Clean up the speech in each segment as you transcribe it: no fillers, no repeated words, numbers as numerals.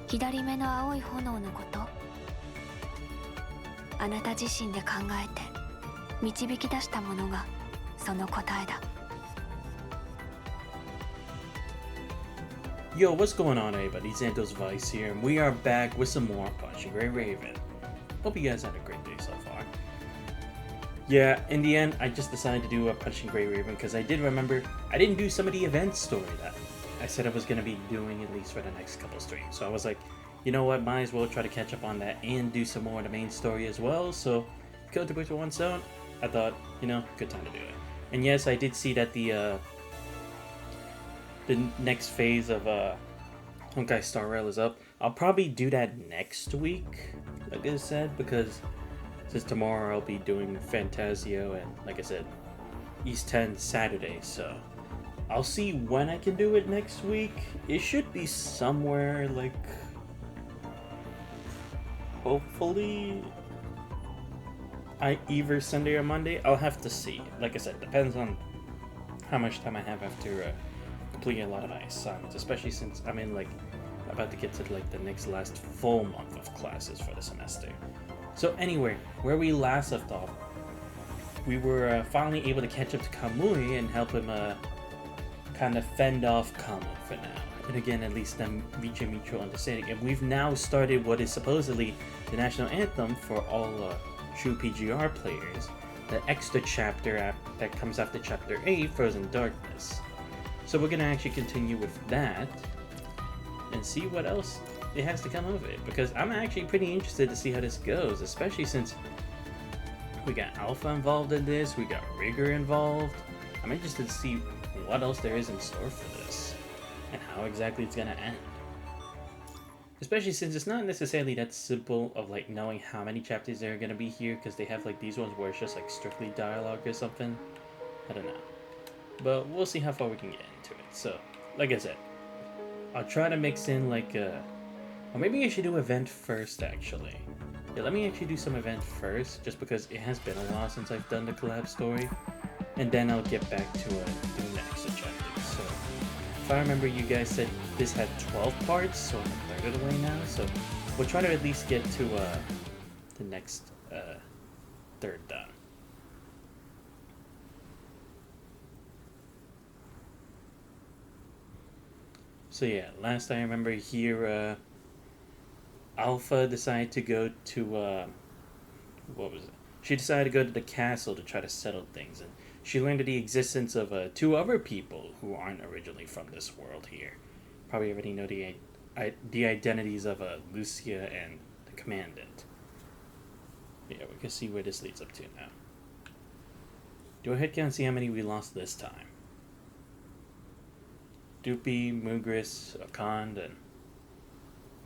左目の青い炎のこと。あなた自身で考えて導き出したものがその答えだ。 Yo, what's going on, everybody? Xantos Vice here, and we are back with some more Punching Gray Raven. Hope you guys had a great day so far. Yeah, in the end, I just decided to do a Punching Gray Raven because I did remember I didn't do some of the event story that I said I was going to be doing at least for the next couple streams. So I was like, you know what, might as well try to catch up on that and do some more of the main story as well. So, killed two birds with one stone. I thought, you know, good time to do it. And yes, I did see that the next phase of Honkai Star Rail is up. I'll probably do that next week, like I said, because since tomorrow I'll be doing Fantasio and, like I said, East 10 Saturday, so I'll see when I can do it next week. It should be somewhere like, hopefully, either Sunday or Monday. I'll have to see. Like I said, depends on how much time I have after completing a lot of my assignments, especially since I'm in like about to get to like the next last full month of classes for the semester. So anyway, where we last left off, we were finally able to catch up to Kamui and help him kind of fend off Kamo for now. And again, at least them reaching mutual understanding. And we've now started what is supposedly the national anthem for all true PGR players, the extra chapter that comes after chapter 8, Frozen Darkness. So we're going to actually continue with that and see what else it has to come of it, because I'm actually pretty interested to see how this goes, especially since we got Alpha involved in this, we got Rigor involved. I'm interested to see what else there is in store for this and how exactly it's going to end. Especially since it's not necessarily that simple of like knowing how many chapters there are going to be here, because they have like these ones where it's just like strictly dialogue or something. I don't know. But we'll see how far we can get into it. So, like I said, I'll try to mix in like or maybe I should do event first actually. Yeah, let me actually do some event first, just because it has been a while since I've done the collab story. And then I'll get back to doing the extra chapters. So, if I remember, you guys said this had 12 parts, so I'm a third of the way now. So, we'll try to at least get to the next third done. So yeah, last I remember here, Alpha decided to go to, what was it? She decided to go to the castle to try to settle things, and she learned of the existence of two other people who aren't originally from this world here. Probably already know the identities of Lucia and the Commandant. Yeah, we can see where this leads up to now. Do a head count and see how many we lost this time. Doopy, Mugris, Akand, and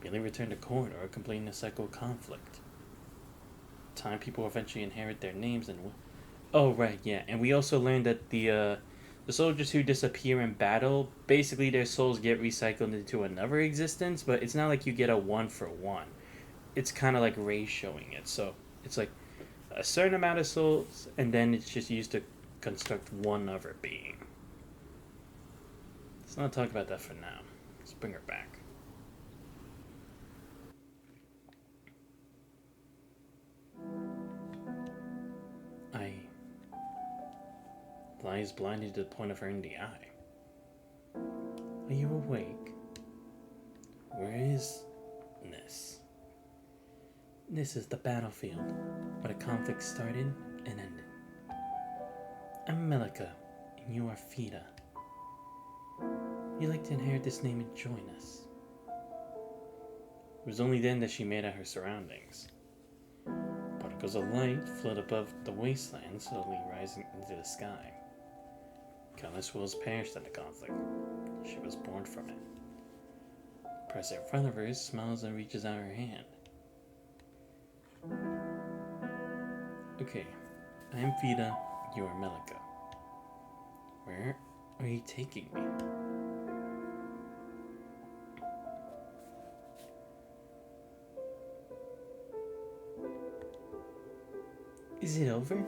merely returned to Corridor, completing the cycle of conflict. Time people eventually inherit their names and... Oh, right, yeah. And we also learned that the soldiers who disappear in battle, basically their souls get recycled into another existence, but it's not like you get a 1-for-1. It's kind of like ratioing it. So it's like a certain amount of souls, and then it's just used to construct one other being. Let's not talk about that for now. Let's bring her back. Lies blinded to the point of hurting the eye. Are you awake? Where is Nis? This is the battlefield, where the conflict started and ended. I'm Melika, and you are Fida. You'd like to inherit this name and join us. It was only then that she made out her surroundings. Particles of light float above the wasteland, slowly rising into the sky. Countless wills perished in the conflict. She was born from it. Pressed in front of her, smiles and reaches out her hand. Okay, I am Fida, you are Melika. Where are you taking me? Is it over?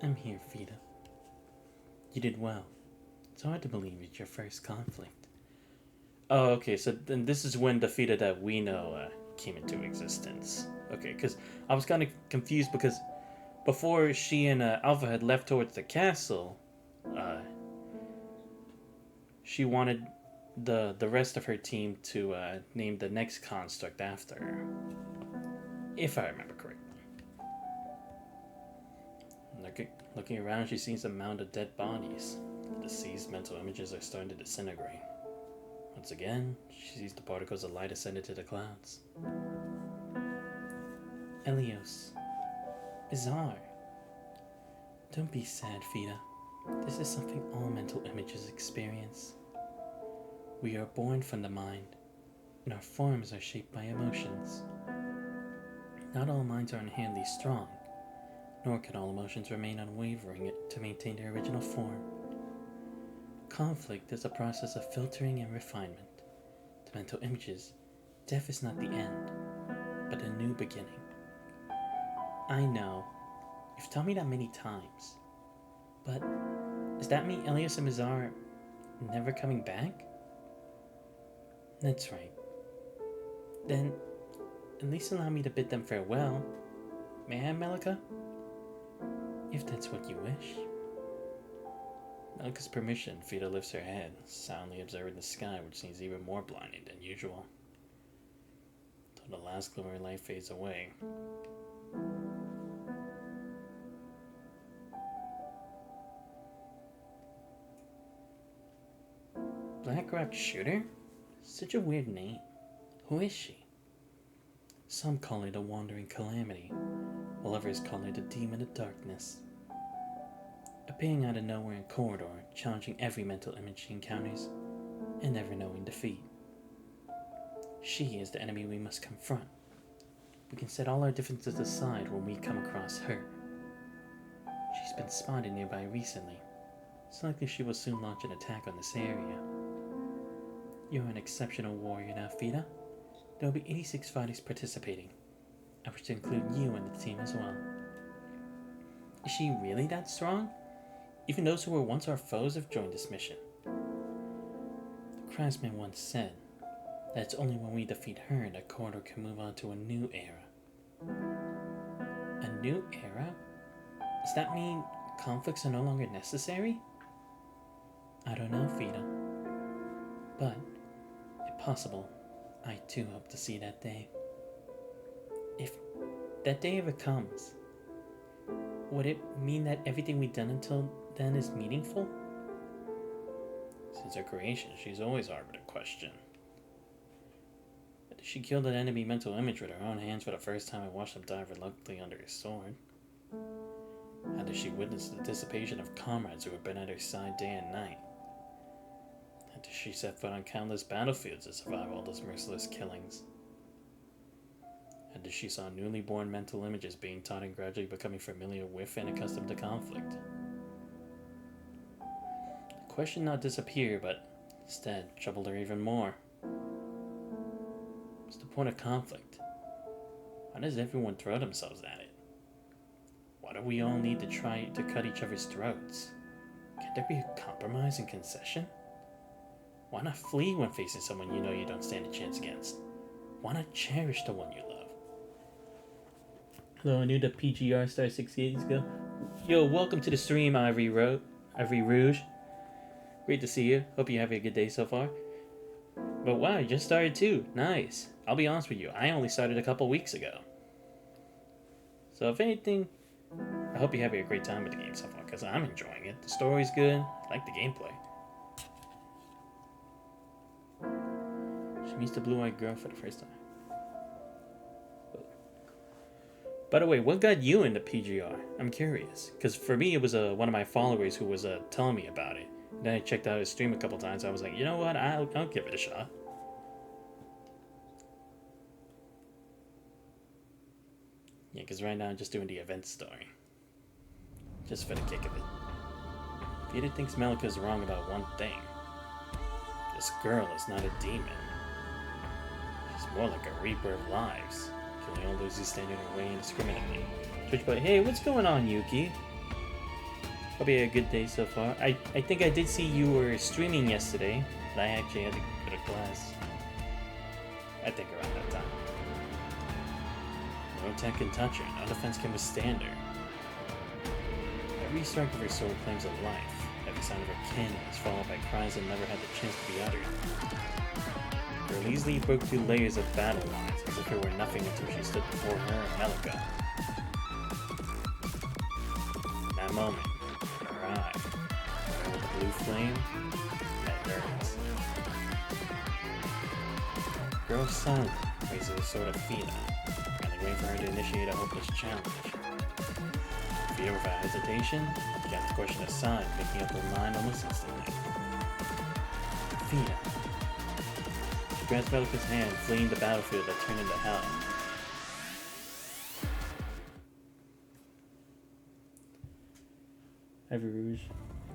I'm here, Fida. You did well. It's hard to believe it's your first conflict. Oh, okay, so then this is when the Fida that we know came into existence. Okay, because I was kind of confused because before she and Alpha had left towards the castle, she wanted the rest of her team to name the next construct after her, if I remember correctly. Looking around, she sees a mound of dead bodies. The deceased mental images are starting to disintegrate. Once again, she sees the particles of light ascended to the clouds. Elios. Bizarre. Don't be sad, Fida. This is something all mental images experience. We are born from the mind, and our forms are shaped by emotions. Not all minds are inherently strong, nor can all emotions remain unwavering to maintain their original form. Conflict is a process of filtering and refinement. To mental images, death is not the end, but a new beginning. I know, you've told me that many times, but does that mean Elias and Mizar are never coming back? That's right. Then, at least allow me to bid them farewell. May I, Melika? If that's what you wish. Melika's permission, Fida lifts her head, soundly observing the sky, which seems even more blinding than usual. Until the last glimmer of light fades away. Black Rock Shooter? Such a weird name. Who is she? Some call it a wandering calamity, while others call it a demon of darkness. Appearing out of nowhere in corridor, challenging every mental image she encounters, and never knowing defeat. She is the enemy we must confront. We can set all our differences aside when we come across her. She's been spotted nearby recently. It's likely she will soon launch an attack on this area. You're an exceptional warrior now, Fida. There will be 86 fighters participating. I wish to include you in the team as well. Is she really that strong? Even those who were once our foes have joined this mission. The craftsman once said that it's only when we defeat her that Corridor can move on to a new era. A new era? Does that mean conflicts are no longer necessary? I don't know, Fida. But, if possible, I too hope to see that day. If that day ever comes, would it mean that everything we've done until then is meaningful? Since her creation, she's always harbored a question. Did she kill an enemy mental image with her own hands for the first time and watch them die reluctantly under his sword? How did she witness the dissipation of comrades who have been at her side day and night? How did she set foot on countless battlefields to survive all those merciless killings? And as she saw newly born mental images being taught and gradually becoming familiar with and accustomed to conflict. The question not disappear, but instead troubled her even more. What's the point of conflict? Why does everyone throw themselves at it? Why do we all need to try to cut each other's throats? Can't there be a compromise and concession? Why not flee when facing someone you know you don't stand a chance against? Why not cherish the one you love? Hello, I knew the PGR started 6 days ago. Yo, welcome to the stream, Ivory Rouge. Great to see you. Hope you're having a good day so far. But wow, you just started too. Nice. I'll be honest with you, I only started a couple weeks ago. So if anything, I hope you're having a great time with the game so far, because I'm enjoying it. The story's good. I like the gameplay. She meets the blue-eyed girl for the first time. By the way, what got you into PGR? I'm curious. Because for me, it was one of my followers who was telling me about it. And then I checked out his stream a couple times. I was like, you know what? I'll give it a shot. Yeah, because right now I'm just doing the event story. Just for the kick of it. Peter thinks Melika's wrong about one thing. This girl is not a demon. She's more like a reaper of lives. Killing all those who stand in her way indiscriminately. Twitch boy, hey, what's going on, Yuki? Hope you had a good day so far. I think I did see you were streaming yesterday, but I actually had to go to class. I think around that time. No attack can touch her, no defense can withstand her. Every strike of her sword claims a life. Every sound of her cannon is followed by cries that never had the chance to be uttered. Her easily broke through layers of battle lines as if it were nothing until she stood before her and Melika. In that moment, her eye, with the blue flame, met hers. The girl silently raises her sword at Fina, and waiting for her to initiate a hopeless challenge. Fina, without hesitation, began to question aside, making up her mind almost instantly. Fina. She grabs Melika's hand, fleeing the battlefield that turned into hell. Heavy Rouge.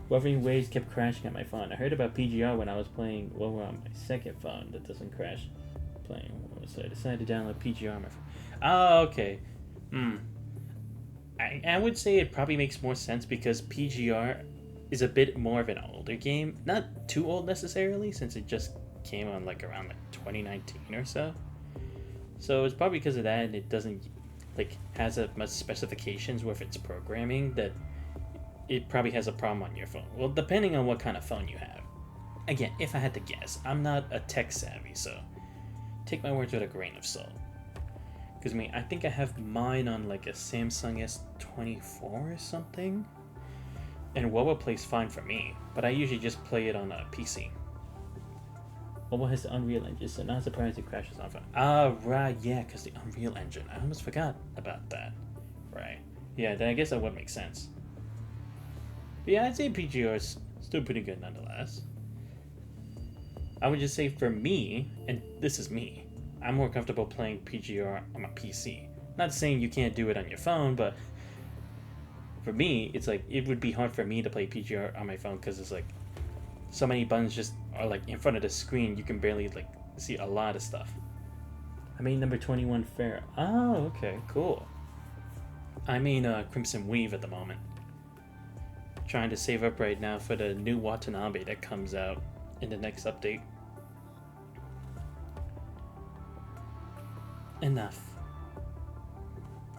Wuthering waves kept crashing at my phone. I heard about PGR when I was playing WoW on my second phone that doesn't crash playing WoW, so I decided to download PGR on my phone. Oh, okay. I would say it probably makes more sense because PGR is a bit more of an older game. Not too old necessarily, since it just came on like around like 2019 or so. So it's probably because of that, and it doesn't like has as much specifications with its programming that it probably has a problem on your phone. Well, depending on what kind of phone you have. Again, if I had to guess, I'm not a tech savvy, so take my words with a grain of salt. Because I think I have mine on like a Samsung S24 or something. And WoW plays fine for me, but I usually just play it on a PC. WoW has the Unreal Engine, so not surprised it crashes on phone. Ah, right, yeah, because the Unreal Engine. I almost forgot about that. Right. Yeah, then I guess that would make sense. But yeah, I'd say PGR is still pretty good nonetheless. I would just say for me, and this is me, I'm more comfortable playing PGR on my PC. Not saying you can't do it on your phone, but for me, it's like it would be hard for me to play PGR on my phone because it's like so many buttons just are like in front of the screen. You can barely like see a lot of stuff. I made number 21 fair. Oh, okay, cool. I mean Crimson Weave at the moment. Trying to save up right now for the new Watanabe that comes out in the next update. Enough.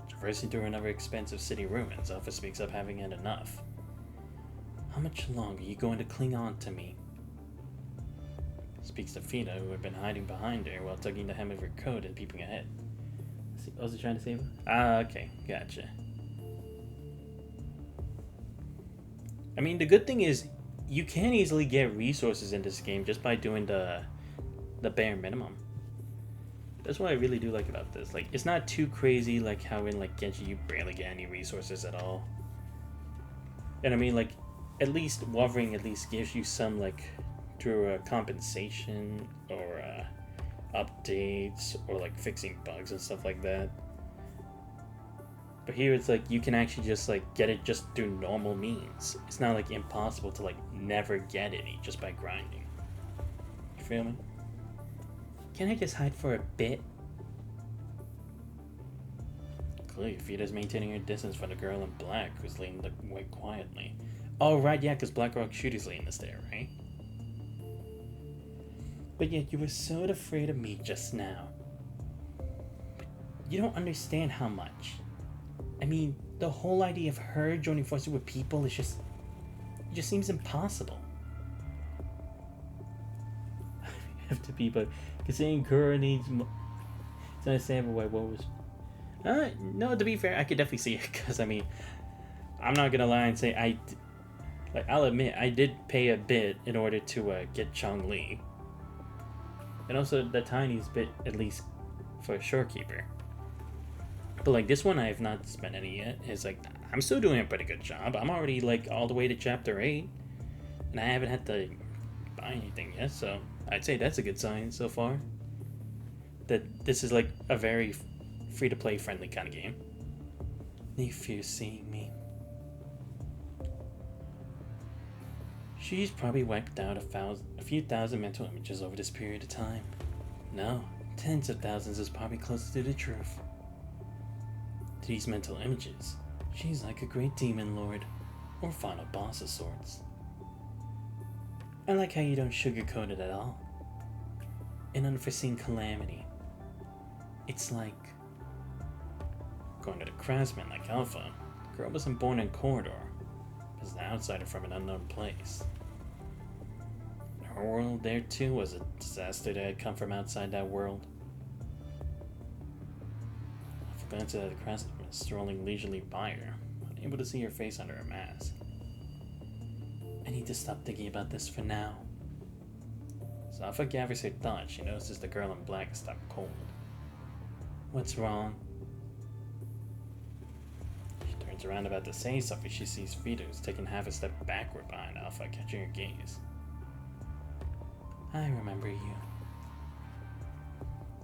Traversing through another expansive city ruins, Alpha speaks up having had enough. How much longer are you going to cling on to me? Speaks to Fina, who had been hiding behind her while tugging the hem of her coat and peeping ahead. Was he trying to save her? Ah, okay, gotcha. I mean, the good thing is you can easily get resources in this game just by doing the bare minimum. That's what I really do like about this. Like, it's not too crazy like how in like Genji you barely get any resources at all. And I mean, like, at least Wuthering at least gives you some like through compensation or updates or like fixing bugs and stuff like that. But here it's like you can actually just like get it just through normal means. It's not like impossible to like never get any just by grinding. You feel me? Can I just hide for a bit? Clearly, Vita's maintaining her distance from the girl in black who's leading the way quietly. Oh, right, yeah, because Blackrock Shooter's leading us there, right? But yet you were so afraid of me just now. But you don't understand how much. I mean, the whole idea of her joining forces with people is just... It just seems impossible. I have to be, but... Considering Kura needs... It's understandable why what was... no, to be fair, I could definitely see it, because, I mean... I'm not gonna lie and say I'll admit, I did pay a bit in order to get Chong-Li. And also the tiniest bit, at least, for a Shorekeeper. But like this one I have not spent any yet. It's like I'm still doing a pretty good job. I'm already like all the way to chapter 8. And I haven't had to buy anything yet, so I'd say that's a good sign so far. That this is like a very free to play friendly kind of game. If you're seeing me. She's probably wiped out a few thousand mental images over this period of time. No, tens of thousands is probably closer to the truth. To these mental images, she's like a great demon lord. or final boss of sorts. I like how you don't sugarcoat it at all. An unforeseen calamity. It's like going to the craftsman like Alpha. The girl wasn't born in Corridor, but was an outsider from an unknown place. Her world there too was a disaster that had come from outside that world. I glanced at the craftsman strolling leisurely by her, unable to see her face under her mask. I need to stop thinking about this for now. Zafa gathers her thoughts. She notices the girl in black has stopped cold. What's wrong? She turns around about to say something. She sees Vito, who's taking half a step backward behind Alpha, catching her gaze. I remember you.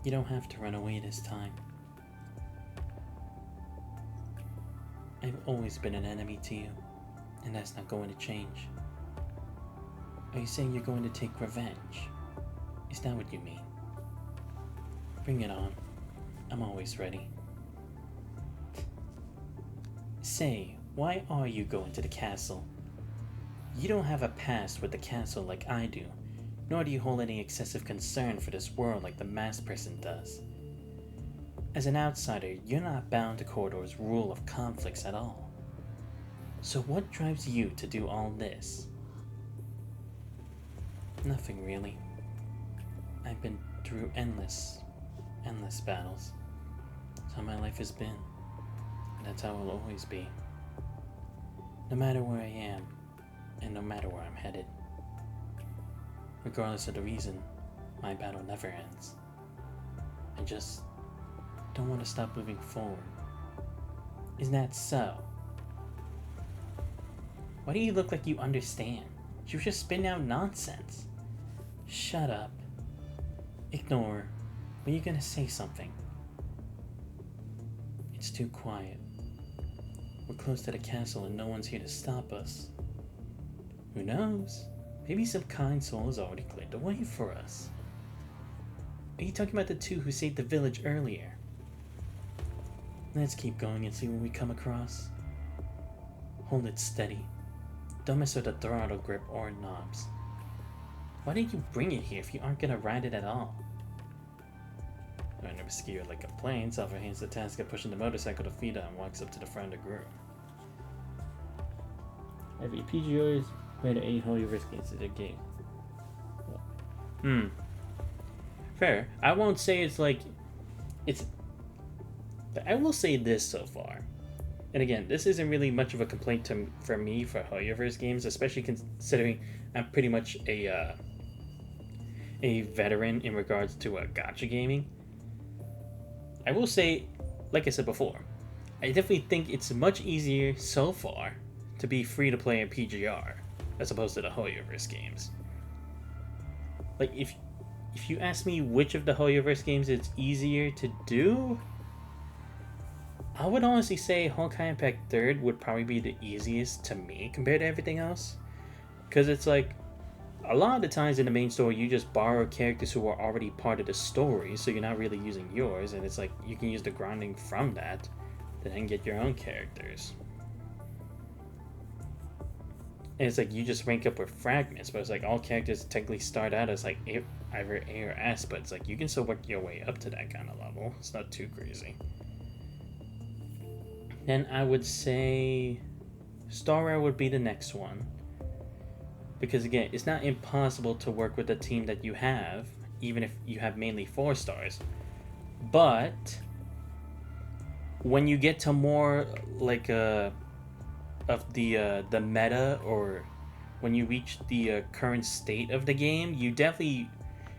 You don't have to run away this time. I've always been an enemy to you, and that's not going to change. Are you saying you're going to take revenge? Is that what you mean? Bring it on. I'm always ready. Say, why are you going to the castle? You don't have a past with the castle like I do, nor do you hold any excessive concern for this world like the masked person does. As an outsider, you're not bound to Corridor's rule of conflicts at all. So what drives you to do all this? Nothing really. I've been through endless battles. That's how my life has been. And that's how it will always be. No matter where I am, and no matter where I'm headed. Regardless of the reason, my battle never ends. I just don't want to stop moving forward. Isn't that so? Why do you look like you understand? You were just spitting out nonsense. Shut up. Ignore. When you're gonna say something. It's too quiet. We're close to the castle and no one's here to stop us. Who knows? Maybe some kind soul has already cleared the way for us. Are you talking about the two who saved the village earlier? Let's keep going and see what we come across. Hold it steady. Don't mess with the throttle grip or knobs. Why did you bring it here if you aren't gonna ride it at all? When Obscure like complains, Alpha hands the task of pushing the motorcycle to Fida and walks up to the front of the group. Every PGR is made 8 holy risk into the game. Fair. I won't say it's like... But I will say this so far. And again, this isn't really much of a complaint for me for Hoyoverse games, especially considering I'm pretty much a veteran in regards to gacha gaming. I will say, like I said before, I definitely think it's much easier so far to be free to play in PGR as opposed to the Hoyoverse games. Like if you ask me which of the Hoyoverse games it's easier to do, I would honestly say Honkai Impact 3rd would probably be the easiest to me compared to everything else. Because it's like, a lot of the times in the main story, you just borrow characters who are already part of the story, so you're not really using yours, and it's like, you can use the grounding from that to then get your own characters. And it's like, you just rank up with fragments, but it's like, all characters technically start out as like either A or S, but it's like, you can still work your way up to that kind of level. It's not too crazy. Then I would say Star Rail would be the next one. Because again, it's not impossible to work with the team that you have, even if you have mainly 4 stars. But when you get to more like of the meta, or when you reach the current state of the game,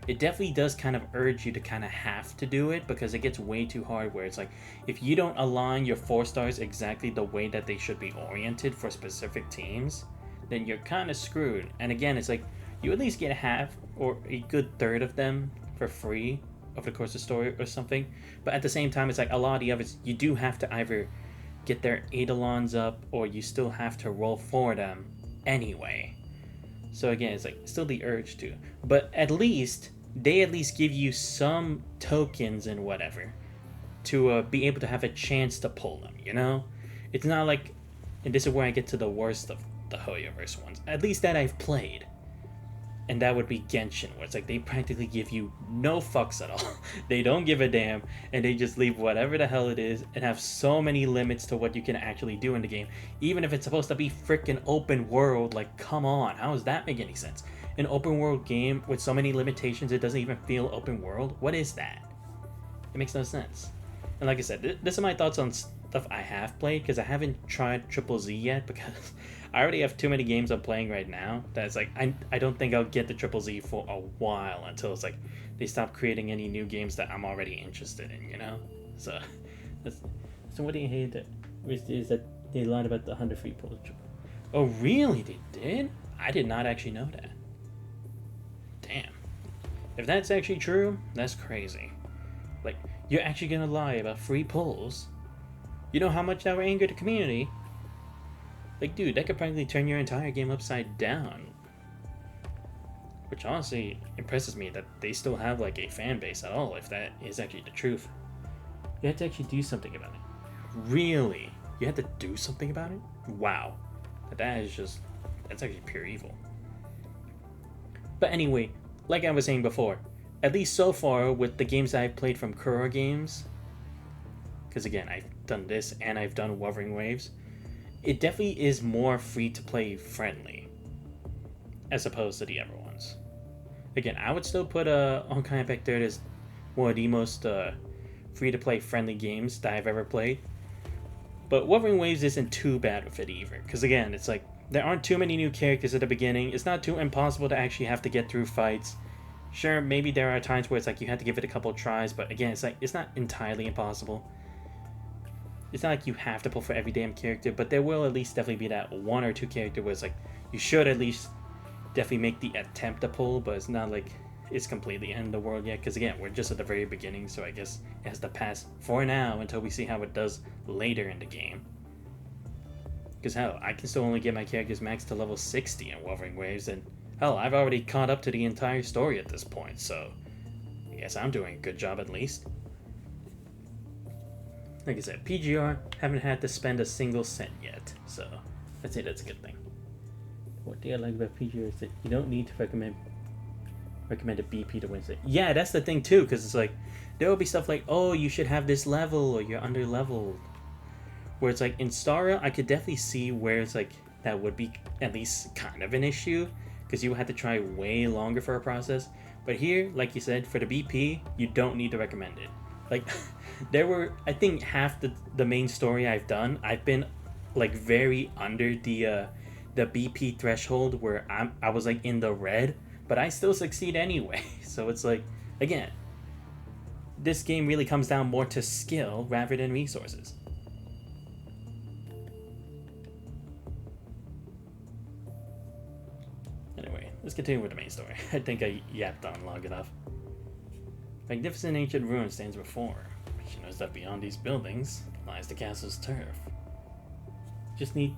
it definitely does kind of urge you to kind of have to do it, because it gets way too hard where it's like, if you don't align your 4 stars exactly the way that they should be oriented for specific teams, then you're kind of screwed. And again, it's like, you at least get half or a good third of them for free over the course of the story or something. But at the same time, it's like a lot of the others, you do have to either get their Eidolons up, or you still have to roll for them anyway. So again, it's like still the urge to, but at least they give you some tokens and whatever to be able to have a chance to pull them, you know? It's not like And this is where I get to the worst of the Hoyoverse ones, at least that I've played. And that would be Genshin, where it's like they practically give you no fucks at all. They don't give a damn, and they just leave whatever the hell it is, and have so many limits to what you can actually do in the game. Even if it's supposed to be freaking open world, like, come on, how does that make any sense? An open world game with so many limitations, it doesn't even feel open world? What is that? It makes no sense. And like I said, this are my thoughts on stuff I have played, because I haven't tried Triple Z yet, because I already have too many games I'm playing right now that it's like I don't think I'll get the Triple Z for a while until it's like they stop creating any new games that I'm already interested in, you know? So what do you hate that is that they lied about the 100 free pulls? Oh really, they did? I did not actually know that. Damn. If that's actually true, that's crazy. Like, you're actually gonna lie about free pulls? You know how much that would anger the community? Like, dude, that could practically turn your entire game upside down. Which honestly impresses me that they still have, like, a fan base at all, if that is actually the truth. You have to actually do something about it. Really? You have to do something about it? Wow. That's actually pure evil. But anyway, like I was saying before, at least so far with the games I've played from Kura Games, because again, I've done this and I've done Wuthering Waves, it definitely is more free-to-play friendly as opposed to the other ones. Again, I would still put Honkai Impact 3 as one of the most free-to-play friendly games that I've ever played. But Wuthering Waves isn't too bad with it either, because again, it's like, there aren't too many new characters at the beginning, it's not too impossible to actually have to get through fights. Sure, maybe there are times where it's like you have to give it a couple tries, but again, it's like, it's not entirely impossible. It's not like you have to pull for every damn character, but there will at least definitely be that one or two character where it's like, you should at least definitely make the attempt to pull, but it's not like it's completely end the world yet, because again, we're just at the very beginning, so I guess it has to pass for now until we see how it does later in the game. Because hell, I can still only get my characters max to level 60 in Wuthering Waves, and hell, I've already caught up to the entire story at this point, so I guess I'm doing a good job at least. Like I said, PGR, haven't had to spend a single cent yet, so I'd say that's a good thing. What do I like about PGR is that you don't need to recommend a BP to win it. Yeah, that's the thing too, because it's like, there will be stuff like, oh, you should have this level, or you're under leveled. Where it's like, in Stara, I could definitely see where it's like, that would be at least kind of an issue, because you would have to try way longer for a process. But here, like you said, for the BP, you don't need to recommend it. Like, there were, I think, half the main story I've done, I've been like very under the BP threshold where I was like in the red, but I still succeed anyway. So it's like, again, this game really comes down more to skill rather than resources. Anyway, let's continue with the main story. I think I yapped on long enough. Magnificent ancient ruin stands before her. She knows that beyond these buildings lies the castle's turf. Just need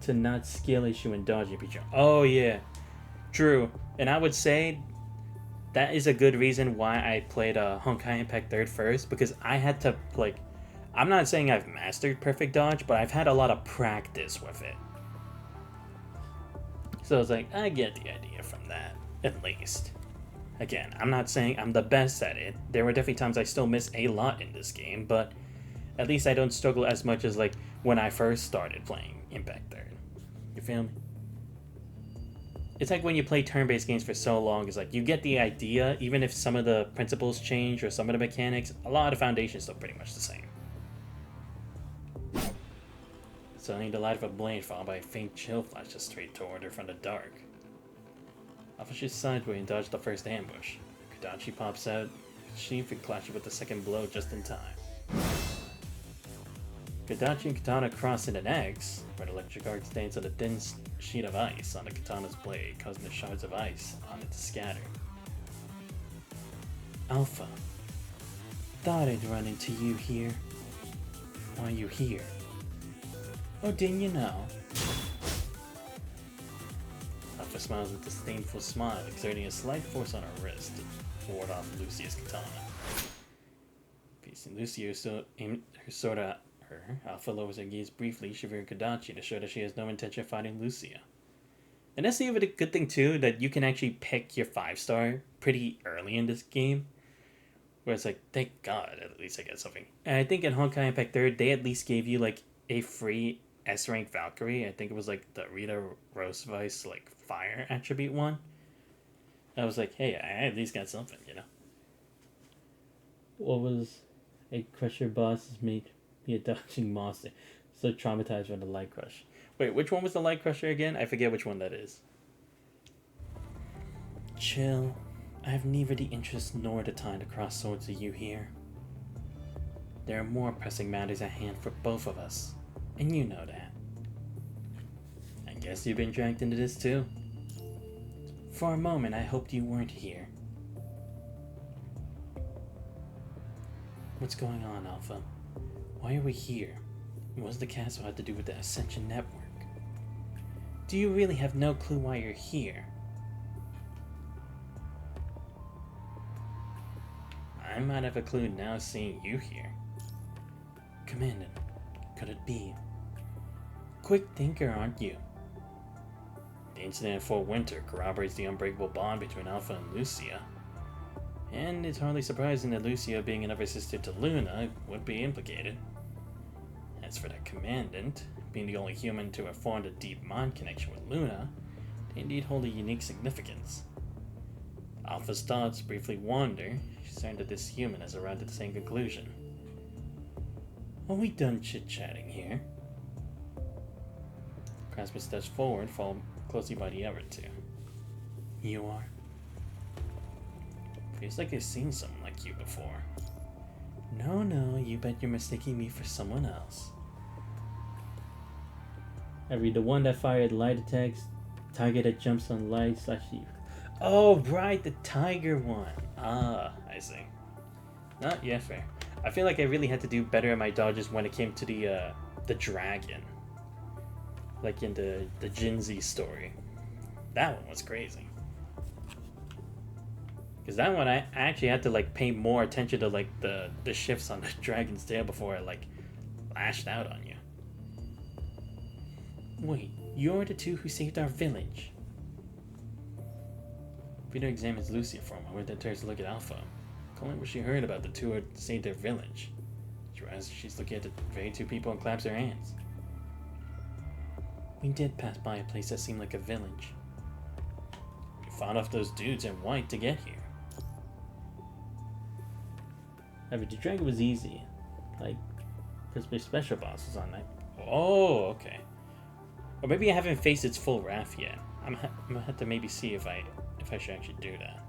to not skill issue and dodge your PGR. Oh yeah, true. And I would say that is a good reason why I played Honkai Impact 3 first, because I had to, like, I'm not saying I've mastered perfect dodge, but I've had a lot of practice with it. So it's like, I get the idea from that, at least. Again, I'm not saying I'm the best at it. There were definitely times I still miss a lot in this game, but at least I don't struggle as much as like when I first started playing Impact 3. You feel me? It's like when you play turn-based games for so long, it's like you get the idea, even if some of the principles change or some of the mechanics, a lot of the foundations still pretty much the same. Suddenly the light of a blade followed by a faint chill flashes straight toward her from the dark. Alpha shoots sideways and dodges the first ambush. Kodachi pops out, sheath and clashes with the second blow just in time. Kodachi and Katana cross in an X, where the electric arc stains on a thin sheet of ice on the Katana's blade, causing the shards of ice on it to scatter. Alpha, thought I'd run into you here. Why are you here? Oh, didn't you know? Alpha smiles with a disdainful smile, exerting a slight force on her wrist to ward off Lucia's katana. Facing Lucia, her her, Alpha lowers her gaze briefly, shivering Kodachi to show that she has no intention of fighting Lucia. And that's the other good thing too, that you can actually pick your 5-star pretty early in this game. Where it's like, thank God, at least I get something. And I think in Honkai Impact 3rd, they at least gave you like a free S-rank Valkyrie. I think it was like the Rita Rosevice like fire attribute one. I was like, hey, I at least got something, you know. What was a Crusher boss made me a dodging monster? So traumatized by the Light Crush. Wait, which one was the Light Crusher again? I forget which one that is. Chill. I have neither the interest nor the time to cross swords with you here. There are more pressing matters at hand for both of us, and you know that. I guess you've been dragged into this too. For a moment, I hoped you weren't here. What's going on, Alpha? Why are we here? What does the castle have to do with the Ascension Network? Do you really have no clue why you're here? I might have a clue now seeing you here. Commandant, could it be? Quick thinker, aren't you? The incident in Fort Winter corroborates the unbreakable bond between Alpha and Lucia. And it's hardly surprising that Lucia, being another sister to Luna, would be implicated. As for the Commandant, being the only human to have formed a deep mind connection with Luna, they indeed hold a unique significance. Alpha's thoughts briefly wander. She's learned that this human has arrived at the same conclusion. Are we done chit-chatting here? Craftsman steps forward, followed closely by the other two. You are? Feels like I've seen someone like you before. No, you bet you're mistaking me for someone else. I read the one that fired light attacks, tiger that jumps on light / you. Oh, right, the tiger one. Ah, I see. Yeah, fair. I feel like I really had to do better at my dodges when it came to the dragon. Like in the Jinzi story. That one was crazy. Because that one I actually had to like pay more attention to like the shifts on the dragon's tail before I like lashed out on you. Wait, you're the two who saved our village. Peter examines Lucia for a moment, then turns to look at Alpha. Calling what she heard about the two who saved their village. She's looking at the very two people and claps her hands. We did pass by a place that seemed like a village. We fought off those dudes in white to get here. However, the dragon was easy. Like, because my special boss was on that. Oh, okay. Or maybe I haven't faced its full wrath yet. I'm gonna have to maybe see if I should actually do that.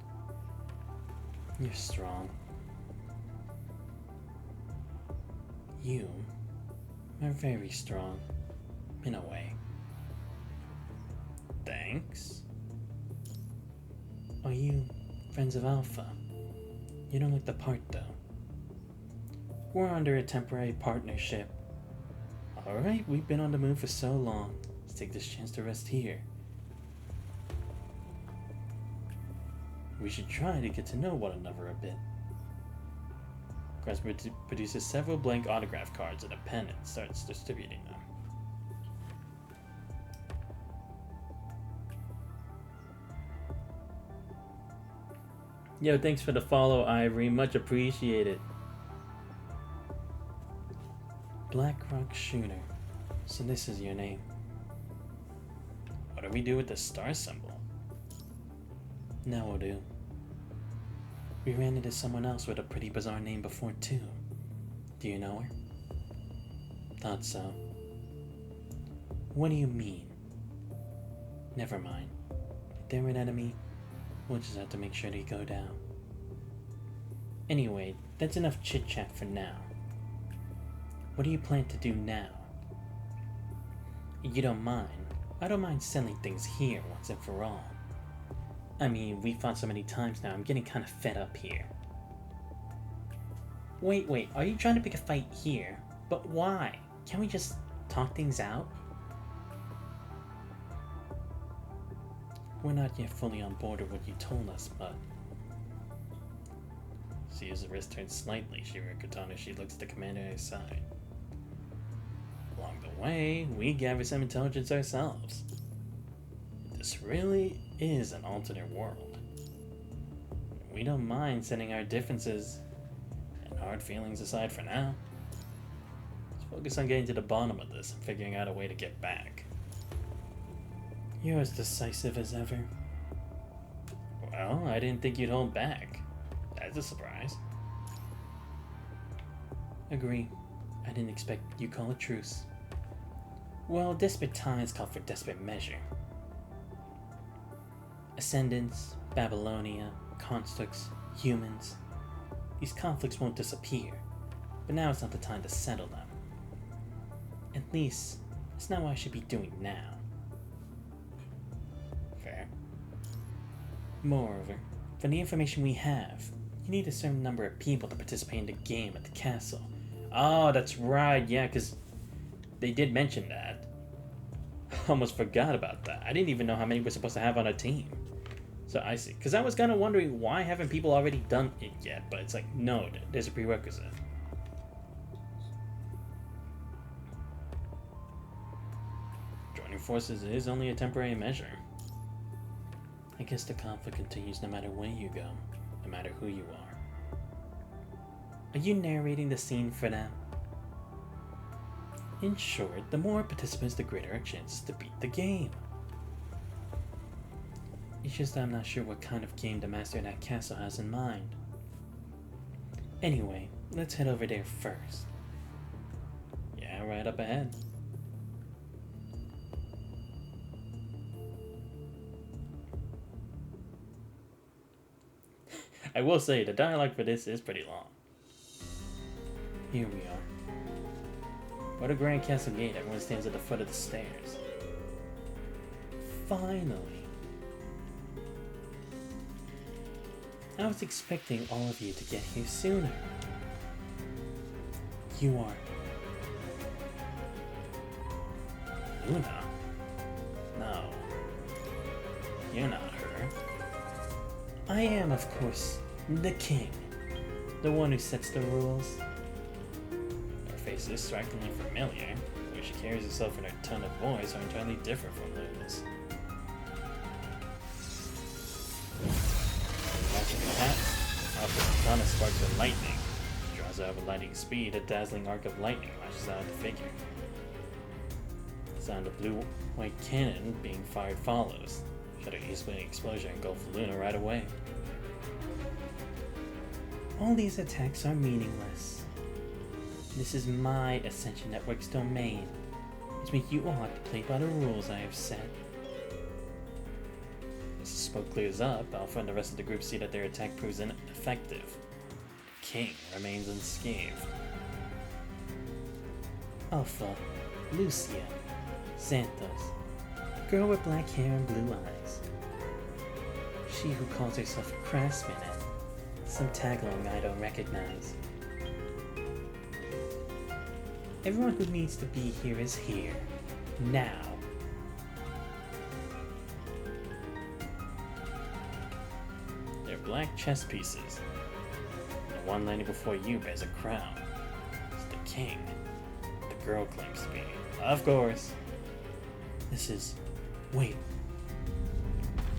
You're strong. You are very strong, in a way. Thanks. Are you friends of Alpha? You don't look the part, though. We're under a temporary partnership. Alright, we've been on the moon for so long. Let's take this chance to rest here. We should try to get to know one another a bit. Grass produces several blank autograph cards and a pen and starts distributing them. Yo, thanks for the follow, Ivory. Much appreciated. Blackrock Shooter. So this is your name. What do we do with the star symbol? Now we'll do. We ran into someone else with a pretty bizarre name before too. Do you know her? Thought so. What do you mean? Never mind. If they're an enemy, we'll just have to make sure they go down. Anyway, that's enough chit-chat for now. What do you plan to do now? You don't mind? I don't mind selling things here once and for all. I mean, we fought so many times now, I'm getting kind of fed up here. Wait, are you trying to pick a fight here? But why? Can't we just talk things out? We're not yet fully on board with what you told us, but... She has her wrist turned slightly, shivering katana. She looks at the commander at his side. the way, we gather some intelligence ourselves. This really is an alternate world. We don't mind setting our differences and hard feelings aside for now. Let's focus on getting to the bottom of this and figuring out a way to get back. You're as decisive as ever. Well, I didn't think you'd hold back. That's a surprise. Agree. I didn't expect you'd call a truce. Well, desperate times call for desperate measure. Ascendants, Babylonia, constructs, humans. These conflicts won't disappear, but now is not the time to settle them. At least, it's not what I should be doing now. Fair. Moreover, from the information we have, you need a certain number of people to participate in the game at the castle. Oh, that's right, yeah, because they did mention that. Almost forgot about that. I didn't even know how many we're supposed to have on a team. So I see. Because I was kind of wondering why haven't people already done it yet, but it's like, no, there's a prerequisite. Joining forces is only a temporary measure. I guess the conflict continues no matter where you go, no matter who you are. Are you narrating the scene for them? In short, the more participants, the greater our chances to beat the game. It's just that I'm not sure what kind of game the master of that castle has in mind. Anyway, let's head over there first. Yeah, right up ahead. I will say, the dialogue for this is pretty long. Here we are. What a grand castle gate, everyone stands at the foot of the stairs. Finally. I was expecting all of you to get here sooner. You are... Luna? No. You're not her. I am, of course, the king. The one who sets the rules. Her face is strikingly familiar, but she carries herself and her tone of voice are entirely different from Luna's. Matching the hat, Alpha's katana sparks with lightning. Draws out with lightning speed, a dazzling arc of lightning lashes out at the figure. The sound of blue-white cannon being fired follows. Shuddering easily explosion engulfs Luna right away. All these attacks are meaningless. This is my Ascension Network's domain, which means you all have to play by the rules I have set. As the smoke clears up, Alpha and the rest of the group see that their attack proves ineffective. The king remains unscathed. Alpha, Lucia, Xanthos, girl with black hair and blue eyes. She who calls herself a craftsman and some tagalong I don't recognize. Everyone who needs to be here is here. Now. They're black chess pieces. The one landing before you bears a crown. It's the king. The girl claims to be. Of course. This is... Wait.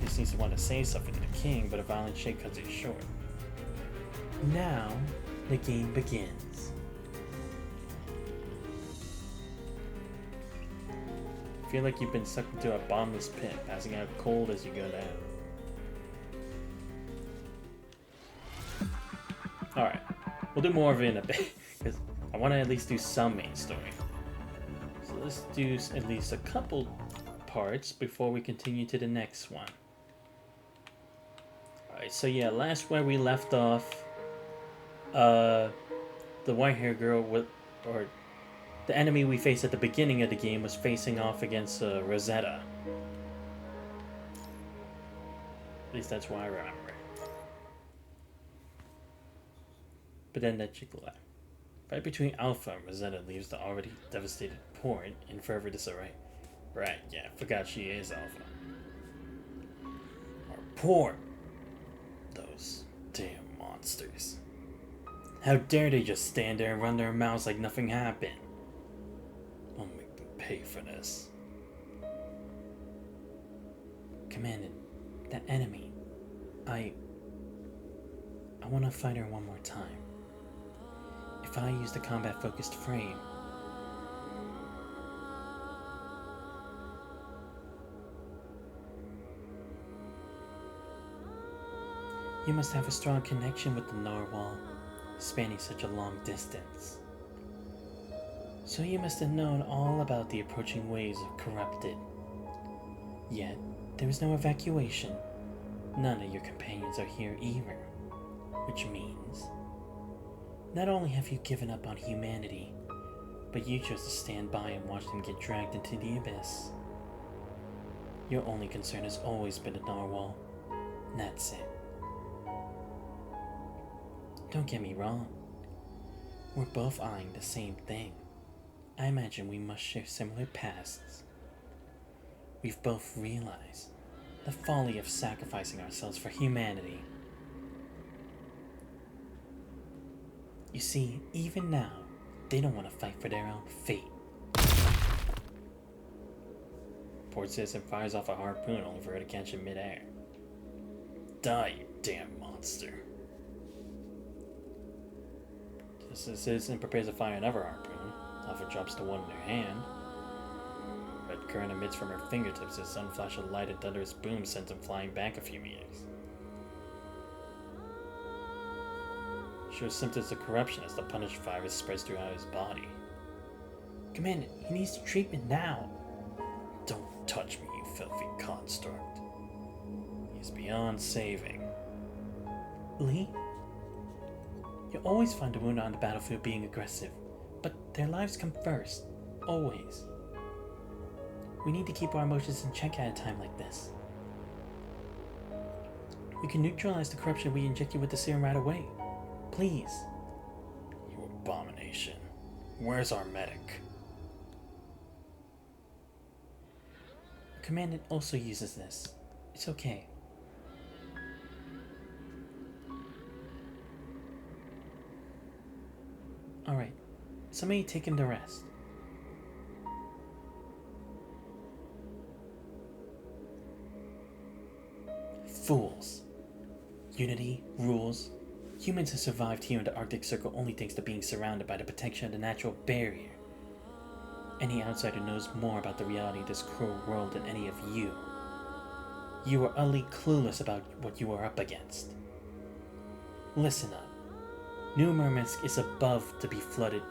He seems to want to say something to the king, but a violent shake cuts it short. Now, the game begins. I feel like you've been sucked into a bottomless pit, passing out cold as you go down. Alright, we'll do more of it in a bit, because I want to at least do some main story. So let's do at least a couple parts before we continue to the next one. Alright, so yeah, last where we left off, the white-haired girl with, or the enemy we faced at the beginning of the game was facing off against Rosetta. At least that's what I remember. But then that chick left. Right between Alpha and Rosetta leaves the already devastated port in further disarray. Right, yeah, forgot she is Alpha. Our port! Those damn monsters. How dare they just stand there and run their mouths like nothing happened? Oh my pay for this. Commandant, that enemy, I want to fight her one more time. If I use the combat-focused frame, you must have a strong connection with the narwhal, spanning such a long distance. So you must have known all about the approaching waves of corrupted. Yet, there is no evacuation. None of your companions are here either. Which means, not only have you given up on humanity, but you chose to stand by and watch them get dragged into the abyss. Your only concern has always been the narwhal. And that's it. Don't get me wrong. We're both eyeing the same thing. I imagine we must share similar pasts. We've both realized the folly of sacrificing ourselves for humanity. You see, even now, they don't want to fight for their own fate. Poor citizen fires off a harpoon only for her to catch it midair. Die, you damn monster. The citizen prepares to fire another harpoon. Alpha drops the one in her hand. Red current emits from her fingertips as sun flash of light and thunderous boom sends him flying back a few meters. Shows symptoms of corruption as the punished virus spreads throughout his body. Commandant, he needs treatment now. Don't touch me, you filthy construct. He's beyond saving. Lee? You always find a wound on the battlefield being aggressive, but their lives come first. Always. We need to keep our emotions in check at a time like this. We can neutralize the corruption we inject you with the serum right away. Please. You abomination. Where's our medic? The commandant also uses this. It's okay. Alright. Somebody take him to rest. Fools. Unity, rules. Humans have survived here in the Arctic Circle only thanks to being surrounded by the protection of the natural barrier. Any outsider knows more about the reality of this cruel world than any of you. You are utterly clueless about what you are up against. Listen up. New Murmansk is above to be flooded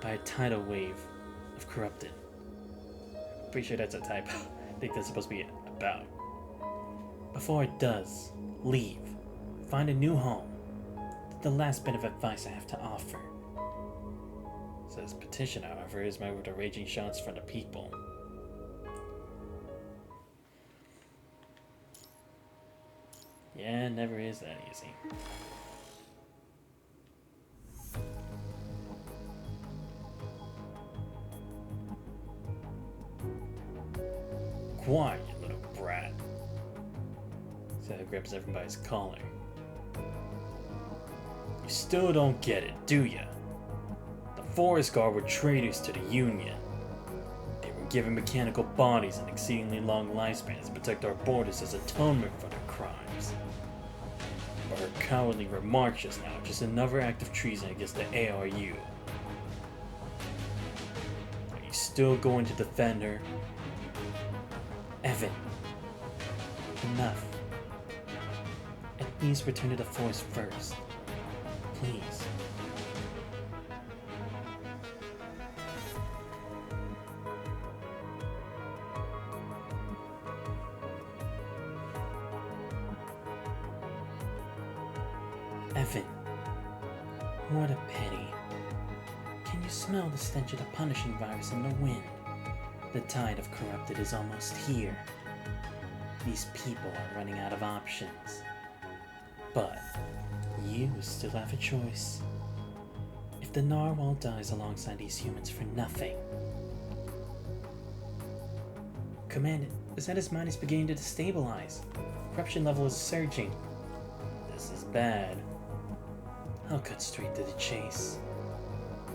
by a tidal wave of corrupted. Pretty sure that's a typo. I think that's supposed to be about. Before it does, leave. Find a new home. That's the last bit of advice I have to offer. So this petition, however, is met with the raging shouts from the people. Yeah, it never is that easy. Quiet, you little brat. Santa grabs everybody's collar. You still don't get it, do ya? The Forest Guard were traitors to the Union. They were given mechanical bodies and exceedingly long lifespans to protect our borders as atonement for their crimes. But her cowardly remarks just now are just another act of treason against the ARU. Are you still going to defend her? Evan. Enough. At least return to the force first. Please. Evan. What a pity. Can you smell the stench of the punishing virus in the wind? The tide of corrupted is almost here. These people are running out of options. But you still have a choice. If the narwhal dies alongside these humans for nothing. Commandant, the Zeta's mind is beginning to destabilize. Corruption level is surging. This is bad. I'll cut straight to the chase.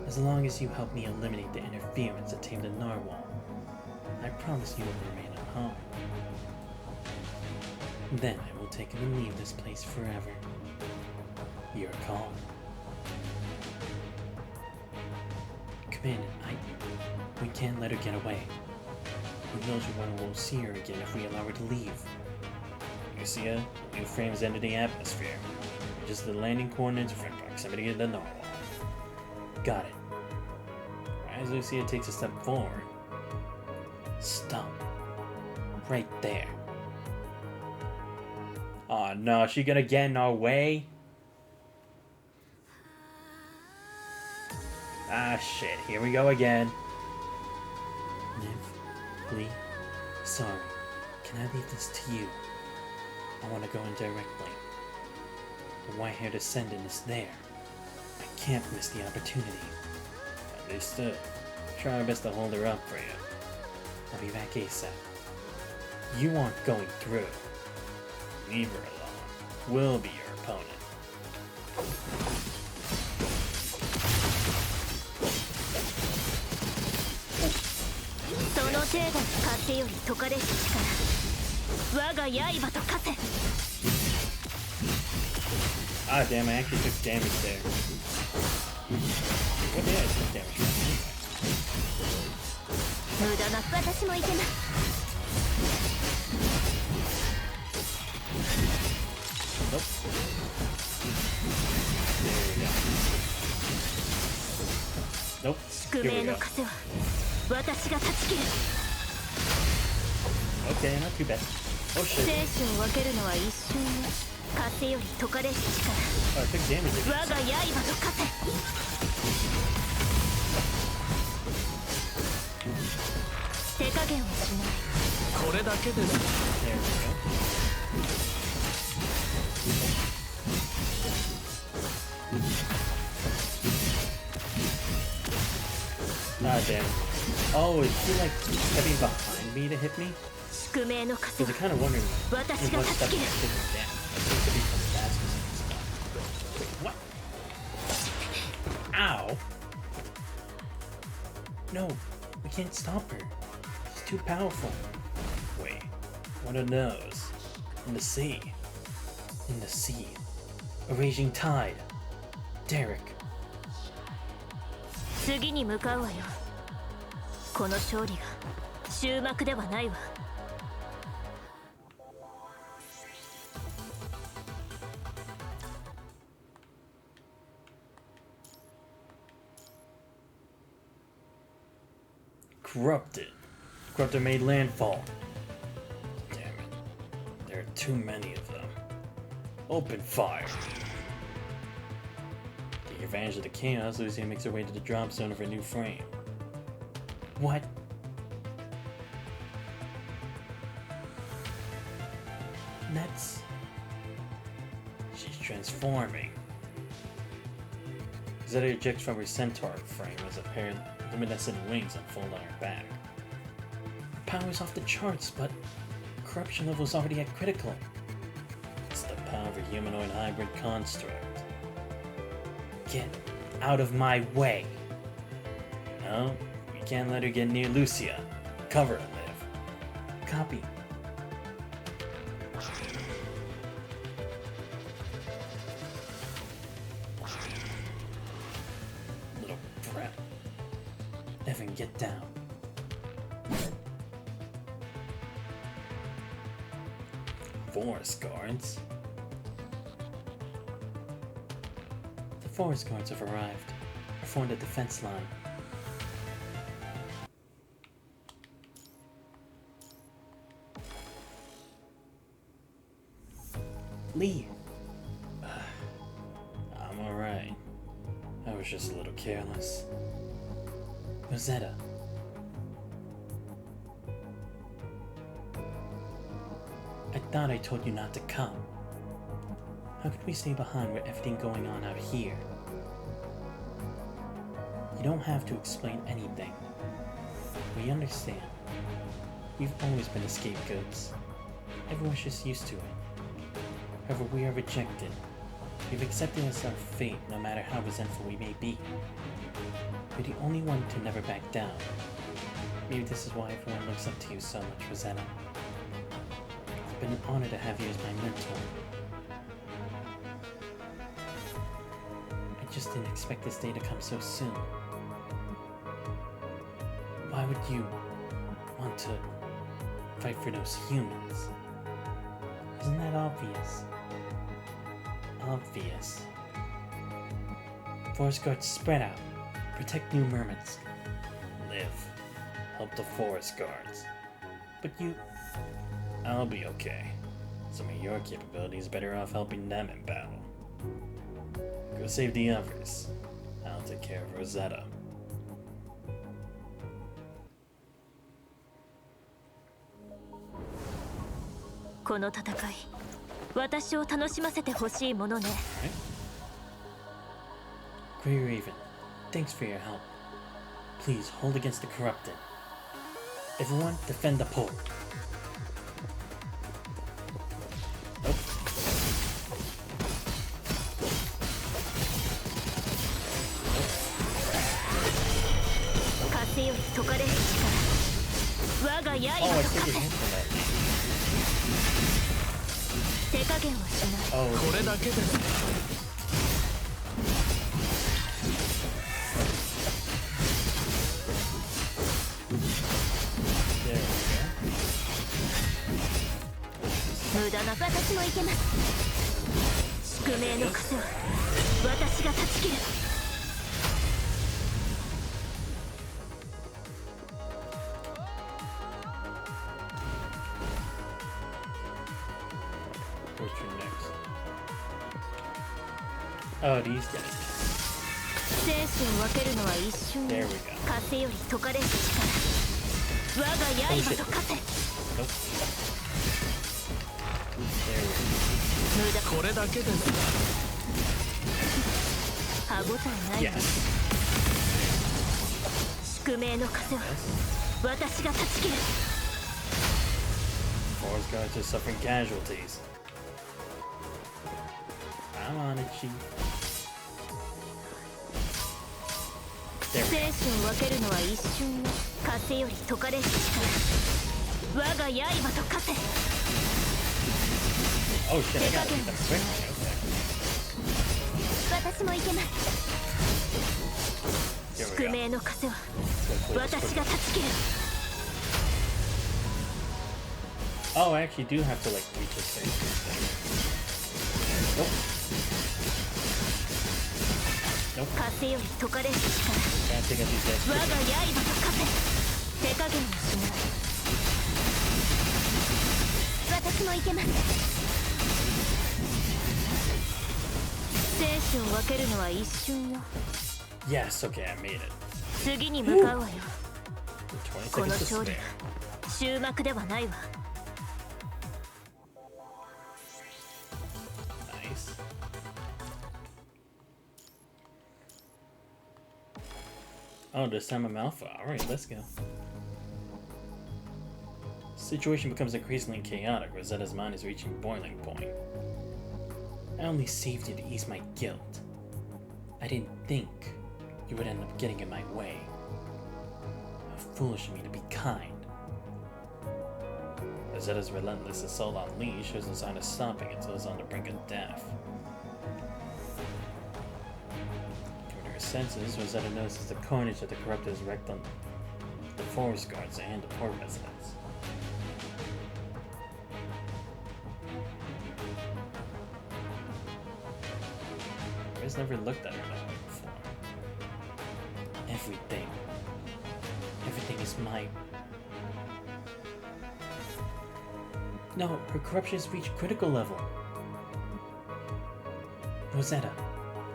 As long as you help me eliminate the interference that tamed the narwhal, I promise you will remain at home. Then I will take him and leave this place forever. Your call. Commander, we can't let her get away. Who knows when we'll see her again if we allow her to leave. Lucia, new frames enter the atmosphere. Just the landing coordinates are in proximity to the normal. Got it. As Lucia takes a step forward. Stop. Right there. Oh no, she gonna get in our way? Ah shit, here we go again. Liv, Lee, sorry. Can I leave this to you? I want to go in directly. The white-haired descendant is there. I can't miss the opportunity. Understood. Try our best to hold her up for you. I'll be back ASAP. You aren't going through. Leave her alone. We'll be your opponent. その程度の勝手より解かれし力。我が刃と化せ。Ah, damn! I actually took damage there. What did I take damage from? 無駄な私もいけない。Nope. There we go. Nope. 宿命の枷は私が断ち切る。 Okay, not too bad. Oh shit. 生死を分けるのは一瞬ね。枷より解かれし力。 Oh, I took damage. 我が刃と化せ。手加減をしない。これだけで。 There we go. Ah, damn. Oh, is he like stepping behind me to hit me? 宿命の枷 I was kind of wondering what 私が step 断ち切る。 taking damage. I seem to be from fastest in this spot. Wait, what? Ow! No, we can't stop her. She's too powerful. Wait, what are those? In the sea. In the sea. A raging tide. Derek. 次に向かうわよ。この勝利が終幕ではないわ。Corrupted. Corrupted made landfall. Damn it. There are too many of them. Open fire. Taking advantage of the chaos, Lucia makes her way to the drop zone of her new frame. What? That's... She's transforming. Zeta ejects from her centaur frame as a pair of luminescent wings unfold on her back. Her power's off the charts, but corruption level's already at critical. It's the power of a humanoid hybrid construct. Get out of my way! No, we can't let her get near Lucia. Cover her, Liv. Copy. Little brat. Evan, get down. Forest guards? The forest guards have arrived. They formed a defense line. Lee! I'm alright. I was just a little careless. Rosetta. I thought I told you not to come. How could we stay behind with everything going on out here? You don't have to explain anything. We understand. We've always been the scapegoats. Everyone's just used to it. However, we are rejected. We've accepted as our fate, no matter how resentful we may be. You're the only one to never back down. Maybe this is why everyone looks up to you so much, Rosetta. It's been an honor to have you as my mentor. I just didn't expect this day to come so soon. Why would you want to fight for those humans? Isn't that obvious? Obvious. Forest guards, spread out. Protect New Murmansk. Live. Help the forest guards. But you... I'll be okay. Some of your capabilities better off helping them in battle. Go save the others. I'll take care of Rosetta. Great Raven, thanks for your help. Please hold against the corrupted. Everyone, defend the pole. Nope. Oh, I took your hint from that. Oh, what's your next? Oh, these guys. There we go. Oh, shit. Nope. There we go. Yes. Forest guards are suffering casualties. I'm on it, Chief. There we go. Oh shit, I gotta beat them quick. Here we go. Oh, I actually do have to like reach this thing. Nope. Nope. Gotta take out these guys. Yes, okay, I made it. 20 seconds to spare. Nice. Oh, this time I'm alpha. Alright, let's go. Situation becomes increasingly chaotic. Rosetta's mind is reaching boiling point. I only saved you to ease my guilt. I didn't think you would end up getting in my way. How foolish of me to be kind. Rosetta's relentless assault on Lee shows no sign of stopping until it's on the brink of death. Coming to her senses, Rosetta notices the carnage that the corrupted has wreaked on the forest guards and the poor residents. I've never looked at her that way before. Everything is mine. No, her corruption has reached critical level. Rosetta,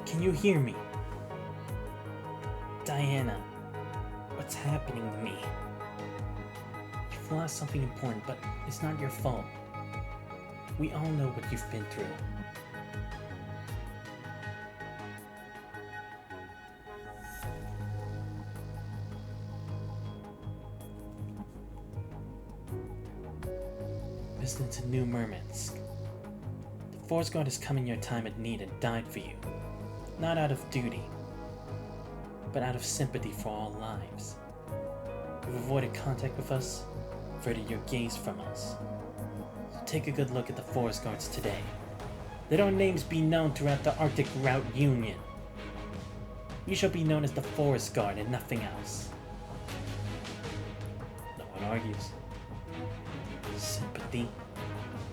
can you hear me? Diana, what's happening to me? You've lost something important, but it's not your fault. We all know what you've been through. Listen to New Murmansk. The Forest Guard has come in your time of need and died for you. Not out of duty, but out of sympathy for all lives. You've avoided contact with us, averted your gaze from us. So take a good look at the forest guards today. Let our names be known throughout the Arctic Route Union. You shall be known as the Forest Guard and nothing else. No one argues. Sympathy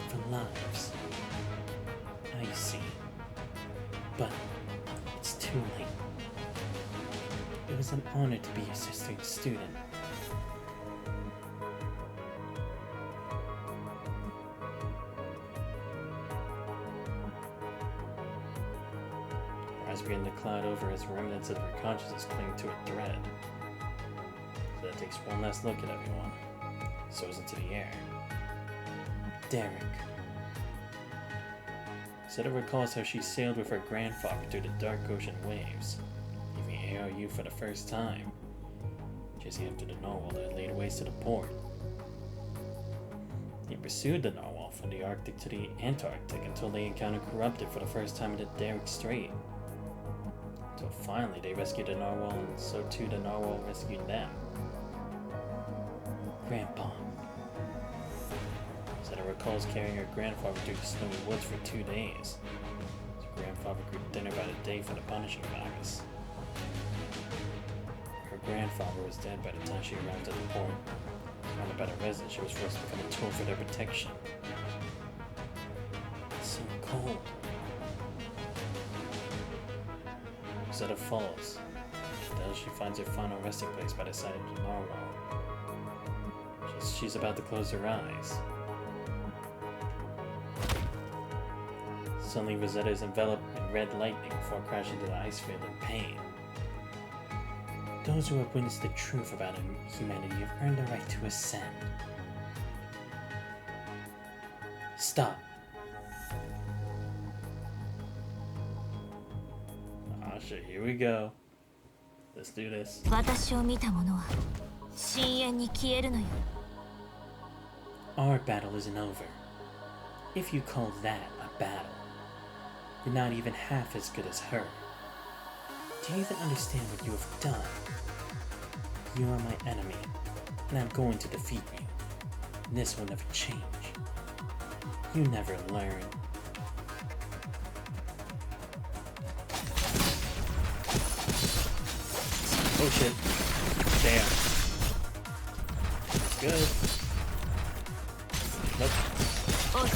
for lives. I see. But it's too late. It was an honor to be your sister's student. Eyes begin to cloud over as remnants of her consciousness cling to a thread. So that takes one last look at everyone. Soars into the air. Derek. Zeta recalls how she sailed with her grandfather through the dark ocean waves, leaving ARU for the first time, chasing after the narwhal that laid waste to the port. They pursued the narwhal from the Arctic to the Antarctic until they encountered Corrupted for the first time in the Derek Strait. Until finally they rescued the narwhal, and so too the narwhal rescued them. Grandpa. Zeta recalls carrying her grandfather through the snowy woods for 2 days. Her grandfather grew dinner by the day for the punishing virus. Her grandfather was dead by the time she arrived at the port. Surrounded by the residents, she was forced to become a tool for their protection. It's so cold. Zeta falls. She finds her final resting place by the side of the narwhal. She's about to close her eyes. Suddenly, Rosetta is enveloped in red lightning before crashing to the ice field in pain. Those who have witnessed the truth about humanity have earned the right to ascend. Stop. Ah, shit, here we go. Let's do this. 私を見た者は深淵に消えるのよ。 Our battle isn't over. If you call that a battle, you're not even half as good as her. Do you even understand what you have done? You are my enemy, and I'm going to defeat you. And this will never change. You never learn. Oh shit. Damn. Good. Nope. Oh,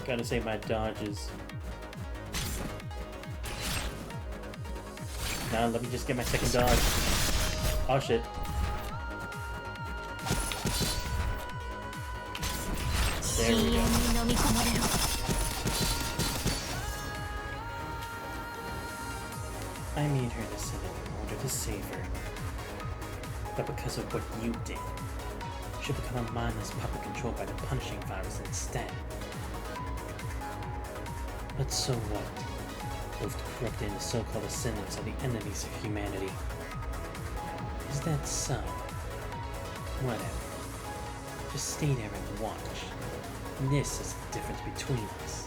Gotta say my dodges. Now let me just get my second dodge. Oh shit. There we go. I made her the Senate in order to save her. But because of what you did, she'll become a mindless puppet controlled by the punishing virus instead. But so what? Both the corrupted and the so-called ascendants are the enemies of humanity. Is that so? Whatever. Just stay there and watch. This is the difference between us.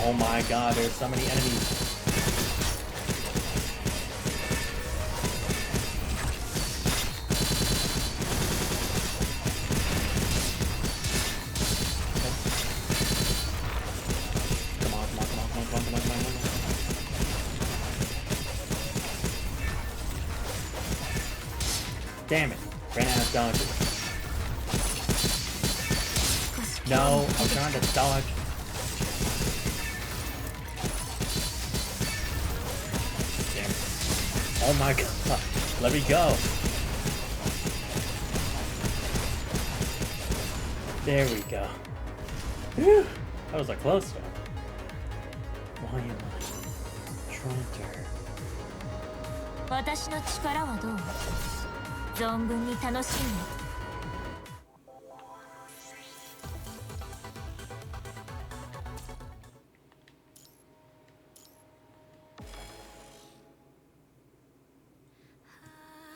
Oh my god, there's so many enemies. Come on. Damn it. Ran out of dodges. No, I'm trying to dodge. Oh my god, let me go. There we go. Whew. That was a close one. Why am I to her. 私の力はどう？存分に楽しんで。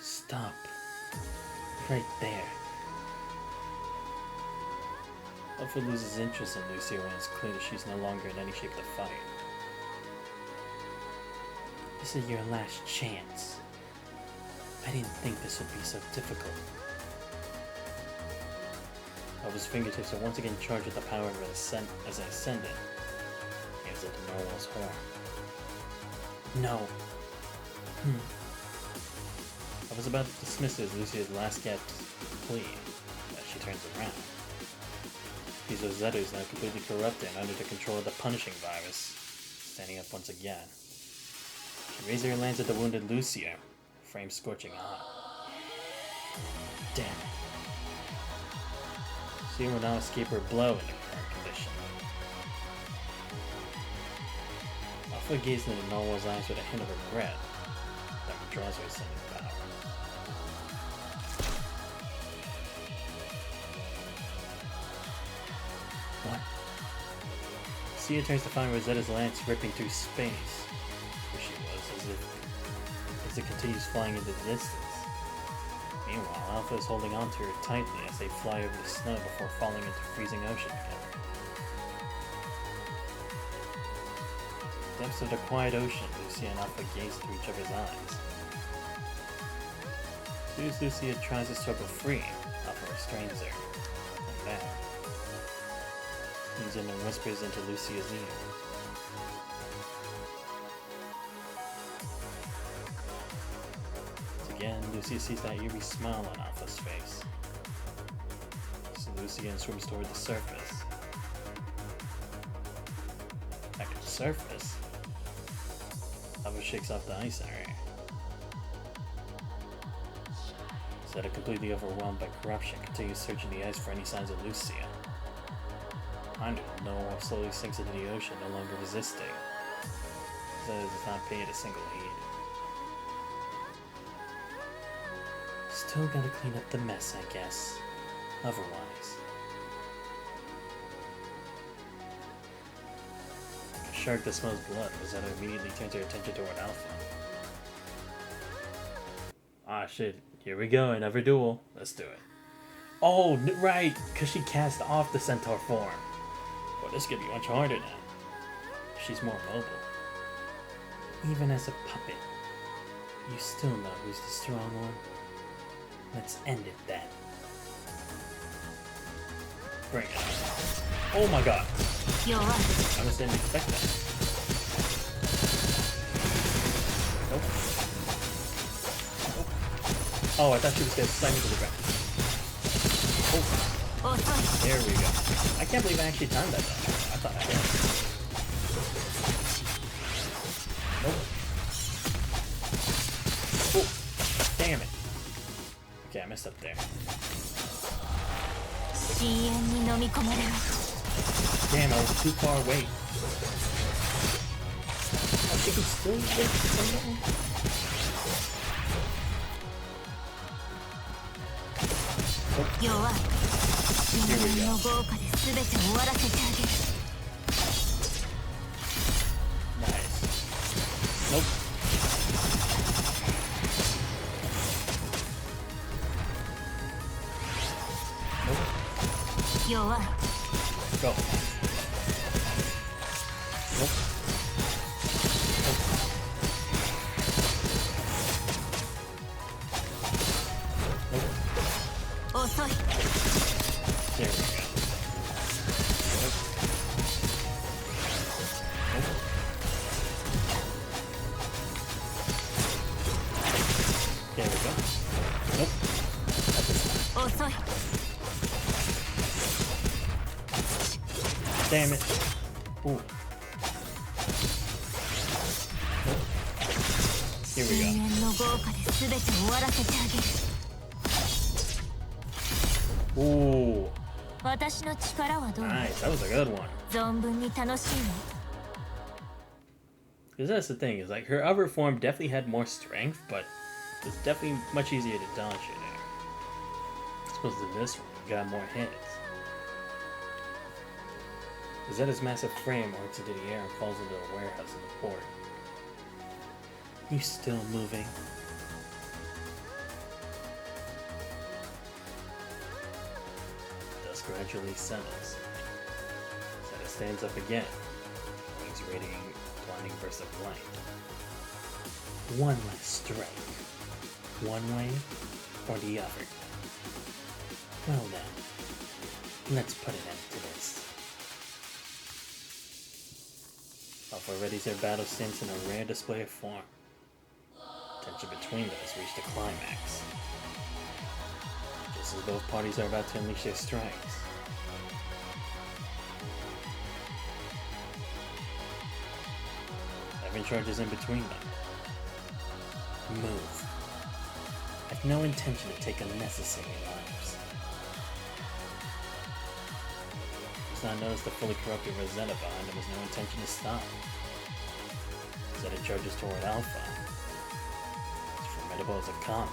Stop. Right there. Alpha loses interest in Lucia when it's clear that she's no longer in any shape to fight. This is your last chance. I didn't think this would be so difficult. Alpha's fingertips are once again charged with the power of as I ascended. Hands at the Narwhal's horn. No. I was about to dismiss it as Lucia's last gasp plea, as she turns around. These Rosetta is now completely corrupted and under the control of the punishing virus. Standing up once again. She raises her lance at the wounded Lucia, frame scorching hot. Damn it. Lucia will now escape her blow in the current condition. Alpha gazed into Narwhal's eyes with a hint of regret, then withdraws her ascending power. What? Lucia turns to find Rosetta's lance ripping through space, where she was, as it continues flying into the distance. Meanwhile, Alpha is holding onto her tightly as they fly over the snow before falling into freezing ocean together. In the depths of the quiet ocean, Lucia and Alpha gaze through each other's eyes. As soon as Lucia tries to struggle free, Alpha restrains her, and then leans in and whispers into Lucia's ear. Once again, Lucia sees that eerie smile on Alpha's face. So Lucia swims toward the surface. Back at the surface, Alpha shakes off the ice area. Zeta, completely overwhelmed by corruption, continues searching the ice for any signs of Lucia. Behind her, Narwhal slowly sinks into the ocean, no longer resisting. Zeta does not pay it a single heed. Still gotta clean up the mess, I guess. Otherwise. Like a shark that smells blood, Rosetta immediately turns her attention toward Alpha. Ah shit, here we go, another duel. Let's do it. Oh, right, because she cast off the centaur form. Well, this could be much harder now. She's more mobile. Even as a puppet, you still know who's the strong one. Let's end it then. Bring it on. Oh my god. You're right. I just didn't expect that. Nope. Nope. Oh, I thought she was gonna slam me to the ground. Oh. There we go. I can't believe I actually timed that though. I thought I did. Nope. Oh. Damn it. Okay, I messed up there. Damn, I was too far away. Oh, she can still get something? Oh. Here we go. Nice. Nope. Nope. Go. Nope. Nope. There we go. Nope. Nope. There we go. Nope. Damn it. Ooh. Nope. Here we go. Ooh. Nice, that was a good one. Because that's the thing, is like her other form definitely had more strength, but it was definitely much easier to dodge it there. As opposed to this one, it got more hits. Rosetta's massive frame arcs into the air and falls into a warehouse in the port. You still moving? Dust gradually settles. Rosetta stands up again, wings radiating blinding bursts of light. One last strike. One way or the other. Well then, let's put an end to this. Alpha readies their battle stance in a rare display of form. Tension between those reached a climax. Just as both parties are about to unleash their strikes. Evan charges in between them. Move. I've no intention to take unnecessary lives. Does not notice the fully corrupted Rosetta behind him has no intention to stop. Rosetta charges toward Alpha. As formidable as a comet.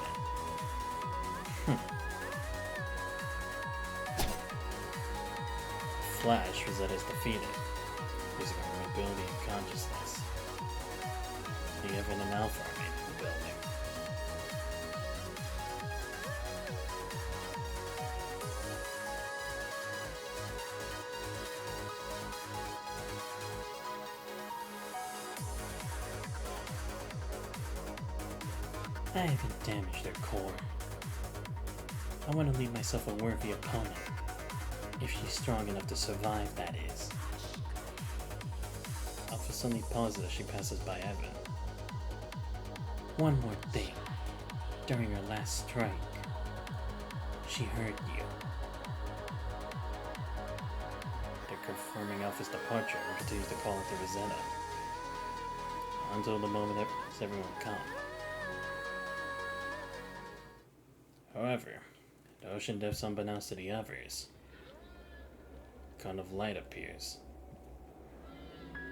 Flash, Rosetta is defeated, losing her mobility and consciousness. The Evan and Alpha remain in the building. I haven't damaged their core. I want to leave myself a worthy opponent. If she's strong enough to survive, that is. Alpha suddenly pauses as she passes by Evan. One more thing. During her last strike, she heard you. They're confirming Alpha's departure and continues to call it to Rosetta. Until the moment that makes everyone calm. However, the ocean depths unbeknownst to the others. A cone of light appears.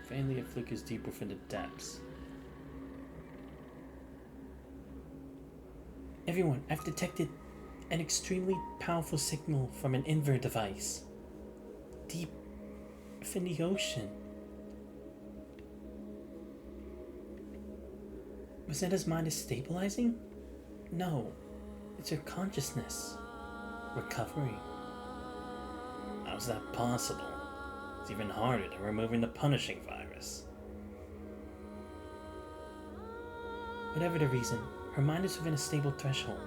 Faintly it flickers deep within the depths. Everyone, I've detected an extremely powerful signal from an invert device. Deep within the ocean. Rosetta's mind is stabilizing? No. It's her consciousness. Recovering. How's that possible? It's even harder than removing the punishing virus. Whatever the reason, her mind is within a stable threshold.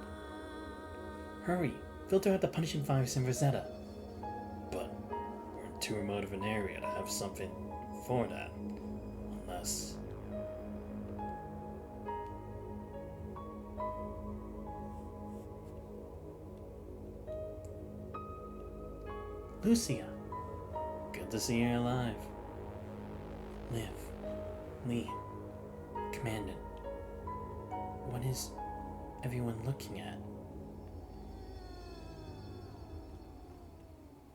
Hurry, filter out the punishing virus in Rosetta. But we're in too remote of an area to have something for that. Unless... Lucia, good to see you alive. Liv, Lee, Commandant, what is everyone looking at?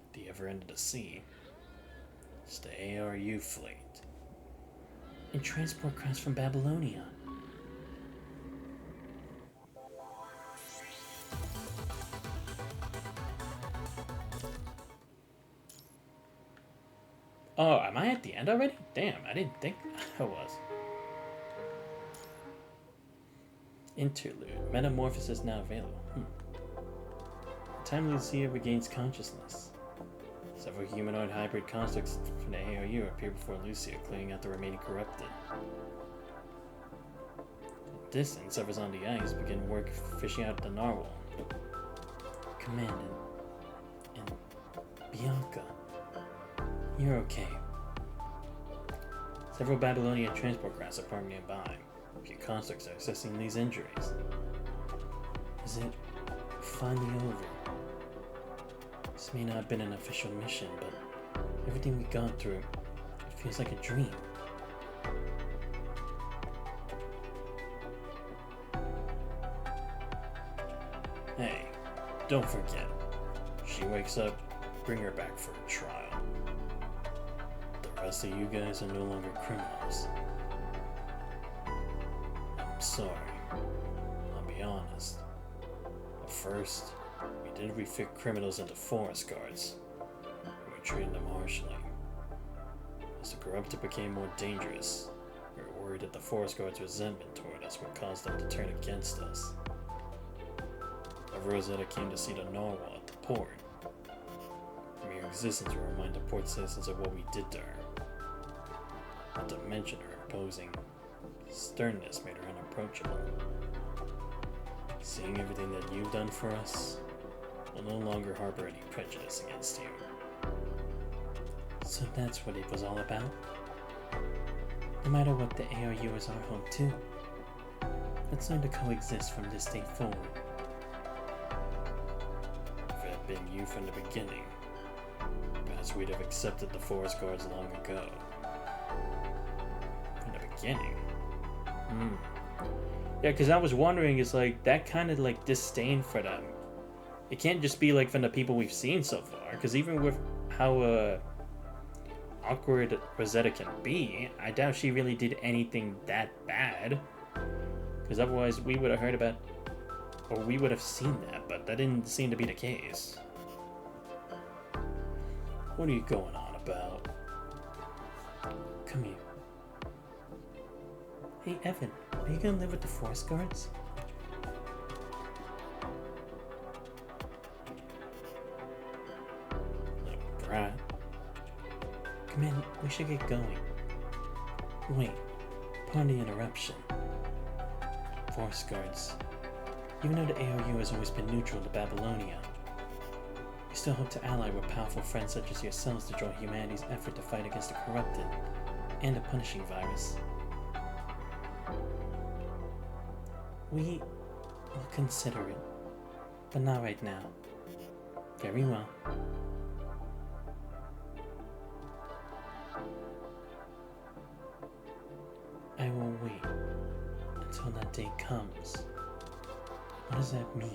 At the other end of the sea, it's the ARU fleet. And transport crafts from Babylonia. Oh, am I at the end already? Damn, I didn't think I was. Interlude. Metamorphosis now available. The time Lucia regains consciousness. Several humanoid hybrid constructs from the ARU appear before Lucia, clearing out the remaining corrupted. At distance, others on the ice begin work fishing out the narwhal. Commandant and Bianca. You're okay. Several Babylonian transport crafts are parked nearby. A few constructs are assessing these injuries. Is it finally over? This may not have been an official mission, but everything we've gone through, it feels like a dream. Hey, don't forget. She wakes up, bring her back for a trial. The rest of you guys are no longer criminals. I'm sorry. I'll be honest. At first, we did refit criminals into forest guards. We treated them harshly. As the corrupted became more dangerous, we were worried that the forest guards' resentment toward us would cause them to turn against us. Rosetta came to see the narwhal at the port. Her mere existence would remind the port citizens of what we did to her. Not to mention her imposing sternness made her unapproachable. Seeing everything that you've done for us, we'll no longer harbor any prejudice against you. So that's what it was all about? No matter what, the ARU is our home too. Let's learn to coexist from this day forward. If it had been you from the beginning, perhaps we'd have accepted the forest guards long ago. From the beginning? Yeah, because I was wondering, is like that kind of like disdain for them. It can't just be like from the people we've seen so far, because even with how awkward Rosetta can be, I doubt she really did anything that bad. Because otherwise we would have heard about, or we would have seen that, but that didn't seem to be the case. What are you going on about? Come here. Hey, Evan, are you gonna live with the forest guards? Little brat. Come in, we should get going. Wait, pardon the interruption. Forest guards. Even though the ARU has always been neutral to Babylonia, we still hope to ally with powerful friends such as yourselves to join humanity's effort to fight against the corrupted and the punishing virus. We will consider it, but not right now. Very well. I will wait until that day comes. What does that mean?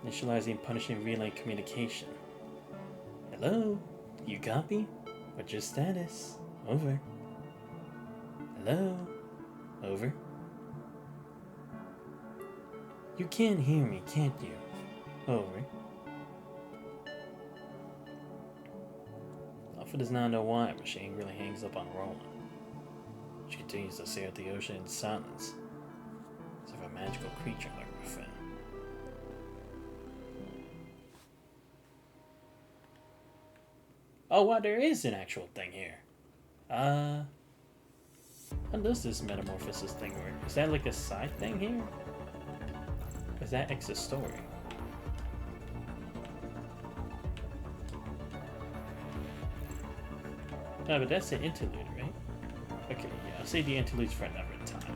Initializing punishing relay communication. Hello? You copy? What's your status? Over. Hello? Over. You can hear me, can't you? Over. Alpha does not know why her machine really hangs up on Roland. She continues to stare at the ocean in silence, as if a magical creature lurked within. Oh, wow, there is an actual thing here. How does this metamorphosis thing work? Is that like a side thing here? Or is that X's story? No, but that's the interlude, right? Okay, yeah, I'll save the interludes for another time.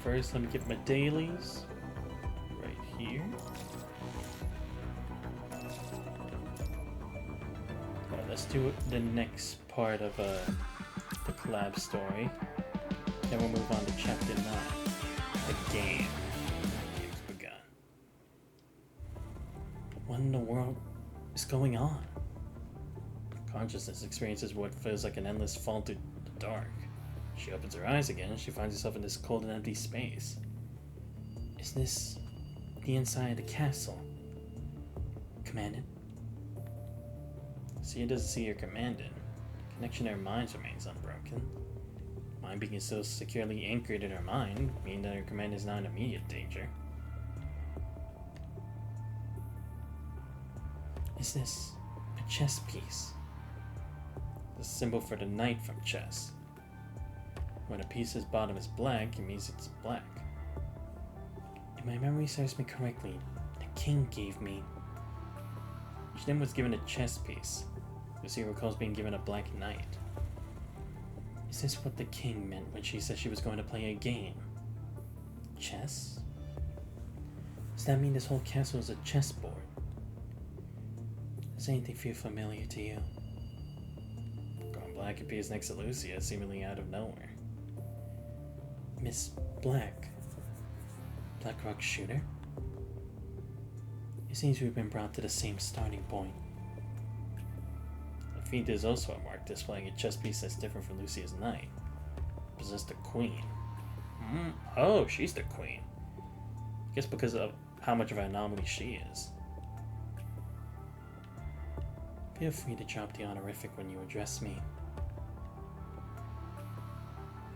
First, let me get my dailies right here. Let's do the next part of the collab story. Then we'll move on to chapter 9. The game. The game's begun. What in the world is going on? Consciousness experiences what feels like an endless fall through the dark. She opens her eyes again and she finds herself in this cold and empty space. Is this the inside of the castle? Commandant? Sia doesn't see her commandant. The connection to her minds remains unbroken. Mind being so securely anchored in her mind, meaning that her command is not in immediate danger. Is this a chess piece? The symbol for the knight from chess. When a piece's bottom is black, it means it's black. If my memory serves me correctly, the king gave me... She then was given a chess piece. Lucy recalls being given a black knight. Is this what the king meant when she said she was going to play a game? Chess? Does that mean this whole castle is a chessboard? Does anything feel familiar to you? Going black appears next to Lucia, seemingly out of nowhere. Miss Black? Blackrock Shooter? It seems we've been brought to the same starting point. The feat is also a mark displaying a chess piece that's different from Lucia's knight. Possessed the queen. Oh, she's the queen. I guess because of how much of an anomaly she is. Feel free to drop the honorific when you address me.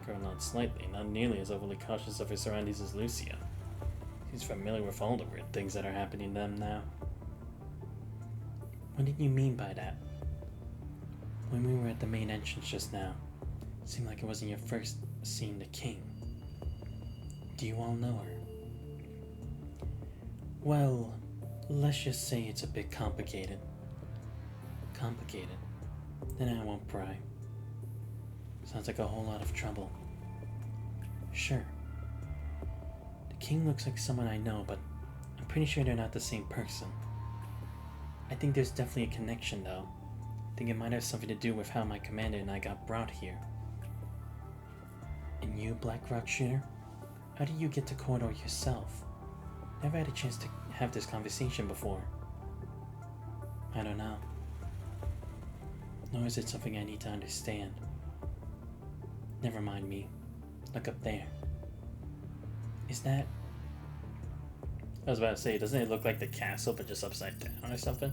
Girl nods slightly, not nearly as overly cautious of her surroundings as Lucia. She's familiar with all the weird things that are happening to them now. What did you mean by that? When we were at the main entrance just now, it seemed like it wasn't your first seeing the king. Do you all know her? Well, let's just say it's a bit complicated. Complicated? Then I won't pry. Sounds like a whole lot of trouble. Sure. The king looks like someone I know, but I'm pretty sure they're not the same person. I think there's definitely a connection, though. I think it might have something to do with how my commander and I got brought here. And you, Black Rock Shooter? How did you get to Corridor yourself? Never had a chance to have this conversation before. I don't know. Nor is it something I need to understand. Never mind me. Look up there. Is that... I was about to say, doesn't it look like the castle but just upside down or something?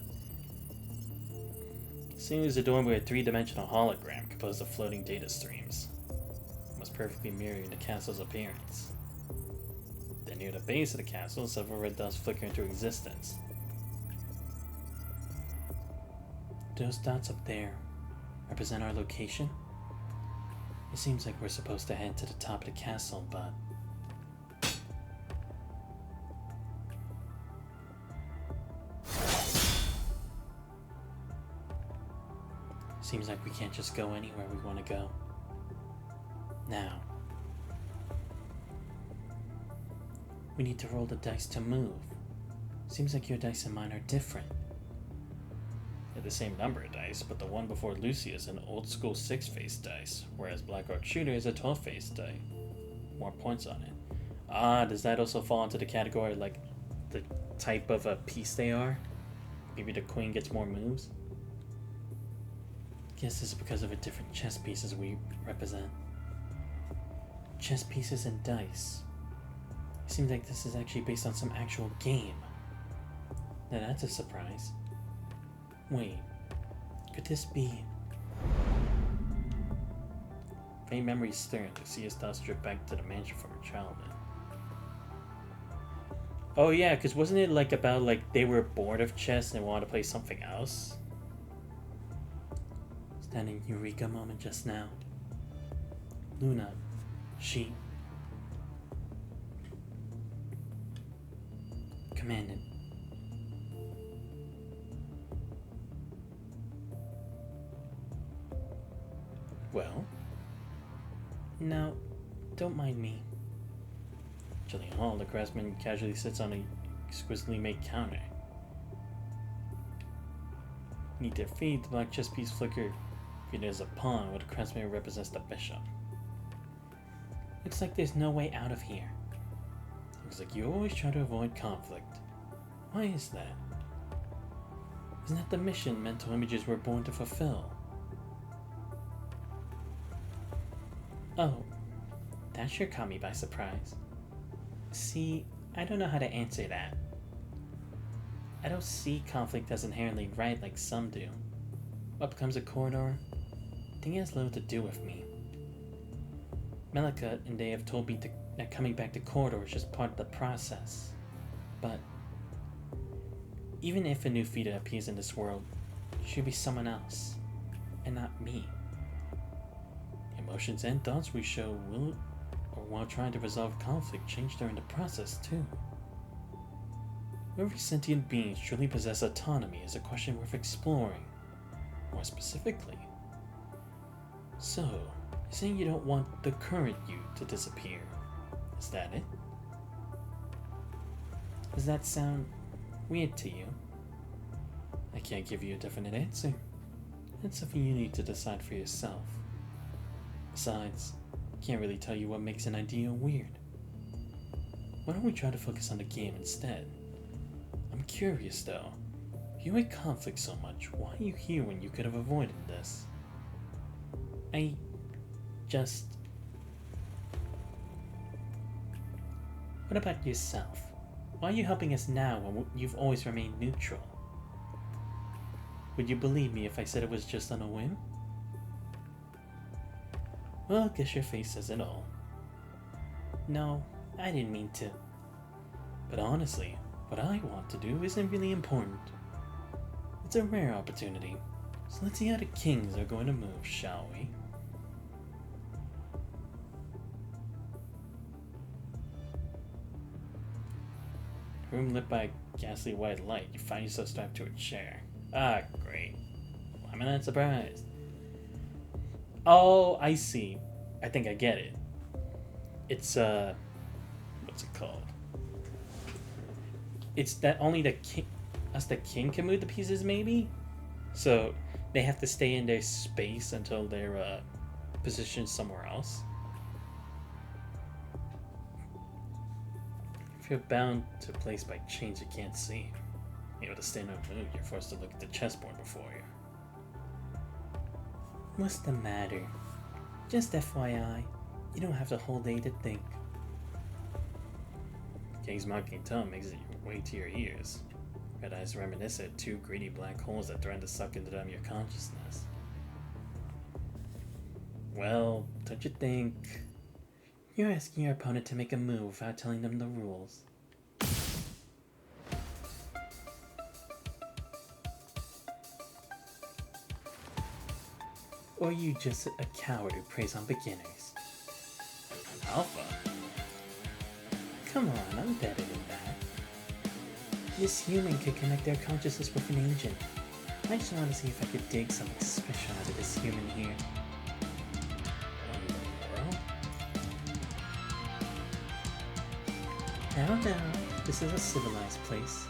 Seems a door with a three-dimensional hologram composed of floating data streams. Must perfectly mirror the castle's appearance. Then near the base of the castle, several red dots flicker into existence. Those dots up there represent our location? It seems like we're supposed to head to the top of the castle, but... Seems like we can't just go anywhere we want to go. Now. We need to roll the dice to move. Seems like your dice and mine are different. They're the same number of dice, but the one before Lucia is an old school 6-face dice, whereas Black Rock Shooter is a 12-face die. More points on it. Ah, does that also fall into the category like the type of a piece they are? Maybe the queen gets more moves? Guess this is because of the different chess pieces we represent. Chess pieces and dice. It seems like this is actually based on some actual game. Now that's a surprise. Wait, could this be... Faint memories stir, and Lucia's thoughts drift back to the mansion from her childhood. Oh yeah, because wasn't it like about like they were bored of chess and wanted to play something else? Standing eureka moment just now. Luna, she... Commandant. Well? No, don't mind me. Chilling Hall, the craftsman casually sits on a exquisitely made counter. Beneath their feet, the black chess piece flicker. Viewed as a pawn, where the craftsman represents the bishop. Looks like there's no way out of here. Looks like you always try to avoid conflict. Why is that? Isn't that the mission mental images were born to fulfill? Oh, that sure caught me by surprise. See, I don't know how to answer that. I don't see conflict as inherently right like some do. What becomes a corridor? I think it has little to do with me. Melika and they have told me that coming back to corridor is just part of the process. But even if a new Fida appears in this world, it should be someone else, and not me. Emotions and thoughts we show will, or while trying to resolve conflict, change during the process too. Whether sentient beings truly possess autonomy is a question worth exploring. More specifically. So, you're saying you don't want the current you to disappear. Is that it? Does that sound weird to you? I can't give you a definite answer. That's something you need to decide for yourself. Besides, I can't really tell you what makes an idea weird. Why don't we try to focus on the game instead? I'm curious though. You hate conflict so much. Why are you here when you could have avoided this? I just... What about yourself? Why are you helping us now when you've always remained neutral? Would you believe me if I said it was just on a whim? Well, guess your face says it all. No, I didn't mean to. But honestly, what I want to do isn't really important. It's a rare opportunity, so let's see how the kings are going to move, shall we? Room lit by a ghastly white light. You find yourself strapped to a chair. Ah, great. Why am I not surprised? Oh, I see. I think I get it. It's, what's it called? It's that only the king, the king can move the pieces, maybe? So, they have to stay in their space until they're, positioned somewhere else. If you're bound to a place by chains you can't see, able to stand or move, you're forced to look at the chessboard before you. What's the matter? Just FYI, you don't have the whole day to think. King's mocking tone makes it way to your ears. Red eyes reminisce of two greedy black holes that threaten to suck into them your consciousness. Well, don't you think? You're asking your opponent to make a move without telling them the rules. Or are you just a coward who preys on beginners? Alpha? Come on, I'm better than that. This human could connect their consciousness with an agent. I just want to see if I could dig something special out of this human here. Now, this is a civilized place.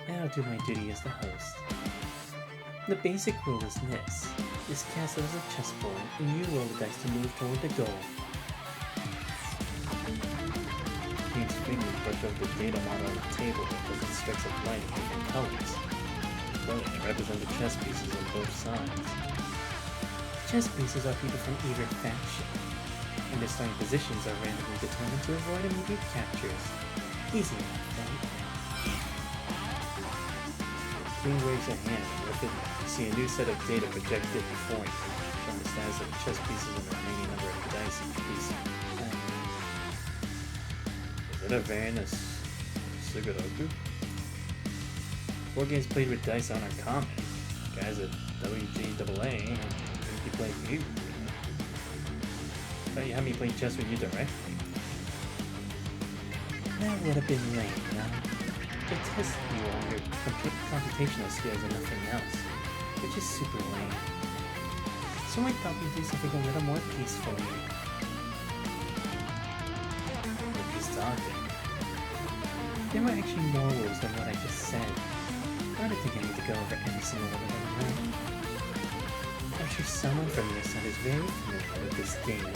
I'll do my duty as the host. The basic rule is this. This castle is a chessboard, and you roll the dice to move toward the goal. King's fingers brush over the data model on the table because it strikes of light in different colors. Clearly, they represent the chess pieces on both sides. Chess pieces are people from either faction, and their starting positions are randomly determined to avoid immediate captures. Easy enough, right? Queen waves her hand, and with it, you see a new set of data projected before you, showing the status of the chess pieces and the remaining number of dice each piece. Is it a Varanus Sugaroku? 4 games played with dice aren't uncommon. Guys at WGAA, you play with you. Thought you had me play chess with you directly. That would have been lame, no? They test you on your computational skills and nothing else, which is super lame. So I thought we'd do something a little more peaceful here. Look who's talking. There were actually more rules than what I just said. I don't think I need to go over every single one of them, right? I'm sure someone from your side is very familiar with this game.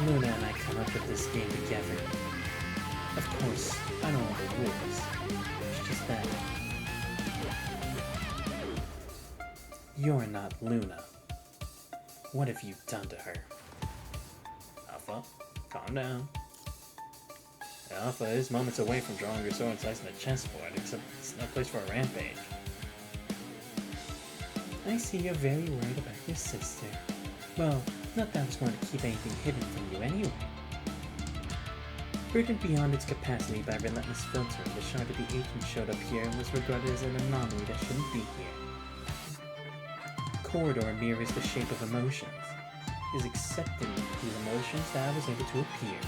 Luna and I come up with this game together. Of course, I don't know the rules. It's just that you're not Luna. What have you done to her? Alpha, calm down. Alpha is moments away from drawing your sword and slicing the chessboard, except it's no place for a rampage. I see you're very worried about your sister. Well, not that I was going to keep anything hidden from you anyway. Burdened beyond its capacity by relentless filtering, the shard of the agent showed up here and was regarded as an anomaly that shouldn't be here. Corridor mirrors the shape of emotions. It is accepting these emotions that I was able to appear.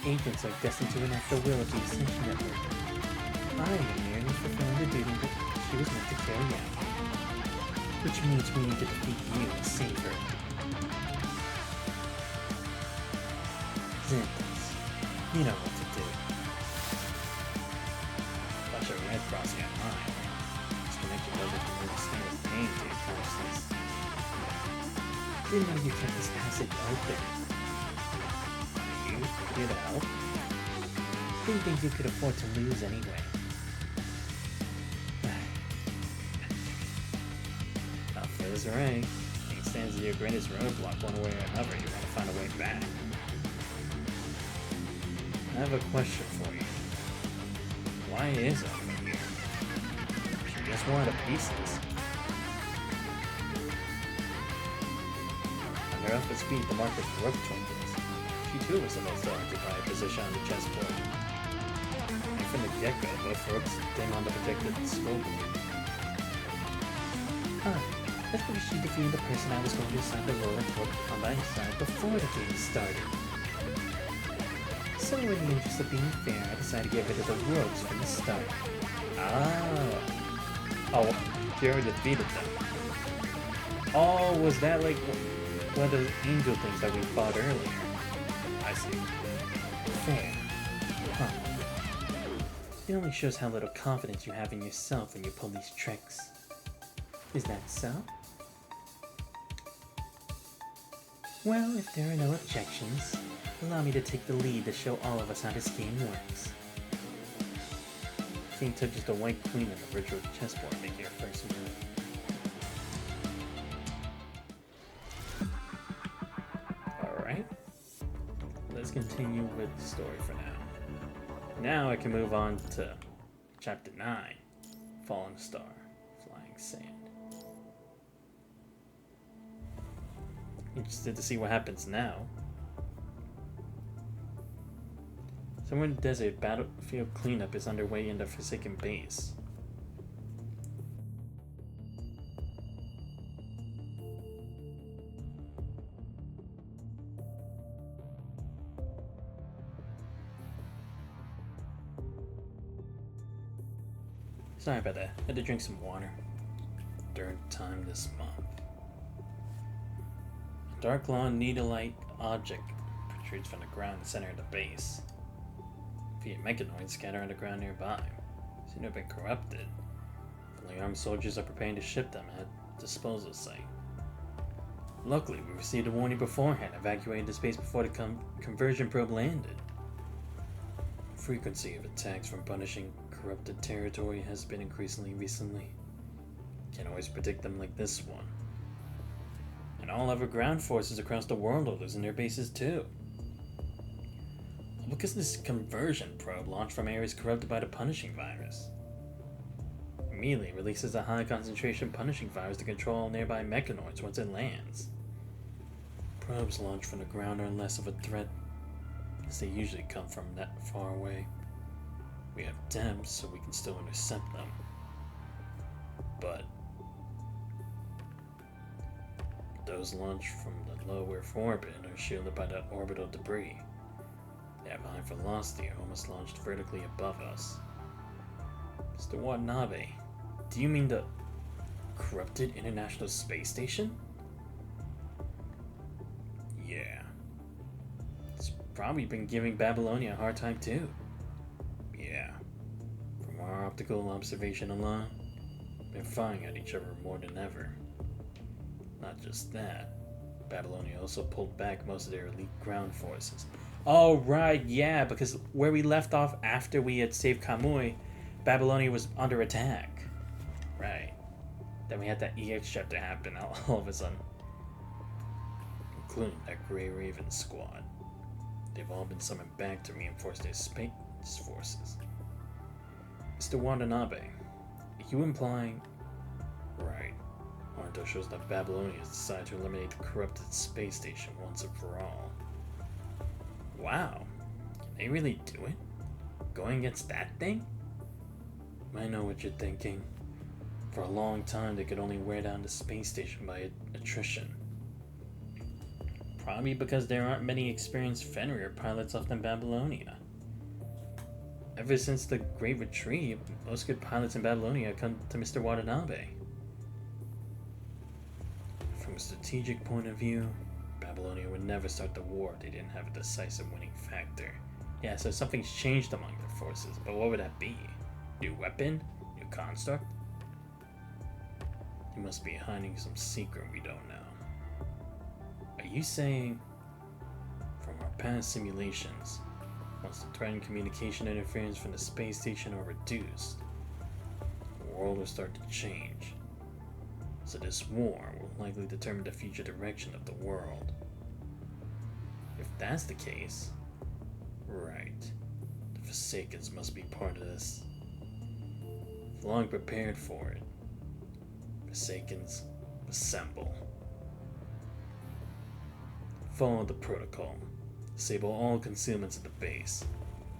Agents are destined to enact the will of the Ascension Network. I am merely fulfilling the duty that she was meant to carry out. Which means we need to defeat you and save her. Xanthos, you know what to do. Flash a red crossing on mine. This connection doesn't remove the sting of pain to your consciousness. Didn't know you kept this passage open. You here to help? Didn't think you could afford to lose anyway. Tough is right. It stands as your greatest roadblock one way or another. You want to find a way back. I have a question for you. Why is Elma here? She just wanted a pieces. Under Alpha's feet, the mark of corrupt trinkets. She too was the most occupied position on the chessboard. And from the get-go, both ropes came on to protect the scope. Huh. That's because she defeated the person I was going to assign the role of on my side before the game started. So in the interest of being fair, I decided to get rid of the ropes from the start. Oh, you already defeated them. Oh, was that like one of those angel things that we fought earlier? I see. Fair. Huh. It only shows how little confidence you have in yourself when you pull these tricks. Is that so? Well, if there are no objections, allow me to take the lead to show all of us how this game works. King touches the white queen on the virtual chessboard, making your first move. Alright. Let's continue with the story for now. Now I can move on to Chapter 9, Fallen Star, Flying Sand. Interested to see what happens now. Somewhere in the desert, battlefield cleanup is underway in the Forsaken base. Sorry about that. Had to drink some water. Third time this month. A dark long needle-like object protrudes from the ground in the center of the base. Via mechanoids scattered on the ground nearby. Seem to have been corrupted. Fully armed soldiers are preparing to ship them at a disposal site. Luckily, we received a warning beforehand, evacuated the space before the conversion probe landed. Frequency of attacks from punishing corrupted territory has been increasingly recently. Can't always predict them like this one. And all other ground forces across the world are losing their bases too. Because this conversion probe launched from areas corrupted by the punishing virus. Immediately releases a high concentration punishing virus to control nearby mechanoids once it lands. Probes launched from the ground are less of a threat, as they usually come from that far away. We have depths, so we can still intercept them. But those launched from the lower orbit are shielded by the orbital debris. They have high velocity and almost launched vertically above us. Mr. Watanabe, do you mean the corrupted International Space Station? Yeah. It's probably been giving Babylonia a hard time too. Yeah. From our optical observation alone, they're firing at each other more than ever. Not just that, Babylonia also pulled back most of their elite ground forces. Oh, right, yeah, because where we left off after we had saved Kamui, Babylonia was under attack. Right. Then we had that EX chapter happen all of a sudden. Including that Grey Raven squad. They've all been summoned back to reinforce their space forces. Mr. Watanabe, are you implying... Right. Naruto shows that Babylonia has decided to eliminate the corrupted space station once and for all. Wow. Can they really do it? Going against that thing? I know what you're thinking. For a long time, they could only wear down the space station by attrition. Probably because there aren't many experienced Fenrir pilots left in Babylonia. Ever since the Great Retreat, most good pilots in Babylonia come to Mr. Watanabe. From a strategic point of view, Babylonia would never start the war if they didn't have a decisive winning factor. Yeah, so something's changed among their forces, but what would that be? New weapon? New construct? They must be hiding some secret we don't know. you saying, from our past simulations, once the threatened communication interference from the space station are reduced, the world will start to change? So this war will likely determine the future direction of the world. If that's the case, right, the Forsakens must be part of this. I've long prepared for it. Forsakens, assemble. Follow the protocol. Disable all concealments at the base.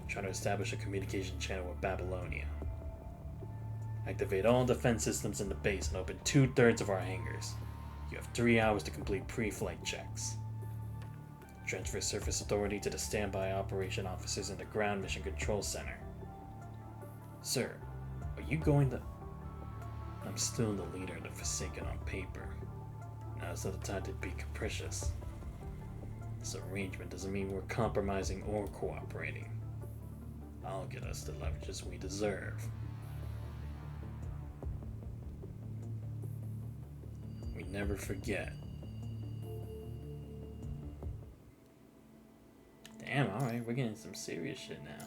Try to establish a communication channel with Babylonia. Activate all defense systems in the base and open 2/3 of our hangars. You have 3 hours to complete pre-flight checks. Transfer surface authority to the standby operation officers in the ground mission control center. Sir, are you going to... I'm still the leader of the Forsaken on paper. Now's not the time to be capricious. This arrangement doesn't mean we're compromising or cooperating. I'll get us the leverages we deserve. We never forget. Damn, alright, we're getting some serious shit now.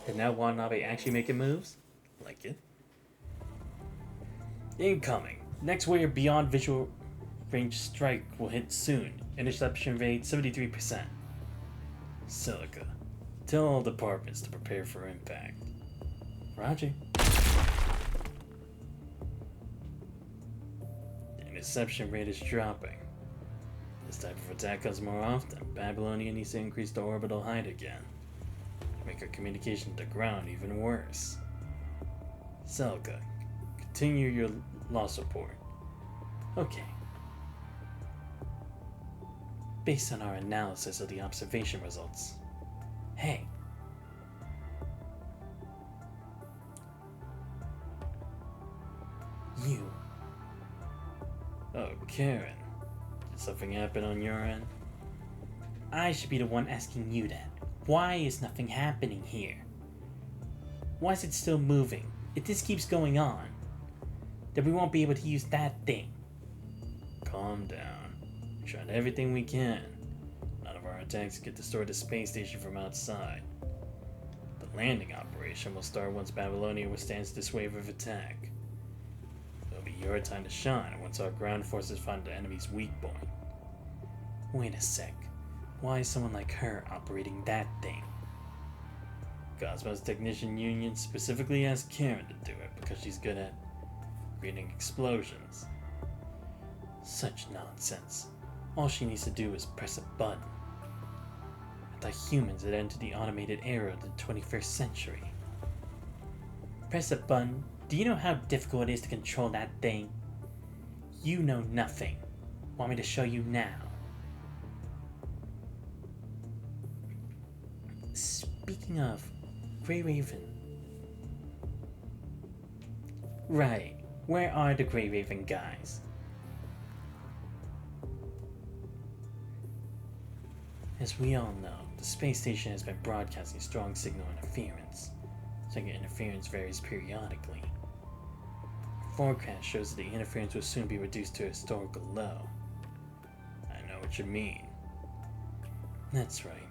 Did now Watanabe actually making moves? Like it. Incoming. Next wave beyond visual range strike will hit soon. Interception rate 73%. Silica. Tell all departments to prepare for impact. Roger. The interception rate is dropping. This type of attack comes more often. Babylonia needs to increase the orbital height again. Make our communication to the ground even worse. Silica. Continue your loss report. Okay. Based on our analysis of the observation results. Hey. You. Oh, Karen. Did something happen on your end? I should be the one asking you that. Why is nothing happening here? Why is it still moving? If this keeps going on, then we won't be able to use that thing. Calm down. We tried everything we can. None of our attacks could destroy the space station from outside. The landing operation will start once Babylonia withstands this wave of attack. It'll be your time to shine once our ground forces find the enemy's weak point. Wait a sec. Why is someone like her operating that thing? Cosmos Technician Union specifically asked Karen to do it because she's good at creating explosions. Such nonsense. All she needs to do is press a button. I thought humans had entered the automated era of the 21st century. Press a button? Do you know how difficult it is to control that thing? You know nothing. Want me to show you now? Speaking of, Grey Raven. Right, where are the Grey Raven guys? As we all know, the space station has been broadcasting strong signal interference. Signal interference varies periodically. Our forecast shows that the interference will soon be reduced to a historical low. I know what you mean. That's right.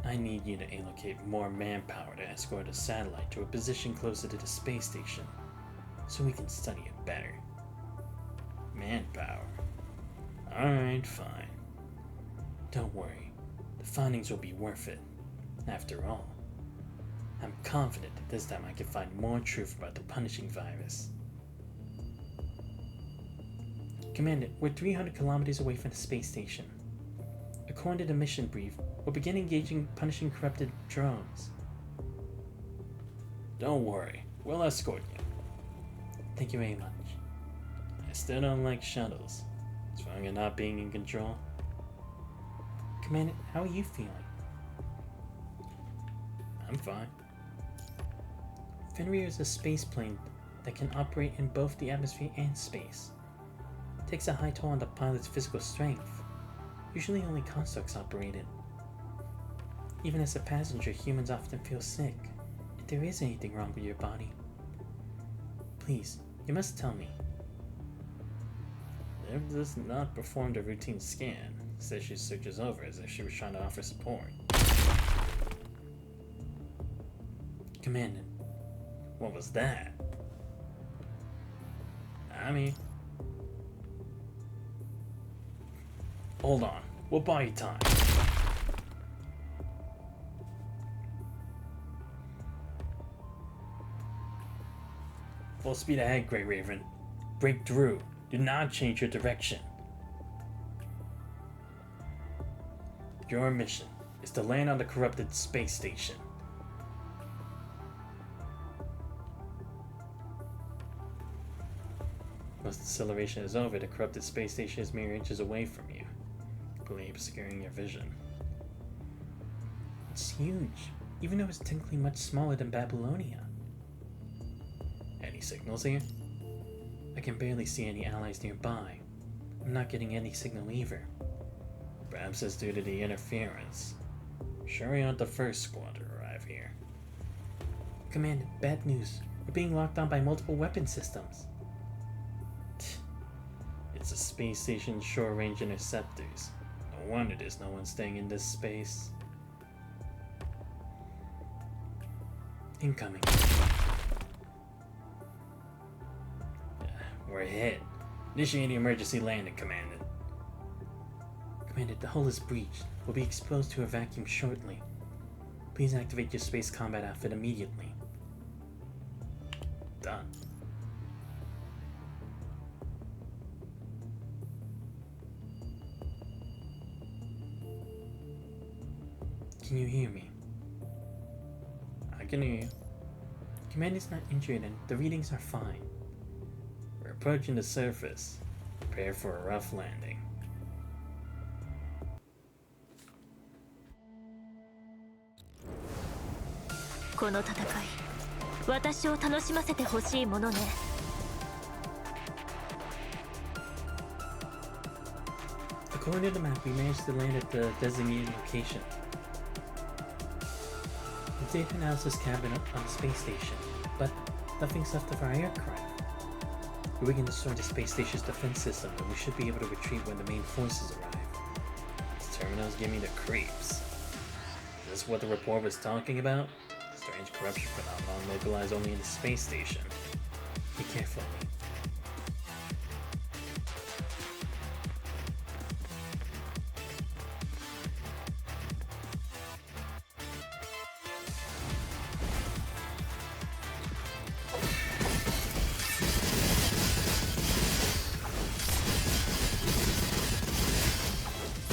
I need you to allocate more manpower to escort a satellite to a position closer to the space station, so we can study it better. Manpower? Alright, fine. Don't worry, the findings will be worth it. After all, I'm confident that this time I can find more truth about the punishing virus. Commander, we're 300 kilometers away from the space station. According to the mission brief, we'll begin engaging punishing corrupted drones. Don't worry, we'll escort you. Thank you very much. I still don't like shuttles. As long as not being in control. Commander, how are you feeling? I'm fine. Fenrir is a space plane that can operate in both the atmosphere and space. It takes a high toll on the pilot's physical strength. Usually only constructs operate it. Even as a passenger, humans often feel sick. If there is anything wrong with your body, please, you must tell me. If does not perform a routine scan, says she searches over as if she was trying to offer support. Commandant, What was that? I mean, hold on. We'll buy you time. Full speed ahead, Grey Raven. Break through. Do not change your direction. Your mission is to land on the corrupted space station. Once deceleration is over, the corrupted space station is mere inches away from you, completely obscuring your vision. it's huge, even though it's technically much smaller than Babylonia. Any signals here? I can barely see any allies nearby. I'm not getting any signal either. Perhaps it's due to the interference. Sure, we aren't the first squad to arrive here. Commandant, bad news. We're being locked on by multiple weapon systems. It's a space station short-range interceptors. No wonder there's no one staying in this space. Incoming. We're hit. Initiating emergency landing, Commandant. Commandant, the hull is breached. We'll be exposed to a vacuum shortly. Please activate your space combat outfit immediately. Done. Can you hear me? I can hear you. Commandant's not injured and the readings are fine. We're approaching the surface. Prepare for a rough landing.この戦い、私を楽しませてほしいものね。According to the map, we managed to land at the designated location. The data analysis cabin on the space station, but nothing's left of our aircraft. We can destroy the space station's defense system, and we should be able to retreat when the main forces arrive. This terminal's giving me the creeps. Is this what the report was talking about? Strange corruption phenomenon localized only in the space station. Be careful.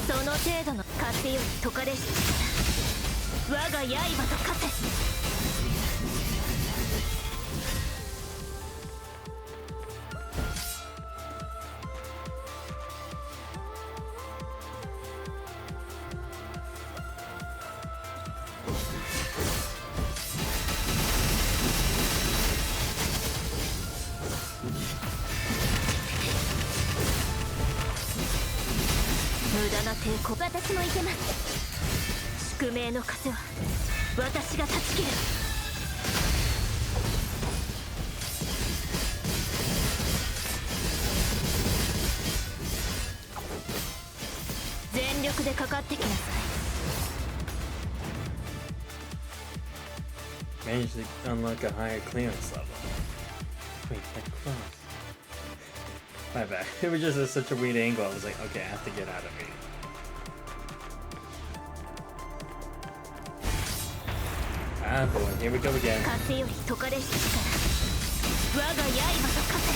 その程度の勝手より解かれし力、我が刃と化せ。無駄な抵抗、私もいけます。宿命の風は私が断ち切る。全力でかかってきなさい。 Managed to unlock a higher clearance level. Wait, that cross. My bad. It was just at such a weird angle. I was like, okay, I have to get out of here. Ah boy, here we go again. 風より解かれし力、我が刃と化せ。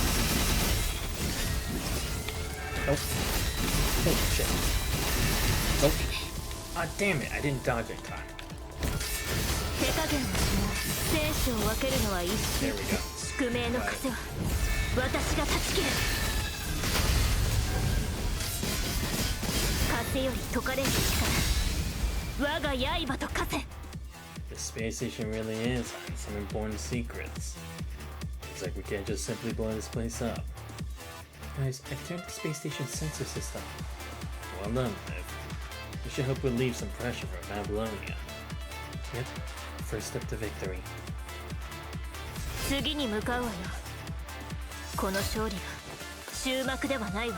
Nope. Oh shit. Nope. Ah damn it, I didn't dodge in time. 手加減をしない。生死を分けるのは一 There 瞬。 we go. 宿命の風は私が断ち切る。風より解かれし力、我が刃と化せ。 The space station really is hiding some important secrets. It's like we can't just simply blow this place up. Guys, I've turned the space station's sensor system. Well done, Liv. We should hope relieve some pressure from Babylonia. Yep, first step to victory. 次に向かうわよ。この勝利は終幕ではないわ。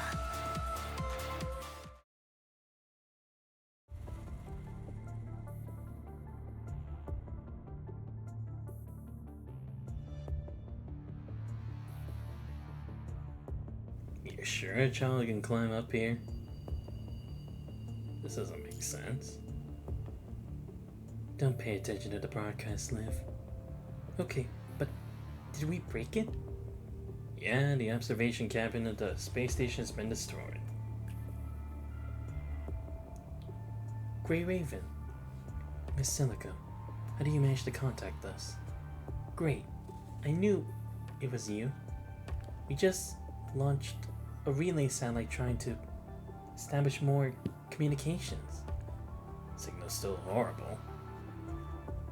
You're sure a child can climb up here? This doesn't make sense. Don't pay attention to the broadcast, Liv. Okay, but did we break it? Yeah, the observation cabin of the space station's been destroyed. Grey Raven. Miss Silica, how do you manage to contact us? Great. I knew it was you. We just launched a relay satellite trying to establish more communications. Signal's still horrible.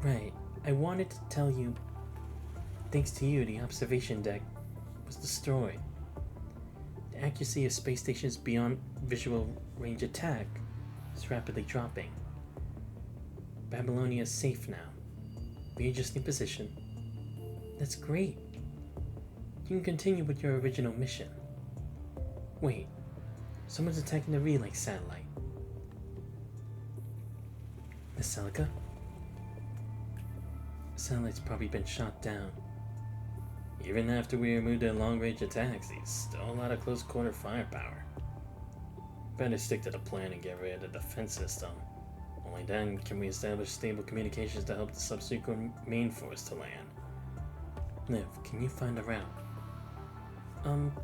Right. I wanted to tell you, thanks to you, the observation deck was destroyed. The accuracy of space stations beyond visual range attack is rapidly dropping. Babylonia is safe now. We just need position. That's great. You can continue with your original mission. Wait, someone's attacking the relay satellite. Miss Celica? The satellite's probably been shot down. Even after we removed their long-range attacks, there's still a lot of close-quarter firepower. Better stick to the plan and get rid of the defense system. Only then can we establish stable communications to help the subsequent main force to land. Liv, can you find a route?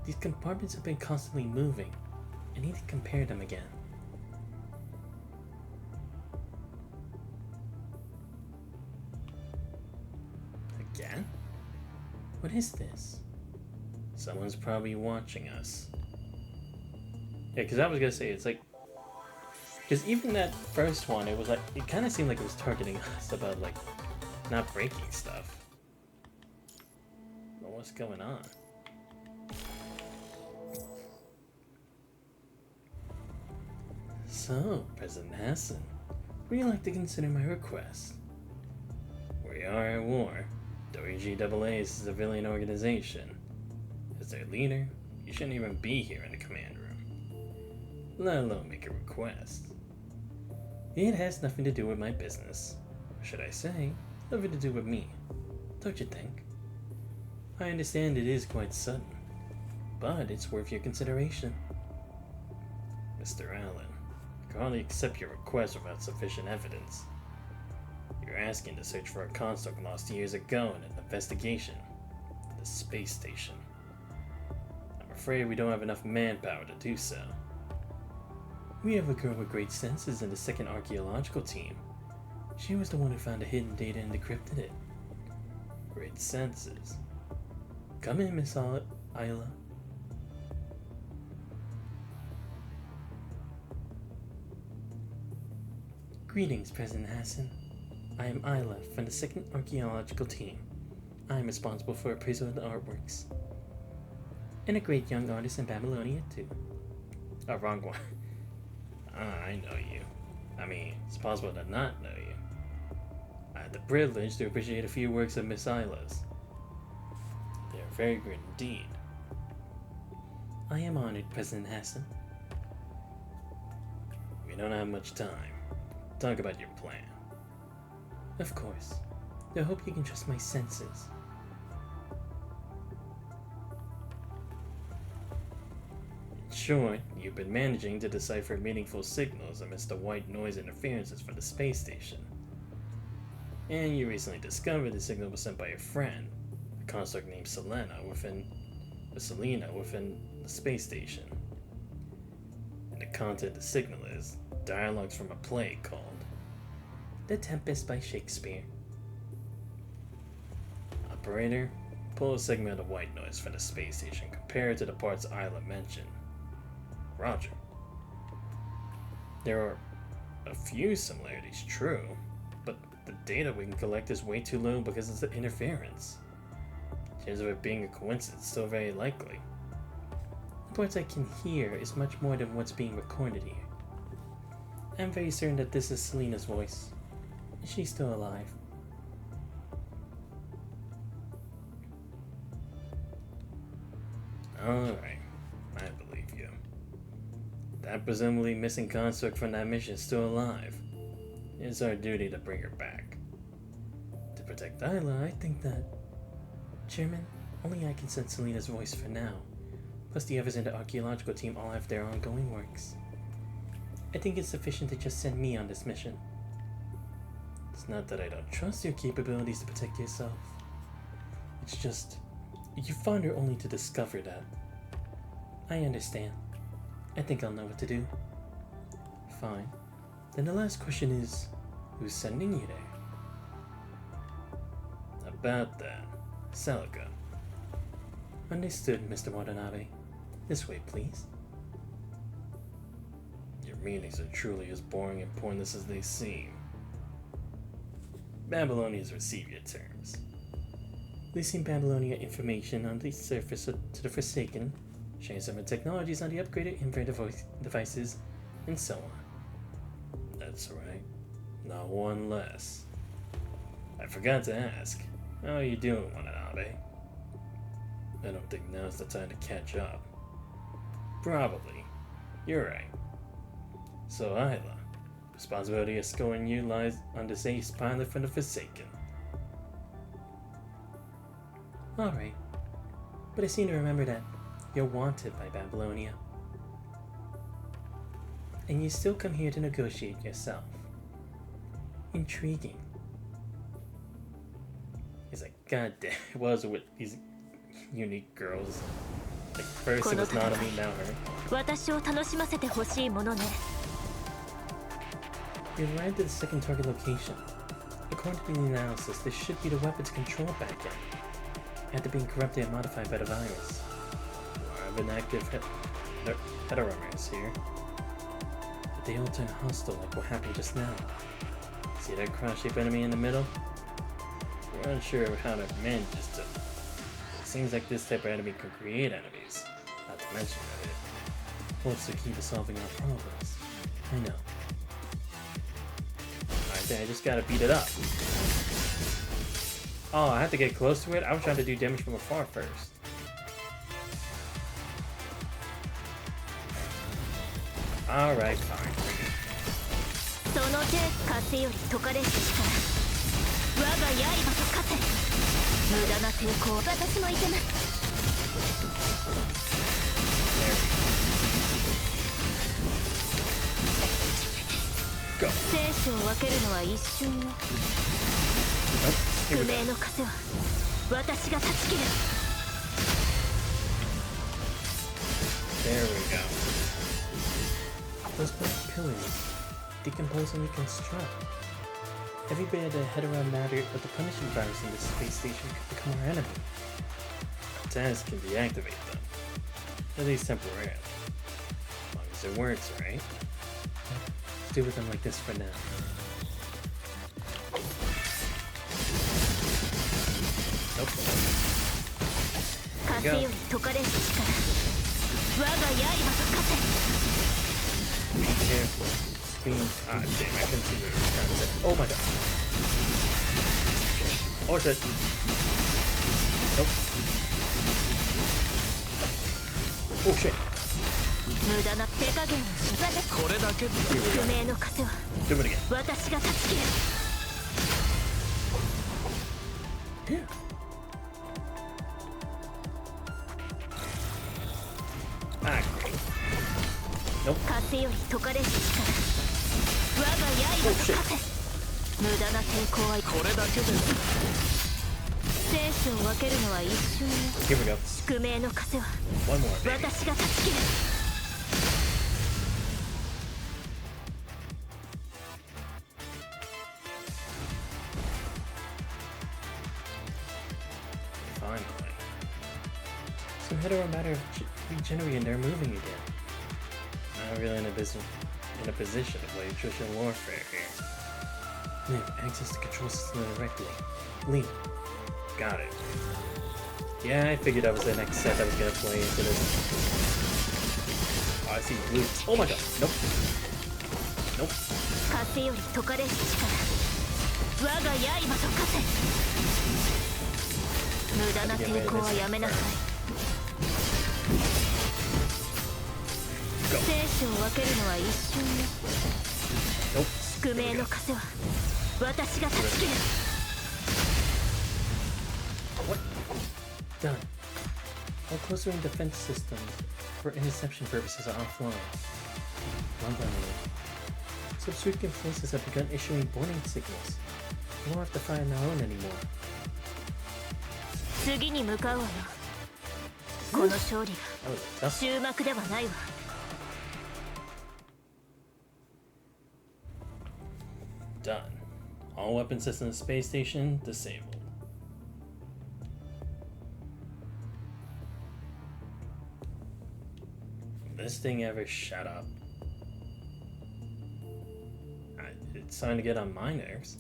These compartments have been constantly moving. I need to compare them again. Again? What is this? Someone's probably watching us. Yeah, because I was gonna say, it's like... Because even that first one, it was like... It kind of seemed like it was targeting us about, like, not breaking stuff. But what's going on? So, President Hassan, would you like to consider my request? We are at war. WGAA is a civilian organization. As their leader, you shouldn't even be here in the command room. Let alone make a request. It has nothing to do with my business. Or should I say, nothing to do with me. Don't you think? I understand it is quite sudden, but it's worth your consideration. Mr. Allen, I can hardly accept your request without sufficient evidence. You're asking to search for a construct lost years ago in an investigation. The space station. I'm afraid we don't have enough manpower to do so. We have a girl with great senses in the second archaeological team. She was the one who found the hidden data and decrypted it. Great senses. Come in, Miss Isla. Greetings, President Hassan. I am Isla from the second archaeological team. I am responsible for appraisal of the artworks. And a great young artist in Babylonia, too. Oh, wrong one. I know you. I mean, it's possible to not know you. I had the privilege to appreciate a few works of Miss Isla's. They are very great indeed. I am honored, President Hassan. We don't have much time. Talk about your plan. Of course. I hope you can trust my senses. In short, you've been managing to decipher meaningful signals amidst the white noise interferences from the space station. And you recently discovered the signal was sent by a friend, a construct named Selena within the space station. And the content of the signal is dialogues from a play called The Tempest by Shakespeare. Operator, pull a segment of white noise from the space station compared to the parts Isla mentioned. Roger. There are a few similarities, true, but the data we can collect is way too low because of the interference. Chance of it being a coincidence is still very likely. The parts I can hear is much more than what's being recorded here. I'm very certain that this is Selena's voice. She's still alive. Alright, I believe you. That presumably missing construct from that mission is still alive. It's our duty to bring her back. To protect Isla, I think that... Chairman, only I can sense Selena's voice for now. Plus the others in the archaeological team all have their ongoing works. I think it's sufficient to just send me on this mission. It's not that I don't trust your capabilities to protect yourself. It's just, you found her only to discover that. I understand. I think I'll know what to do. Fine. Then the last question is, who's sending you there? About that, Celica. Understood, Mr. Watanabe. This way, please. Your meetings are truly as boring and pointless as they seem. Babylonians receive your terms. Releasing Babylonia information on the surface to the Forsaken, sharing some of the technologies on the upgraded invert devices, and so on. That's right. Not one less. I forgot to ask, how are you doing, Watanabe? I don't think now's the time to catch up. Probably. You're right. So, Isla, responsibility of escorting you lies on this ace pilot from the Forsaken. Alright. But I seem to remember that you're wanted by Babylonia. And you still come here to negotiate yourself. Intriguing. He's like, God damn, it was with these unique girls. Like, first it was Nanami, now her. 私を楽しませてほしいものね。 You arrived at the second target location. According to the analysis, this should be the weapons control backend, after being corrupted and modified by the virus. More of an active heteromerase here. But they all turn hostile like what happened just now. See that cross-shaped enemy in the middle? We're unsure of how to manage this. It seems like this type of enemy can create enemies. Not to mention that it What's the key to solving our problems? I know. Alright, then I just gotta beat it up. Oh, I have to get close to it? I was trying to do damage from afar first. Alright, fine. その手風より解かれし力我が刃と化せ無駄な抵抗私もいけます Go. 生死を分けるのは一瞬よ Here 不 we go. 明の風は私が断ち切る There we go. Those black pillars decompose and reconstruct. Every bit of the heteromatter of the punishment virus in this space station could become our enemy. Taz can deactivate them. At least temporarily. As long as it works, right? Let's deal with them like this for now. Nope. 風より解かれし力我が刃と化せ Be careful. Damn, I couldn't see what it was trying to say. Oh my god. Oh shit. Nope. Oh shit. 無駄な手加減をしこれだけ不明の風は Do it again. 私が断ち切る Yeah. Ah, nope. 風より解かれし力我が刃と化せ無駄な抵抗はこれだけです生死を分けるのは一瞬よ Here we go. 不明の風は One more, baby. 私が断ち切る Finally. Some heteromatter regenerating and they're moving again. Not really in a position to play attrition warfare here. We have access to control system directly. Leave. Got it. Yeah, I figured that was the next set that was gonna play into this. Oh, I see blue. Oh my god. Nope. Nope. 風より解かれし力我が刃と化せ無駄な抵抗はやめなさい Go. 生死を分けるのは一瞬よ Nope. 不明の風は私が断ち切る Done. All closer in defense systems for interception purposes are offline. One by one. Subservient forces have begun issuing warning signals. We won't have to fight on our own anymore. 次に向かうわよ。この勝利 That が was a tough. 終幕ではないわ。Done. All weapon systems in the space station disabled. This thing ever shut up? It's starting to get on my nerves.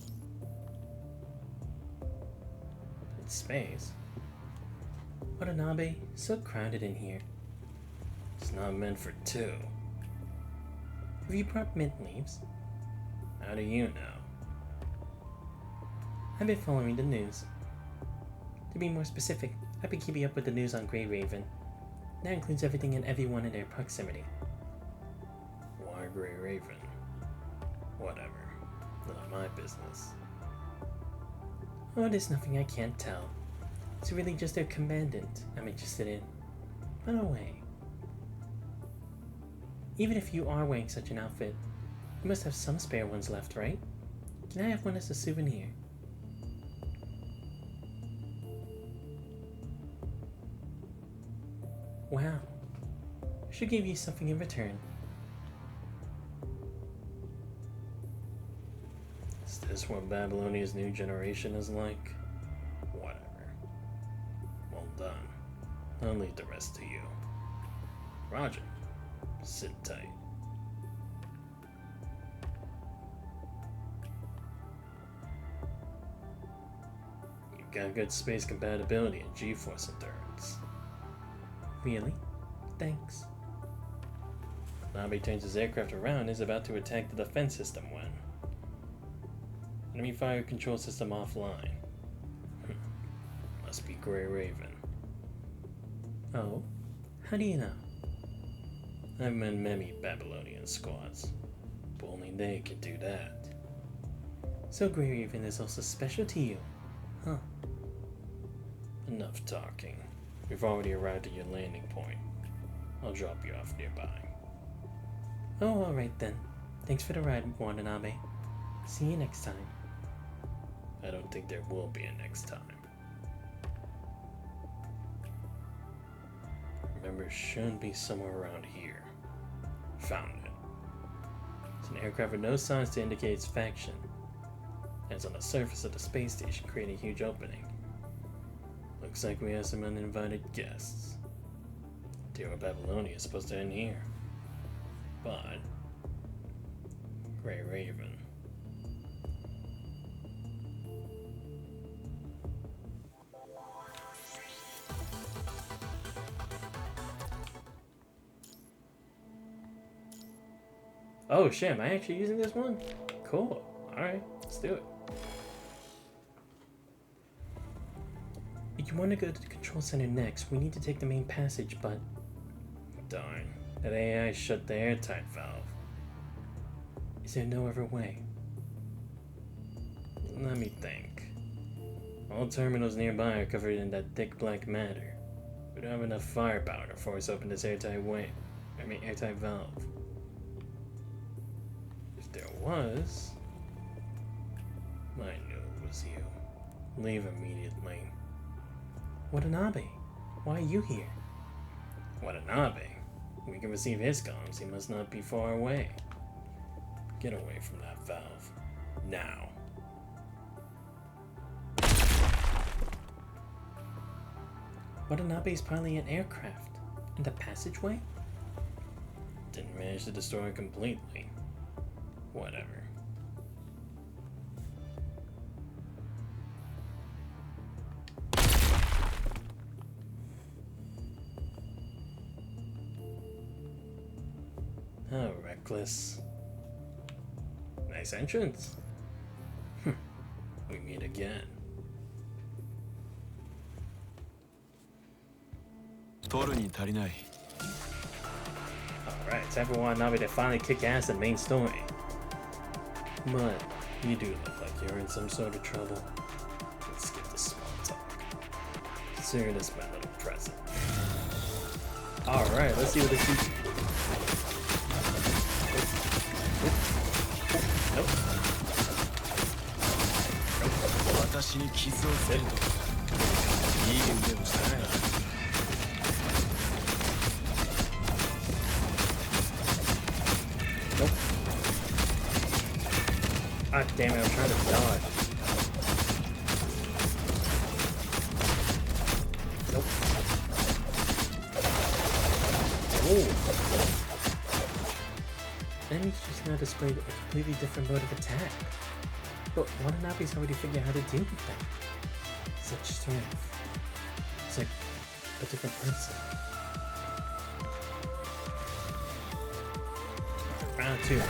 It's space. Watanabe, so crowded in here. It's not meant for two. Have you brought mint leaves? How do you know? I've been following the news. To be more specific, I've been keeping up with the news on Grey Raven. That includes everything and everyone in their proximity. Why Grey Raven? Whatever. Not my business. Oh, there's nothing I can't tell. It's really just their commandant I'm interested in. By the way, even if you are wearing such an outfit, you must have some spare ones left, right? Can I have one as a souvenir? Wow. I should give you something in return. Is this what Babylonia's new generation is like? Whatever. Well done. I'll leave the rest to you. Roger. Sit tight. You've got good space compatibility and G-force endurance. Really? Thanks. Nabe turns his aircraft around and is about to attack the defense system when enemy fire control system offline. Must be Grey Raven. Oh? How do you know? I've met many Babylonian squads, but only they can do that. So Grey Raven is also special to you, huh? Enough talking. We've already arrived at your landing point. I'll drop you off nearby. Oh, alright then. Thanks for the ride, Watanabe. See you next time. I don't think there will be a next time. Remember, it should be somewhere around here. Found it. It's an aircraft with no signs to indicate its faction. And it's on the surface of the space station, creating a huge opening. Looks like we have some uninvited guests. Dear Babylonia is supposed to end here. But Grey Raven. Oh shit, am I actually using this one? Cool. Alright, let's do it. If you want to go to the control center next, we need to take the main passage, but... Darn, that AI shut the airtight valve. Is there no other way? Let me think. All terminals nearby are covered in that thick black matter. We don't have enough firepower to force open this airtight valve. If there was, I knew it was you. Leave immediately. Watanabe, why are you here? Watanabe? We can receive his comms. He must not be far away. Get away from that valve. Now. Watanabe is piloting an aircraft. In the passageway? Didn't manage to destroy it completely. Whatever. Oh, reckless. Nice entrance. We meet again. Alright, time for Watanabe to finally kick ass in main story. But you do look like you're in some sort of trouble. Let's skip the small talk. Consider this my little present. Alright, let's see what this is. Nope. 私に傷をつけるといい腕をしたな。Nope. Ah, damn it, I'm trying to dodge. Nope. Ooh. Enemies just now displayed a completely different mode of attack. But Watanabe's already figured out how to deal with them. Such strength. It's like a different person. Round 2.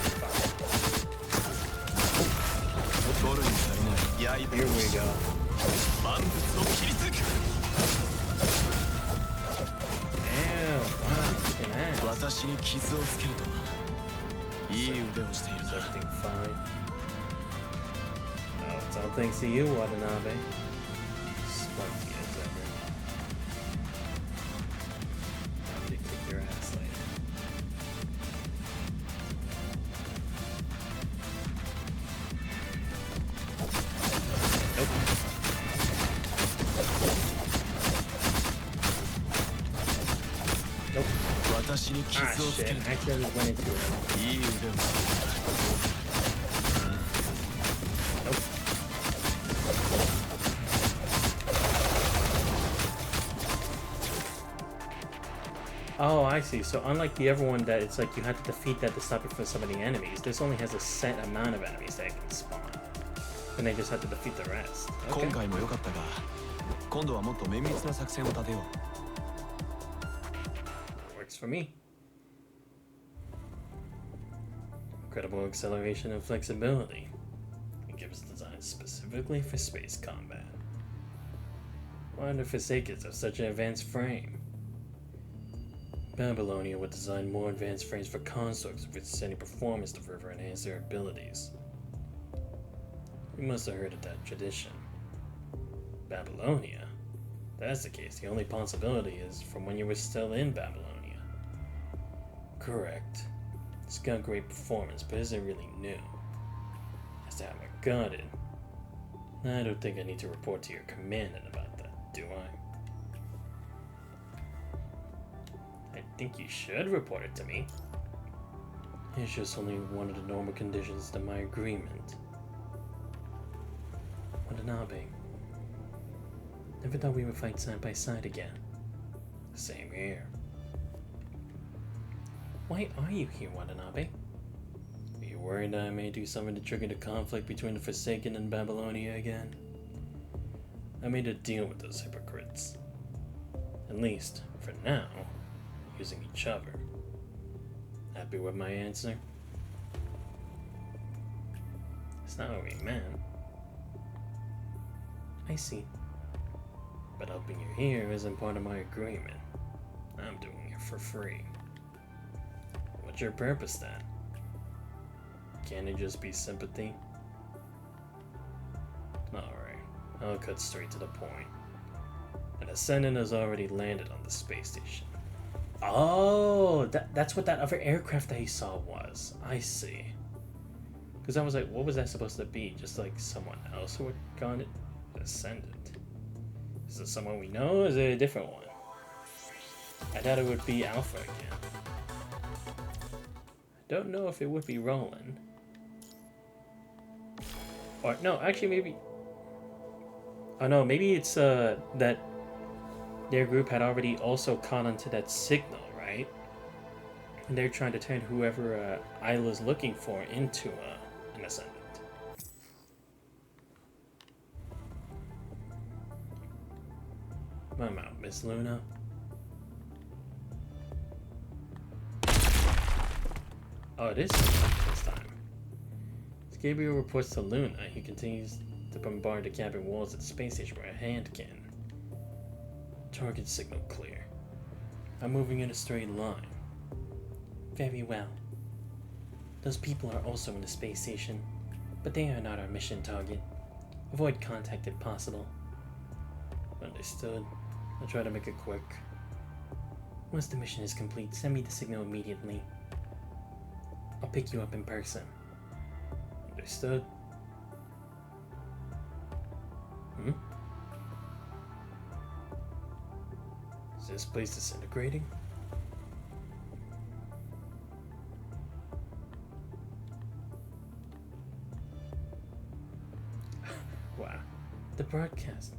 Here we go. 万物を切り裂く Damn, wow, look at that. 私に傷をつけるとはいい腕をしている Is な。 everything fine? Oh, it's all thanks to you, Watanabe. Spunky as ever. I'm gonna kick your ass later. Nope. Nope. 私に Ah, 傷をつけ shit. る I accidentally went into it. いい腕をしている。 Nope. Oh, I see. So unlike the other one that it's like you have to defeat that to stop it from summoning enemies, this only has a set amount of enemies that can spawn. And they just have to defeat the rest. 今 Okay. 回も良かったが、今度はもっと綿密な作戦を立てよう。 Works for me. Incredible acceleration and flexibility. It gives designed specifically for space combat. Wonder Forsakers have such an advanced frame. Babylonia would design more advanced frames for constructs with steady performance to further enhance their abilities. You must have heard of that tradition. Babylonia? If that's the case, the only possibility is from when you were still in Babylonia. Correct. It's got great performance, but isn't really new. As to how I got it, I don't think I need to report to your commandant about that, do I? I think you should report it to me. It's just only one of the normal conditions to my agreement. Watanabe. Never thought we would fight side by side again. Same here. Why are you here, Watanabe? Are you worried that I may do something to trigger the conflict between the Forsaken and Babylonia again? I made a deal with those hypocrites. At least, for now, using each other. Happy with my answer? It's not what we meant. I see. But helping you here isn't part of my agreement. I'm doing it for free. What's your purpose then? Can't it just be sympathy? Alright, I'll cut straight to the point. An ascendant has already landed on the space station. Oh, that's what that other aircraft that he saw was. I see. Because I was like, what was that supposed to be? Just like someone else who had gone it? Ascendant. Is it someone we know or is it a different one? I thought it would be Alpha again. I don't know if it would be Roland. Or, no, actually maybe... Oh no, maybe it's that their group had already also caught onto that signal, right? And they're trying to turn whoever Isla's looking for into an Ascendant. I'm out, Miss Luna. Oh, it is this time. As Gabriel reports to Luna, he continues to bombard the cabin walls at the space station where a hand can. Target signal clear. I'm moving in a straight line. Very well. Those people are also in the space station, but they are not our mission target. Avoid contact if possible. Understood. I'll try to make it quick. Once the mission is complete, send me the signal immediately. I'll pick you up in person. Understood. Is this place disintegrating? Wow. The broadcast.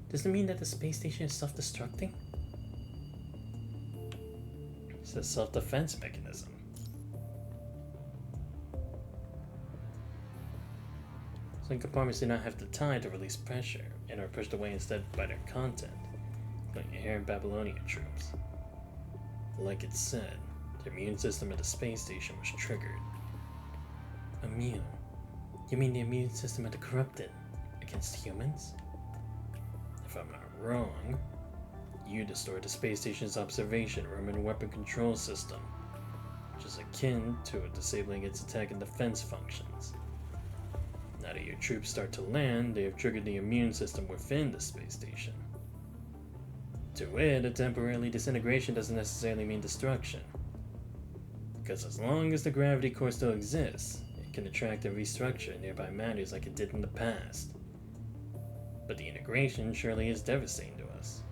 Does it mean that the space station is self-destructing? It's a self-defense mechanism. Some compartments do not have the time to release pressure and are pushed away instead by their content, including inherent Babylonian troops. Like it said, the immune system at the space station was triggered. Immune? You mean the immune system of the corrupted against humans? If I'm not wrong, you destroyed the space station's observation room and weapon control system, which is akin to it disabling its attack and defense functions. Now that your troops start to land, they have triggered the immune system within the space station. To it, a temporary disintegration doesn't necessarily mean destruction, because as long as the gravity core still exists, it can attract and restructure nearby matters like it did in the past. But the integration surely is devastating to us.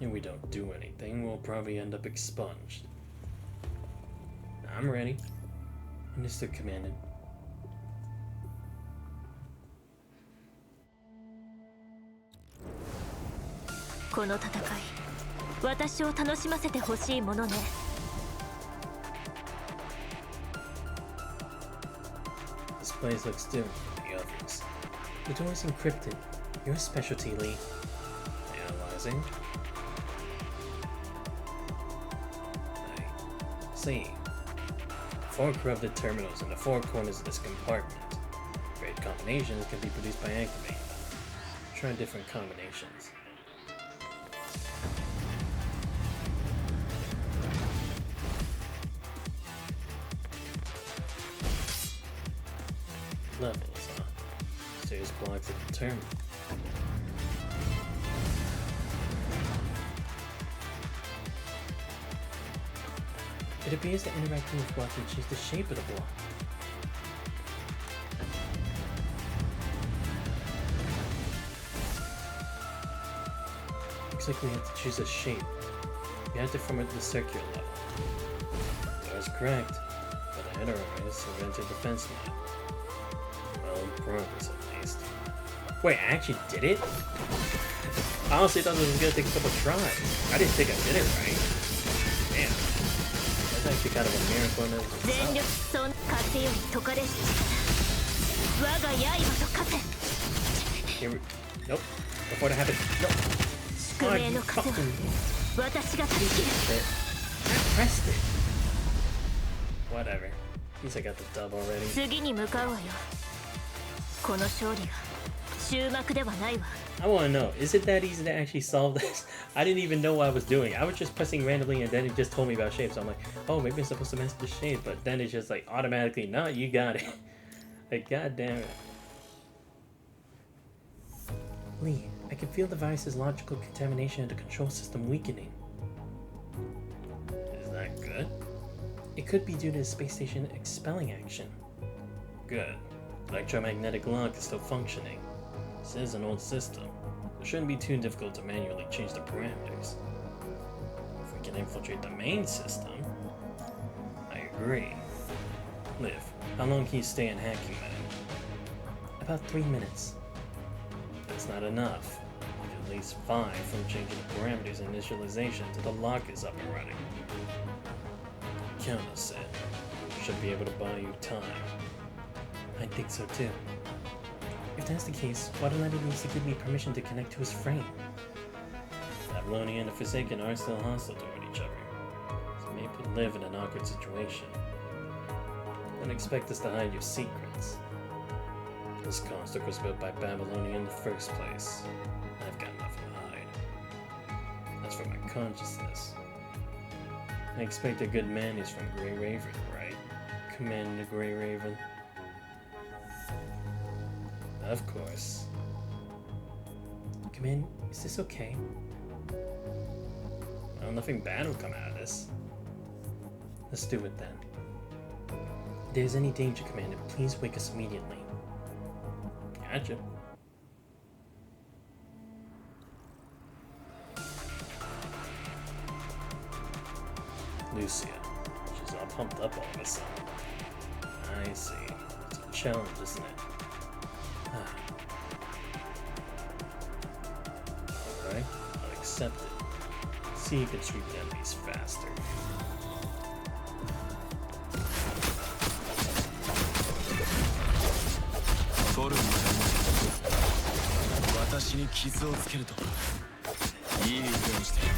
If we don't do anything, we'll probably end up expunged. I'm ready. Understood, Commandant. This place looks different from the others. The door is encrypted. Your specialty, Lee. Analyzing. I see. 4 corrupted terminals in the 4 corners of this compartment. Great combinations can be produced by activating them. Try different combinations. Levels, huh? Serious blocks at the terminal. It appears that interacting with blocks will change the shape of the block. Looks like we have to choose a shape. We have to form it at the circular level. That was correct, but the header arrays have entered defense mode. Well, progress at least. Wait, I actually did it? I honestly thought this was gonna take a couple tries. I didn't think I did it right. Damn. That's actually kind of a miracle in itself. Here we... Nope. Before that happened... Nope. Oh, you fucking... I pressed it. Whatever. At least I got the dub already. I want to know, is it that easy to actually solve this? I didn't even know what I was doing. I was just pressing randomly and then it just told me about shapes. So I'm like, oh, maybe I'm supposed to mess with the shape. But then it's just like automatically, no, you got it. Like, god damn it. Lee, I can feel the virus's logical contamination of the control system weakening. Is that good? It could be due to the space station expelling action. Good. Electromagnetic lock is still functioning. This is an old system. It shouldn't be too difficult to manually change the parameters. If we can infiltrate the main system... I agree. Liv, how long can you stay in hacking mode? About 3 minutes. That's not enough. We need at least 5 from changing the parameters initialization till the lock is up and running. Count us in. Should be able to buy you time. I think so too. If that's the case, why don't he needs to give me permission to connect to his frame? Babylonian and the Forsaken are still hostile toward each other, so maybe put Liv in an awkward situation. Don't expect us to hide your secrets. This construct was built by Babylonian in the first place. I've got nothing to hide. As for my consciousness, I expect a good man is from Grey Raven, right? Commander Grey Raven. Of course. Command, is this okay? Well, nothing bad will come out of this. Let's do it then. If there's any danger, Commander, please wake us immediately. Gotcha. Lucia. She's all pumped up all of a sudden. I see. It's a challenge, isn't it? Alright, I'll accept it. See you can sweep the enemies faster. ゴルフの私に傷をつけるといい腕をしている。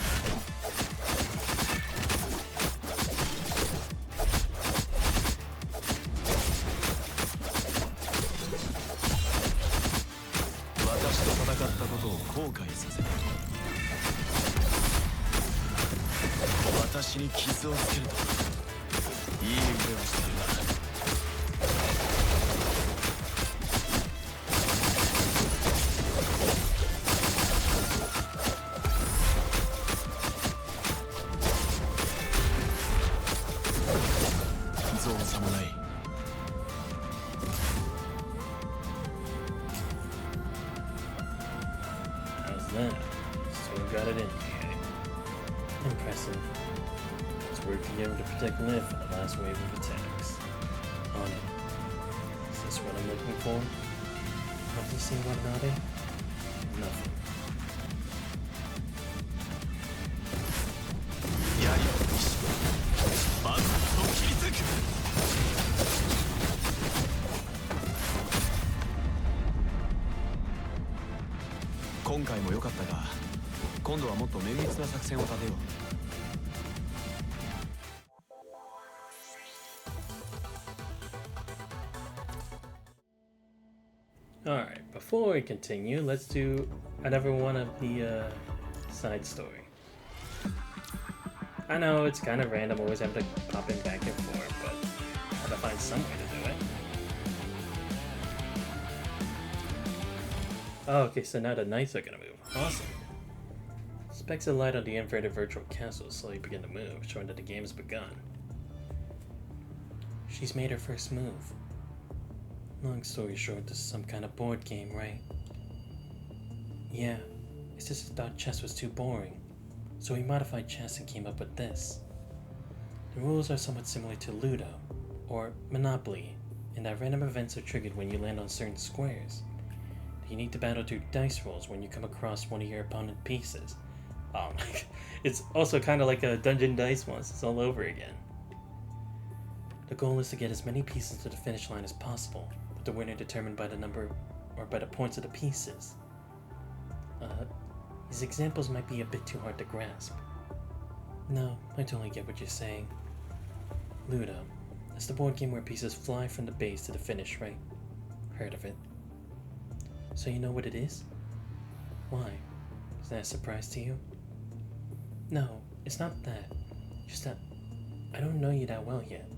私と戦ったことを後悔させる。私に傷をつけるといい腕をしている。 How's that? Still got it in here. Impressive. Let's work together to protect Liv from the last wave of attacks. On it. Is this what I'm looking for? What did you say, Watanabe? Nothing. 槍を一緒バズと切り裂く。 今回も良かったが、今度はもっと綿密な作戦を立てよう。 Alright, before we continue, let's do another one of the side story. I know it's kind of random, always have to pop in back and forth, but I have to find some way to do it. Oh, okay, so now the knights are gonna move. Awesome. Specks of light on the inverted virtual castle slowly begin to move, showing that the game has begun. She's made her first move. Long story short, this is some kind of board game, right? Yeah, it's just I thought chess was too boring. So we modified chess and came up with this. The rules are somewhat similar to Ludo, or Monopoly, in that random events are triggered when you land on certain squares. You need to battle through dice rolls when you come across one of your opponent's pieces. Oh my, it's also kind of like a Dungeon Dice once, it's all over again. The goal is to get as many pieces to the finish line as possible, with the winner determined by the number or by the points of the pieces. These examples might be a bit too hard to grasp. No, I totally get what you're saying. Ludo, that's the board game where pieces fly from the base to the finish, right? Heard of it. So you know what it is? Why? Is that a surprise to you? No, it's not that. Just that I don't know you that well yet.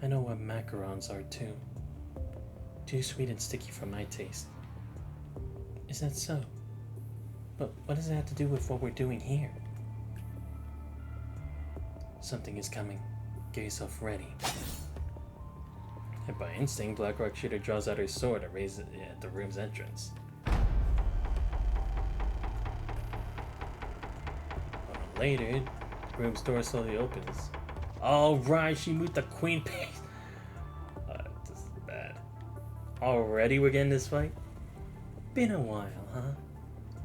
I know what macarons are too. Too sweet and sticky for my taste. Is that so? But what does it have to do with what we're doing here? Something is coming. Get yourself ready. And by instinct, Blackrock Shooter draws out her sword and raises it at the room's entrance. Later, the room's door slowly opens. Alright, she moved the queen piece. This is bad. Already we're getting this fight? Been a while, huh?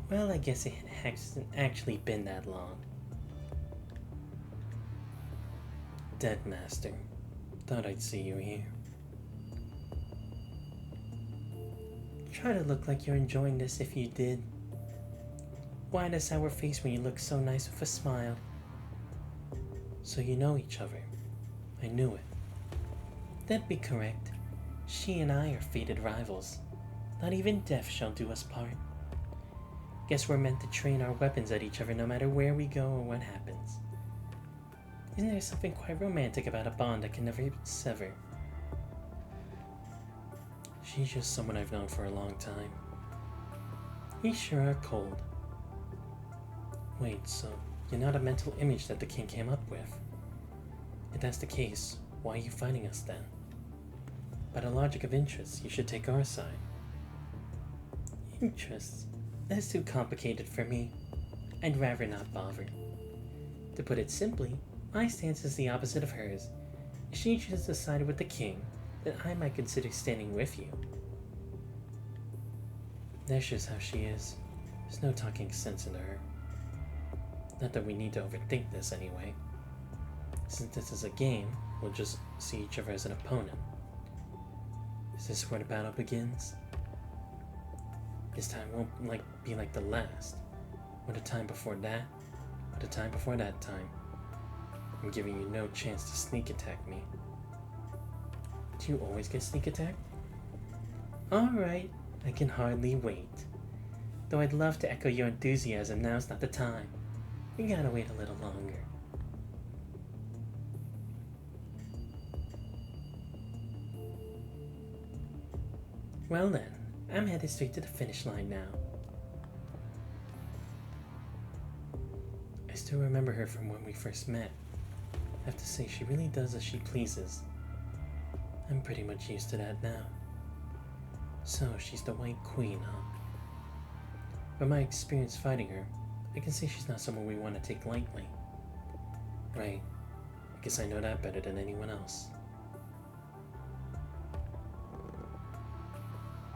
Well, I guess it hasn't actually been that long. Dead Master. Thought I'd see you here. Try to look like you're enjoying this if you did. Why the sour face when you look so nice with a smile? So you know each other. I knew it. That'd be correct. She and I are fated rivals. Not even death shall do us part. Guess we're meant to train our weapons at each other no matter where we go or what happens. Isn't there something quite romantic about a bond that can never sever? She's just someone I've known for a long time. We sure are cold. Wait, so You're not a mental image that the king came up with. If that's the case, why are you fighting us then? By the logic of interest, you should take our side. Interests? That's too complicated for me. I'd rather not bother. To put it simply, my stance is the opposite of hers. If she chooses to side with the king, then I might consider standing with you. That's just how she is. There's no talking sense into her. Not that we need to overthink this anyway. Since this is a game, we'll just see each other as an opponent. Is this where the battle begins? This time won't be like the last, or the time before that, or the time before that time. I'm giving you no chance to sneak attack me. Do you always get sneak attacked? Alright, I can hardly wait. Though I'd love to echo your enthusiasm, now's not the time. We gotta wait a little longer. Well then, I'm headed straight to the finish line now. I still remember her from when we first met. I have to say, she really does as she pleases. I'm pretty much used to that now. So, she's the White Queen, huh? From my experience fighting her, I can say she's not someone we want to take lightly. Right. I guess I know that better than anyone else.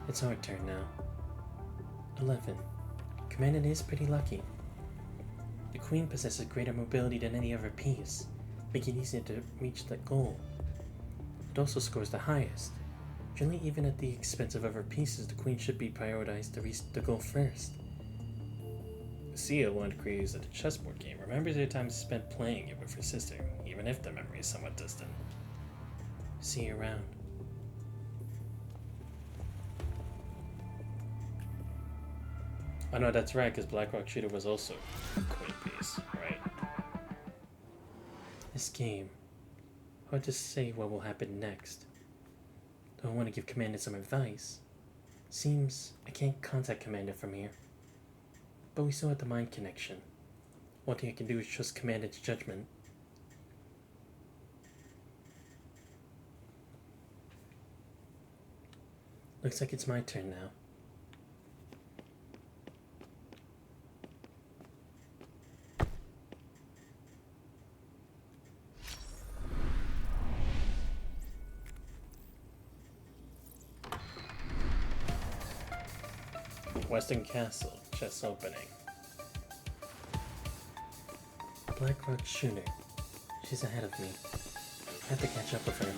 It's our turn now. 11. Commander is pretty lucky. The Queen possesses greater mobility than any other piece, making it easier to reach that goal. It also scores the highest. Generally, even at the expense of other pieces, the Queen should be prioritized to reach the goal first. Sia, one creates a chessboard game, remembers the time spent playing it with her sister, even if the memory is somewhat distant. See you around. Oh no, that's right, because Blackrock Shooter was also a Queen piece, right? This game. Hard to say what will happen next. Though I want to give Commander some advice. Seems I can't contact Commander from here. But we still have the mind connection. One thing I can do is trust Commander's judgment. Looks like it's my turn now. Western Castle, chest opening. Blackrock Shooter. She's ahead of me. I have to catch up with her.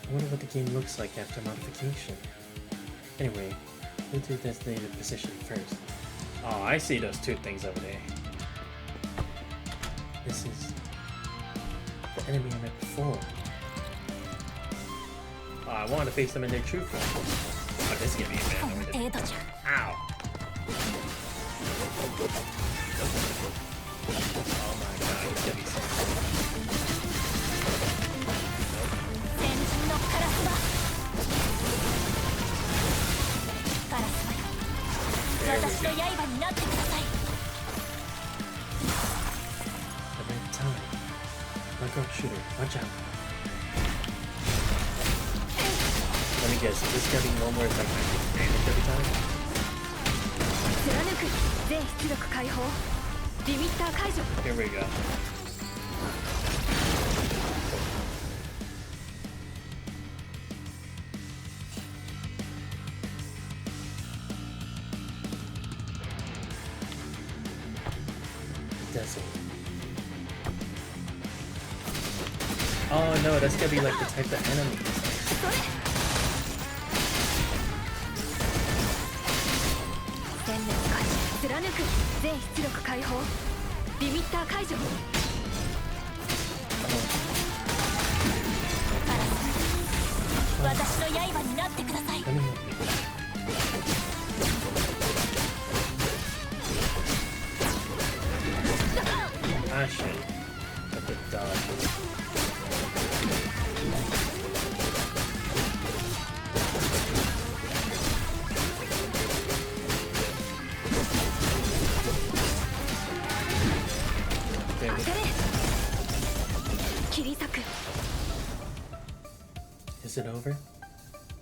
I wonder what the game looks like after modification. Anyway, we'll do the designated position first. Oh, I see those two things over there. This is the enemy I met before. Oh, I want to face them in their true form. Oh, this is gonna be a bad one. Ow! Oh my god, it's gonna be so Every time. Blackrock Shooter, watch out. Let me guess, is this gonna be one where it's like damage every time? Here we go. Doesn't. Oh no, that's gonna be like the type of enemy. Let me help you. Ah shit. Got the dodge.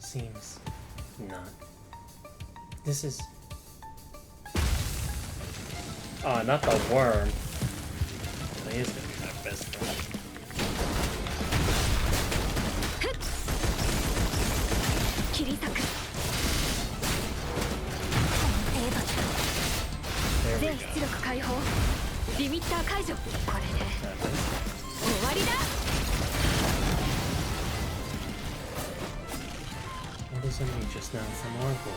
seems not. This is... Oh, not the worm. He is gonna be my best friend. 切り裂く There we 全 go. 出力解放リミッター解除これで 終わりだ What does it mean just now from our goal?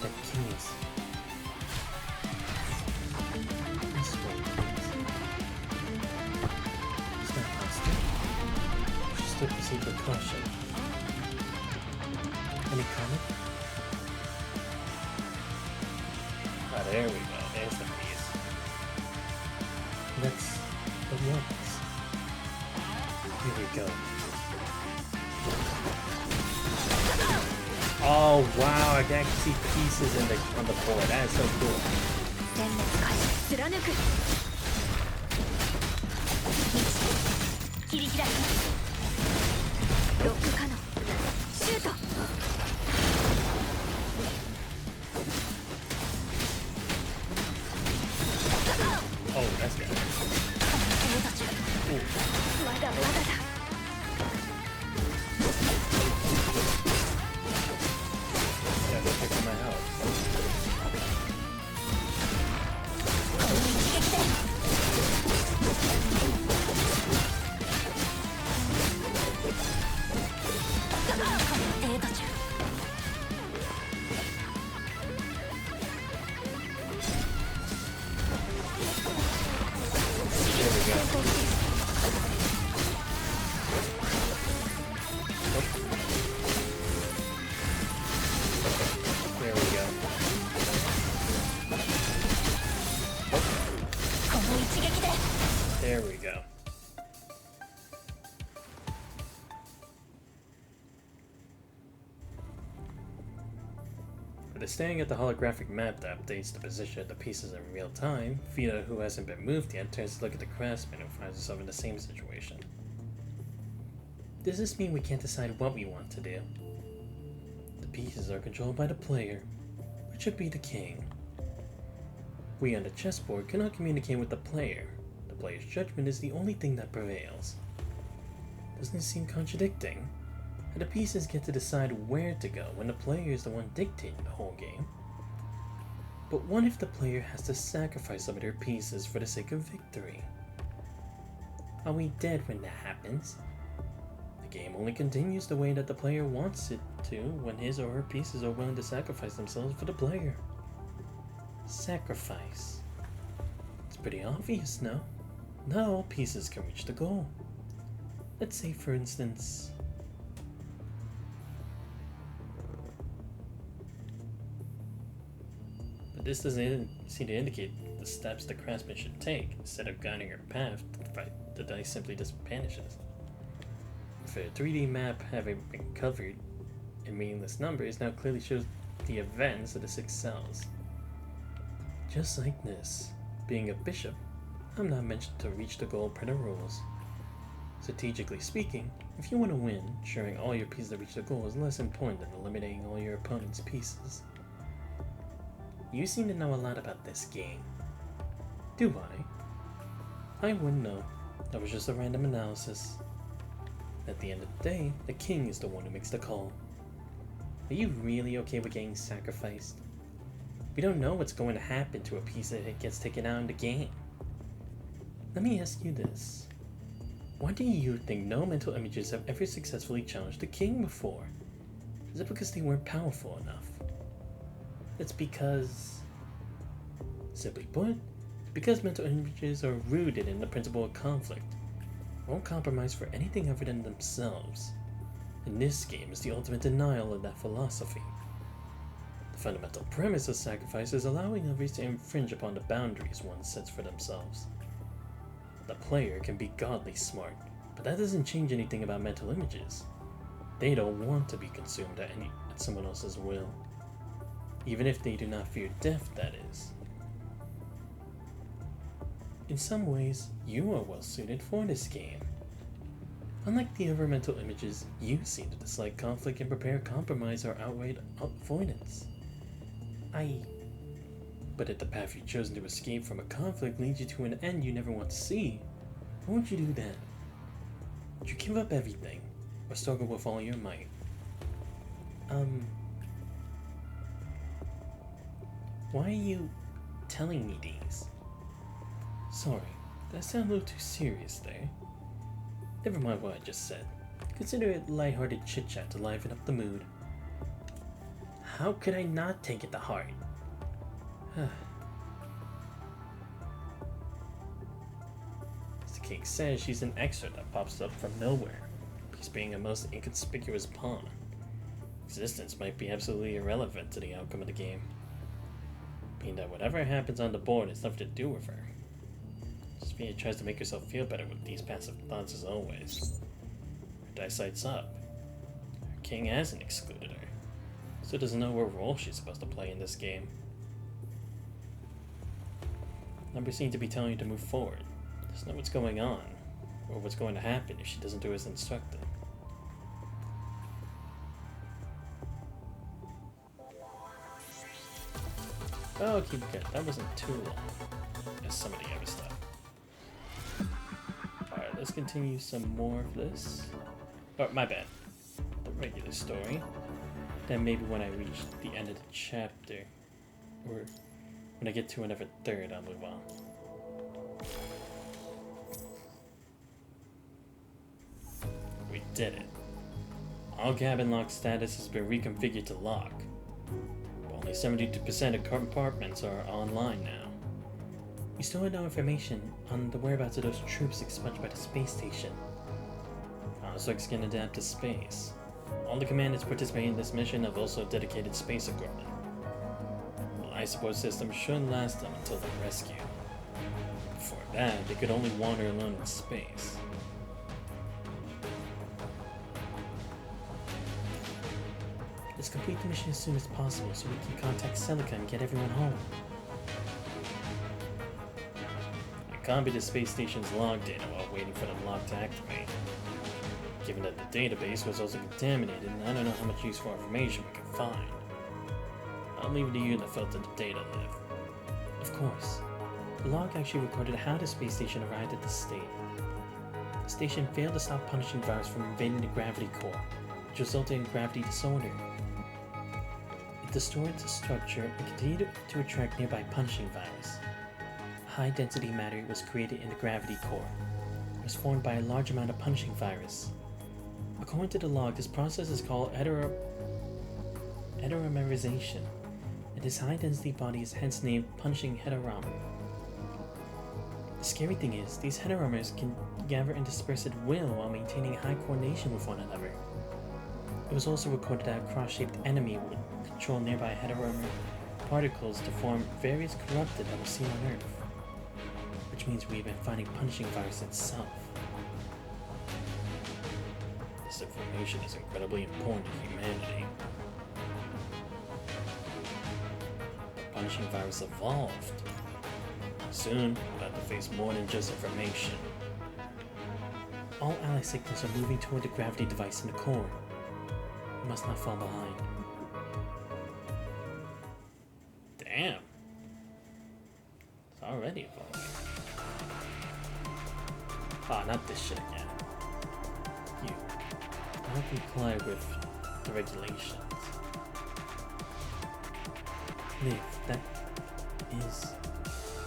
That kings. This way, please. It's not hostile. We should still proceed with caution. Any comment? Ah, there we go. There's the piece. That's the ones. Here we go. Oh wow, I can actually see pieces in on the board. That is so cool. 殲滅開始貫く切り開くロック可能シュート Oh, that's good. まだまだだ Yeah, go check my house. この一撃で この程度じゃ There we go. There we go. この一撃で There we go. But staring at the holographic map that updates the position of the pieces in real time, Vita, who hasn't been moved yet, turns to look at the craftsman and finds herself in the same situation. Does this mean we can't decide what we want to do? The pieces are controlled by the player, which should be the king. We on the chessboard cannot communicate with the player. The player's judgment is the only thing that prevails. Doesn't it seem contradicting? That the pieces get to decide where to go when the player is the one dictating the whole game? But what if the player has to sacrifice some of their pieces for the sake of victory? Are we dead when that happens? The game only continues the way that the player wants it to when his or her pieces are willing to sacrifice themselves for the player. Sacrifice. It's pretty obvious, no? Not all pieces can reach the goal. Let's say, for instance... But this doesn't seem to indicate the steps the craftsman should take. Instead of guiding her path, the dice simply just vanishes. If a 3D map having been covered in meaningless numbers now clearly shows the events of the 6 cells. Just like this, being a bishop, I'm not mentioned to reach the goal per the rules. Strategically speaking, if you want to win, ensuring all your pieces to reach the goal is less important than eliminating all your opponent's pieces. You seem to know a lot about this game. Do I? I wouldn't know. That was just a random analysis. At the end of the day, the king is the one who makes the call. Are you really okay with getting sacrificed? We don't know what's going to happen to a piece that gets taken out in the game. Let me ask you this. Why do you think no mental images have ever successfully challenged the king before? Is it because they weren't powerful enough? It's because... Simply put, because mental images are rooted in the principle of conflict. Won't compromise for anything other than themselves. And this game is the ultimate denial of that philosophy. The fundamental premise of sacrifice is allowing others to infringe upon the boundaries one sets for themselves. The player can be godly smart, but that doesn't change anything about mental images. They don't want to be consumed at someone else's will. Even if they do not fear death, that is. In some ways, you are well suited for this game. Unlike the other mental images, you seem to dislike conflict and prepare compromise or outright avoidance. But if the path you've chosen to escape from a conflict leads you to an end you never want to see, what would you do then? Would you give up everything, or struggle with all your might? Why are you telling me these? Sorry, that sounded a little too serious there. Never mind what I just said. Consider it lighthearted chit-chat to liven up the mood. How could I not take it to heart? As the king says, she's an extra that pops up from nowhere. He's being a most inconspicuous pawn. Existence might be absolutely irrelevant to the outcome of the game. Being that whatever happens on the board has nothing to do with her. Sophia tries to make herself feel better with these passive thoughts as always. Her dice sight's up. Her king hasn't excluded her, so doesn't know what role she's supposed to play in this game. Numbers seem to be telling her to move forward. Doesn't know what's going on, or what's going to happen if she doesn't do as instructed. Oh, okay, good. That wasn't too long as some of the other stuff. Alright, let's continue some more of this. Oh, my bad. The regular story. Then maybe when I reach the end of the chapter, or when I get to another third, I'll move on. We did it. All cabin lock status has been reconfigured to lock. Only 72% of compartments are online now. We still have no information on the whereabouts of those troops expunged by the space station. Constructs can adapt to space. All the commanders participating in this mission have also dedicated space equipment. The life support system should last them until they're rescued. Before that, they could only wander alone in space. Let's complete the mission as soon as possible so we can contact Celica and get everyone home. I copied the space station's log data while waiting for the lock to activate. Given that the database was also contaminated, I don't know how much useful information we can find. I'll leave it to you to filter the data live. Of course. The log actually recorded how the space station arrived at the state. The station failed to stop punishing virus from invading the gravity core, which resulted in gravity disorder. It destroyed the structure and continued to attract nearby punishing virus. High-density matter was created in the gravity core. It was formed by a large amount of punishing virus. According to the log, this process is called heteromerization, and this high-density body is hence named punishing heteromer. The scary thing is, these heteromers can gather and disperse at will while maintaining high coordination with one another. It was also recorded that a cross-shaped enemy would control nearby heteromer particles to form various corrupted that were seen on Earth. Which means we've been finding punishing virus itself. This information is incredibly important to humanity. The punishing virus evolved. Soon, we'll have to face more than just information. All ally signals are moving toward the gravity device in the core. We must not fall behind. Damn. It's already evolving. Ah, not this shit again. You don't comply with the regulations. Liv, that is...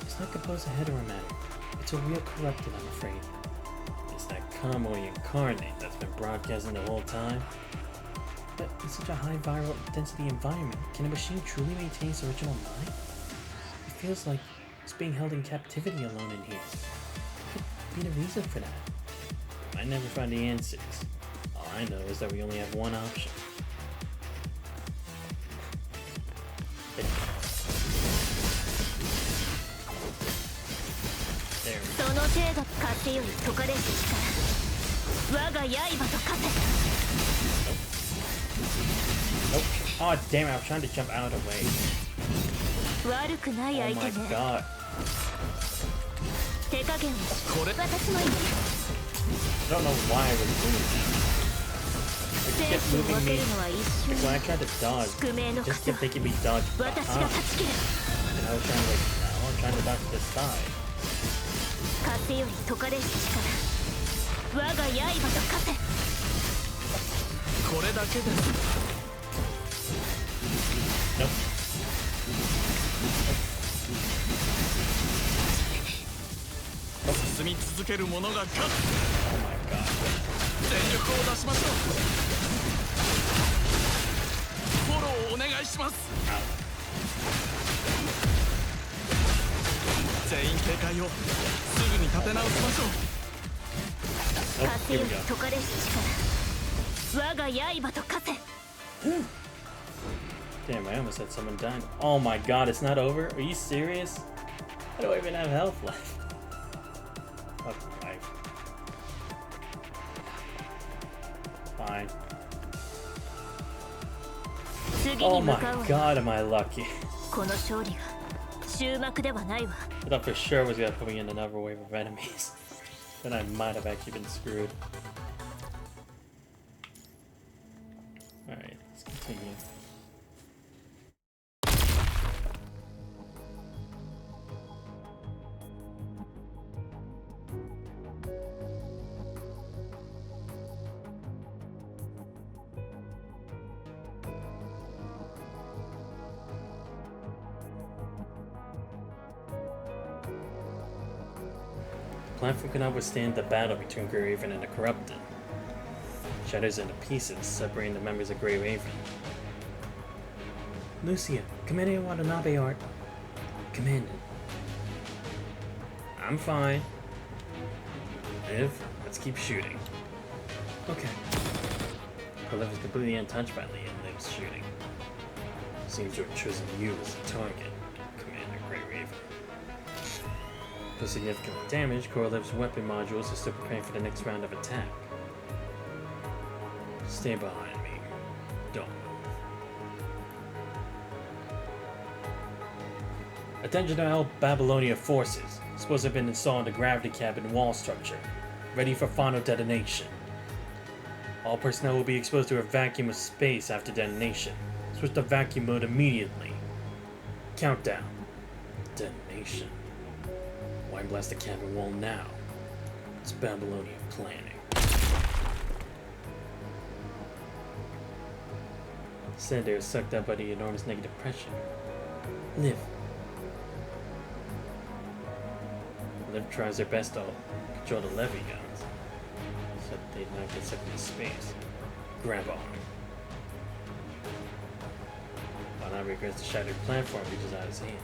It's not composed of heteromatter. It's a real corrupted, I'm afraid. It's that Kamui incarnate that's been broadcasting the whole time. But in such a high viral density environment, can a machine truly maintain its original mind? It feels like it's being held in captivity alone in here. Be the reason for that? I never find the answers. All I know is that we only have one option. There we go. その程度勝より解かれし力我が刃と化せ Nope. Oh damn it, I was trying to jump out of the way. 悪くない Oh 相 my 手ね god. 手加減をこれ私もいい I don't know why I was doing that. It kept moving me. Like when I tried to dodge, it just kept making me dodge behind. And I was trying to like, no, I'm trying to dodge this side. 風より解かれし力我が刃と化せこれだけです。 Nope. 進み続ける者が勝つ。 Oh my god. 全力を出しましょう。フォローをお願いします。全員警戒をすぐに立て直しましょう。 Oh, 風 here よ we り go. 解かれし力我が刃と化せ Damn, I almost had someone dying. Oh my god, it's not over? Are you serious? I don't even have health left. Fuck life. Fine. 次 Oh に向 my かうわ god, am I lucky. この勝利が終幕ではないわ I thought for sure was gonna put me in another wave of enemies. Then I might have actually been screwed. Alright, let's continue. The platform cannot withstand the battle between Grey Raven and the Corrupted. Shatters into pieces, separating the members of Grey Raven. Lucia, Commander Watanabe are... Commandant. I'm fine. Liv, let's keep shooting. Okay. Liv is completely untouched by Lee and Liv's shooting. Seems to have chosen you as a target, Commander Grey Raven. For significant damage, Korolev's weapon modules are still preparing for the next round of attack. Stay behind me. Don't move. Attention to all Babylonia forces. Supposed to have been installed in the gravity cabin wall structure. Ready for final detonation. All personnel will be exposed to a vacuum of space after detonation. Switch to vacuum mode immediately. Countdown. Detonation. Why blast the cabin wall now? It's Babylonian planning. Cinder is sucked up by the enormous negative pressure. Liv. Liv tries their best to control the levy guns, so that they not get sucked into space. Grab on. Watanabe regrets the shattered platform reaches out his hand.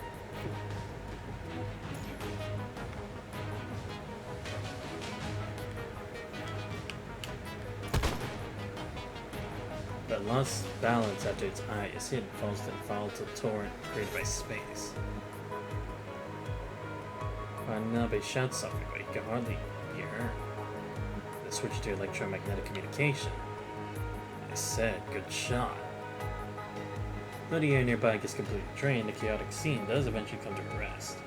But lost balance after its eye is hit and falls to the volatile torrent created by space. Watanabe shouts something, but he can hardly hear her. They switch to electromagnetic communication. I said, good shot. Though the air nearby gets completely drained, the chaotic scene does eventually come to a rest.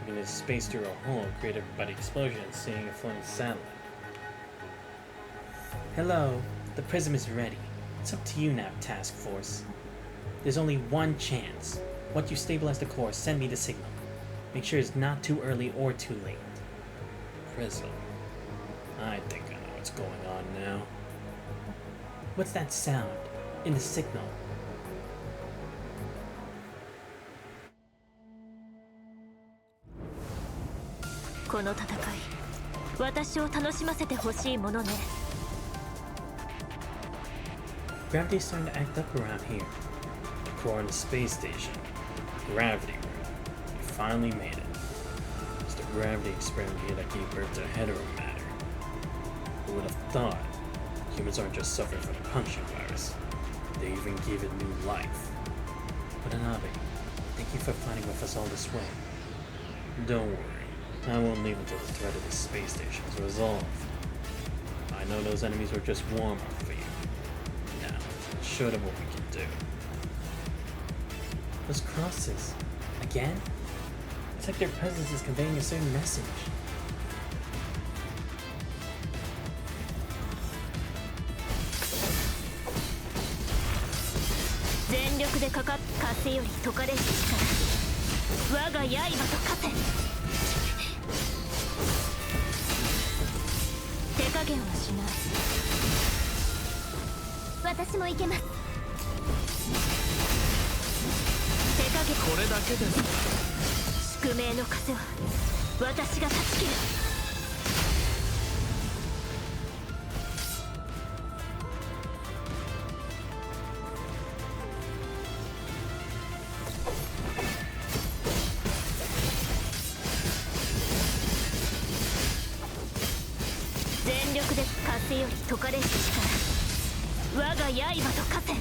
Looking at space through a hole created by the explosion and seeing a floating satellite. Hello. The prism is ready. It's up to you now, Task Force. There's only one chance. Once you stabilize the core, send me the signal. Make sure it's not too early or too late. Prism. I think I know what's going on now. What's that sound? In the signal? Gravity's starting to act up around here. The core in the space station. Gravity room. You finally made it. It's the gravity experiment here that gave birth to heteromatter. Who would have thought? Humans aren't just suffering from the punching virus. They even give it new life. Watanabe, thank you for fighting with us all this way. Don't worry. I won't leave until the threat of this space station is resolved. I know those enemies were just warm-up for you. Now, show them what we can do. Those crosses. Again? It's like their presence is conveying a certain message. 力でかかっ風より解かれし力我が刃と化せ手加減はしない私もいけます手加減これだけです宿命の風は私が断ち切る全力で風より解かれし力我が刃と化せ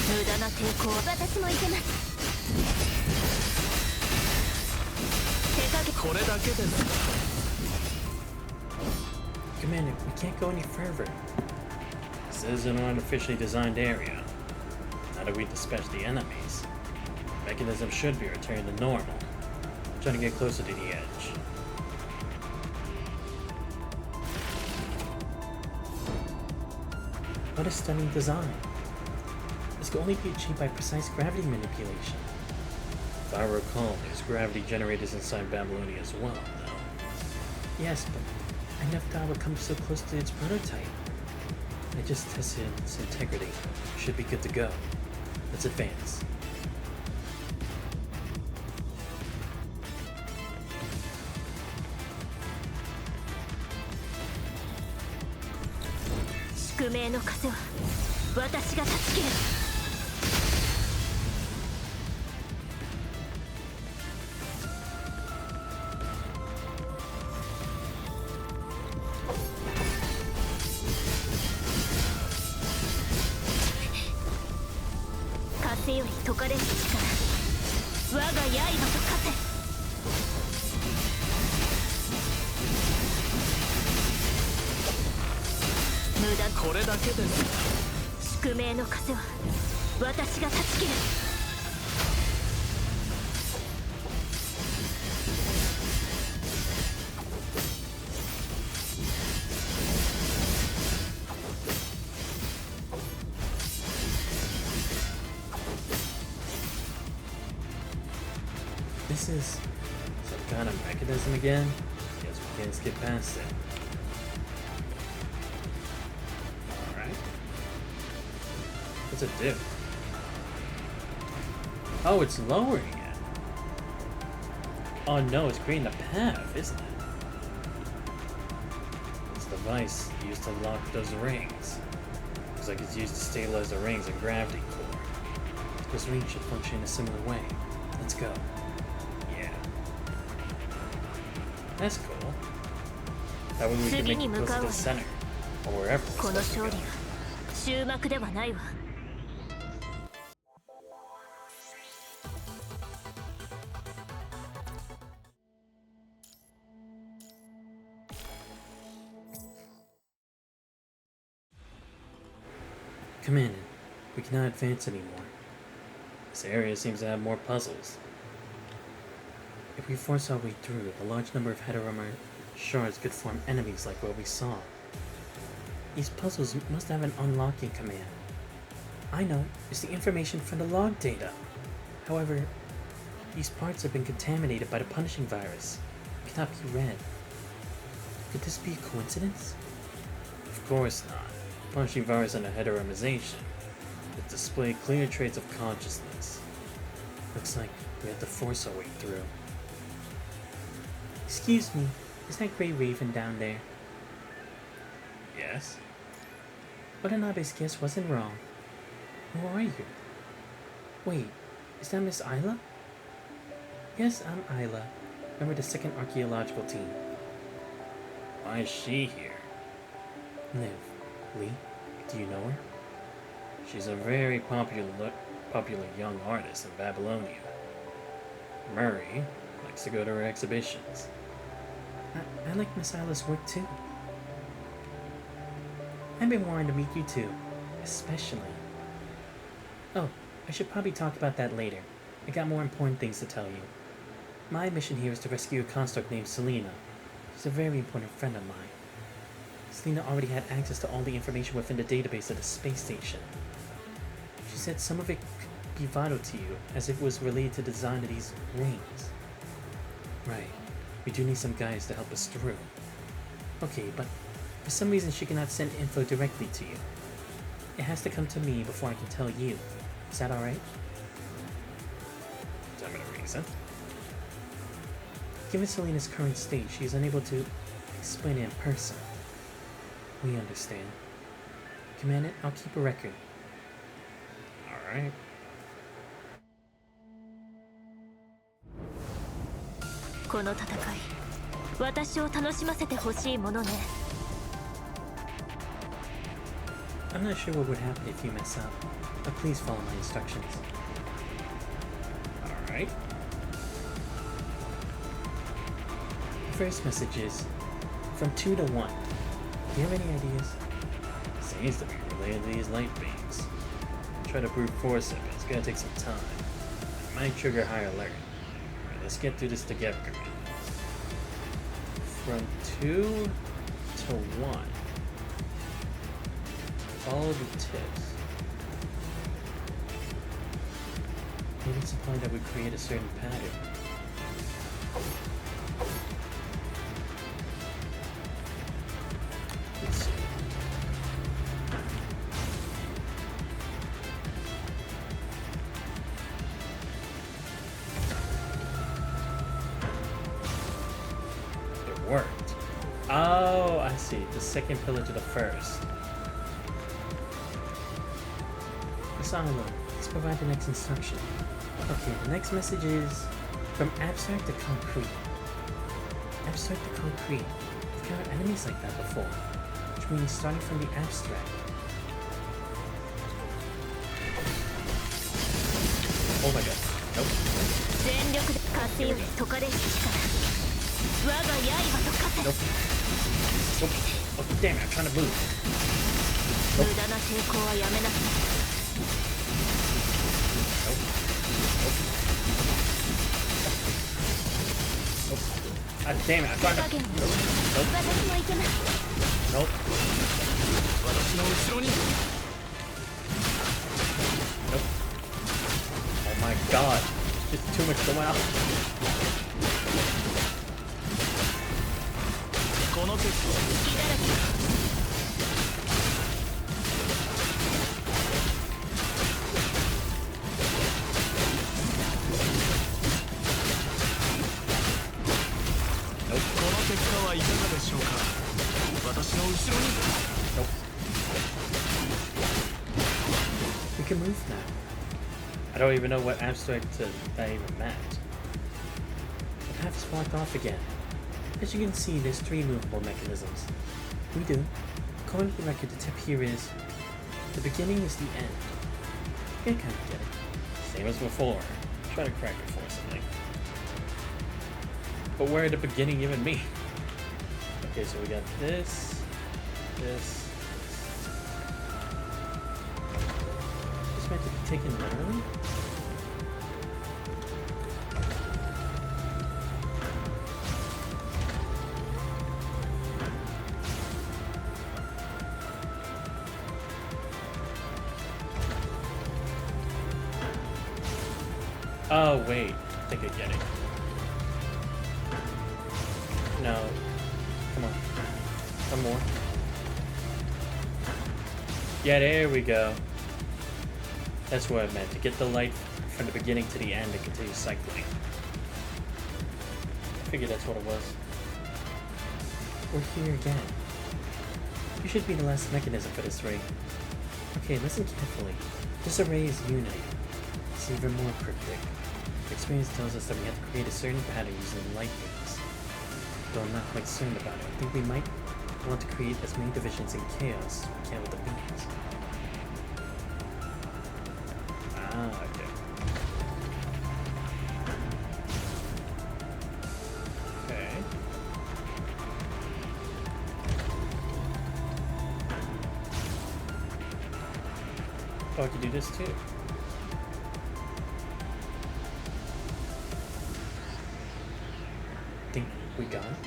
無駄な抵抗私もいけます手加減これだけです Commander, we can't go any further. This is an artificially designed area. Now that we dispatch the enemies, the mechanism should be returned to normal. I'm trying to get closer to the edge. What a stunning design. This can only be achieved by precise gravity manipulation. If I recall, there's gravity generators inside Babylonia as well, though. Yes, but I never thought I would come so close to its prototype. I just tested its integrity. Should be good to go. Let's advance. Shukumei no kaze wa watashi ga tatsukiru. Yoり解かれる力我が刃と化せ無駄これだけです宿命の風は私が断ち切るThis is some kind of mechanism again? Guess we can't skip past it. Alright. What's it do? Oh, it's lowering it. Oh no, it's creating a path, isn't it? This device used to lock those rings. Looks like it's used to stabilize the rings and gravity core. This ring should function in a similar way. Let's go. That's cool. That way we can make it close to the center, or wherever we're supposed to go. 終幕ではないわ Commander, we cannot advance anymore. This area seems to have more puzzles. If we force our way through, a large number of heteromer shards could form enemies like what we saw. These puzzles must have an unlocking command. I know, it's the information from the log data. However, these parts have been contaminated by the punishing virus. It cannot be read. Could this be a coincidence? Of course not. Punishing virus and a heteromization. It displayed clear traits of consciousness. Looks like we have to force our way through. Excuse me, is that Grey Raven down there? Yes? Watanabe's guess wasn't wrong. Who are you? Wait, is that Miss Isla? Yes, I'm Isla, member of the 2nd Archaeological Team. Why is she here? Liv, Lee, do you know her? She's a very popular young artist in Babylonia. Murray likes to go to her exhibitions. I like Miss Isla's work too. I've been wanting to meet you too, especially. Oh, I should probably talk about that later. I got more important things to tell you. My mission here is to rescue a construct named Selena. She's a very important friend of mine. Selena already had access to all the information within the database of the space station. She said some of it could be vital to you, as it was related to the design of these rings. Right. We do need some guys to help us through. Okay, but for some reason she cannot send info directly to you. It has to come to me before I can tell you. Is that alright? Is that a reason? Given Selena's current state, she is unable to explain it in person. We understand. Commandant, I'll keep a record. Alright. この戦い、私を楽しませてほしいものね。I'm not sure what would happen if you mess up, but please follow my instructions. Alright. The first message is from 2 to 1. Do you have any ideas? Seems to be related to these light beams. Try to brute force it, but it's gonna take some time. It might trigger high alert. Alright, let's get through this together. From 2 to 1. Follow the tips. Maybe it's implying that would create a certain pattern. Let's see. It worked. Oh, I see. The second pillar to the first. Asylum, let's provide the next instruction. Okay, the next message is from abstract to concrete. Abstract to concrete. I've encountered enemies like that before, which means starting from the abstract. Oh my god. Nope. 全力で風より解かれし力。我が刃と化せ。 Nope. Nope. Oh, damn it. I'm trying to move. 無駄な抵抗はやめなさい。 God damn it, I'm trying to... 加減 Nope. 私もいけます。 Nope. 私の後ろに Nope. Oh my god. Just too much going on. この結果 隙だらけ。 この結果はいかがでしょうか。私の後ろに Nope. We can move now. I don't even know what abstract that even meant. The path is blocked off again. As you can see, there's 3 movable mechanisms. We do. According to the record, the tip here is the beginning is the end. You kind of get it. Same as before. Try to crack it forcibly. But where did the beginning even mean? Okay, so we got this, this. This meant to be taken literally? Oh, wait. I think I get it. No. Come on. One more. Yeah, there we go. That's what I meant. To get the light from the beginning to the end and continue cycling. I figured that's what it was. We're here again. You should be the last mechanism for this ring. Okay, listen carefully. This array is unity. It's even more cryptic. Experience tells us that we have to create a certain pattern using light beams. Though I'm not quite certain about it, I think we might want to create as many divisions in chaos as we can with the beams. Ah, okay. Okay. Oh, I could do this too. Think we got it?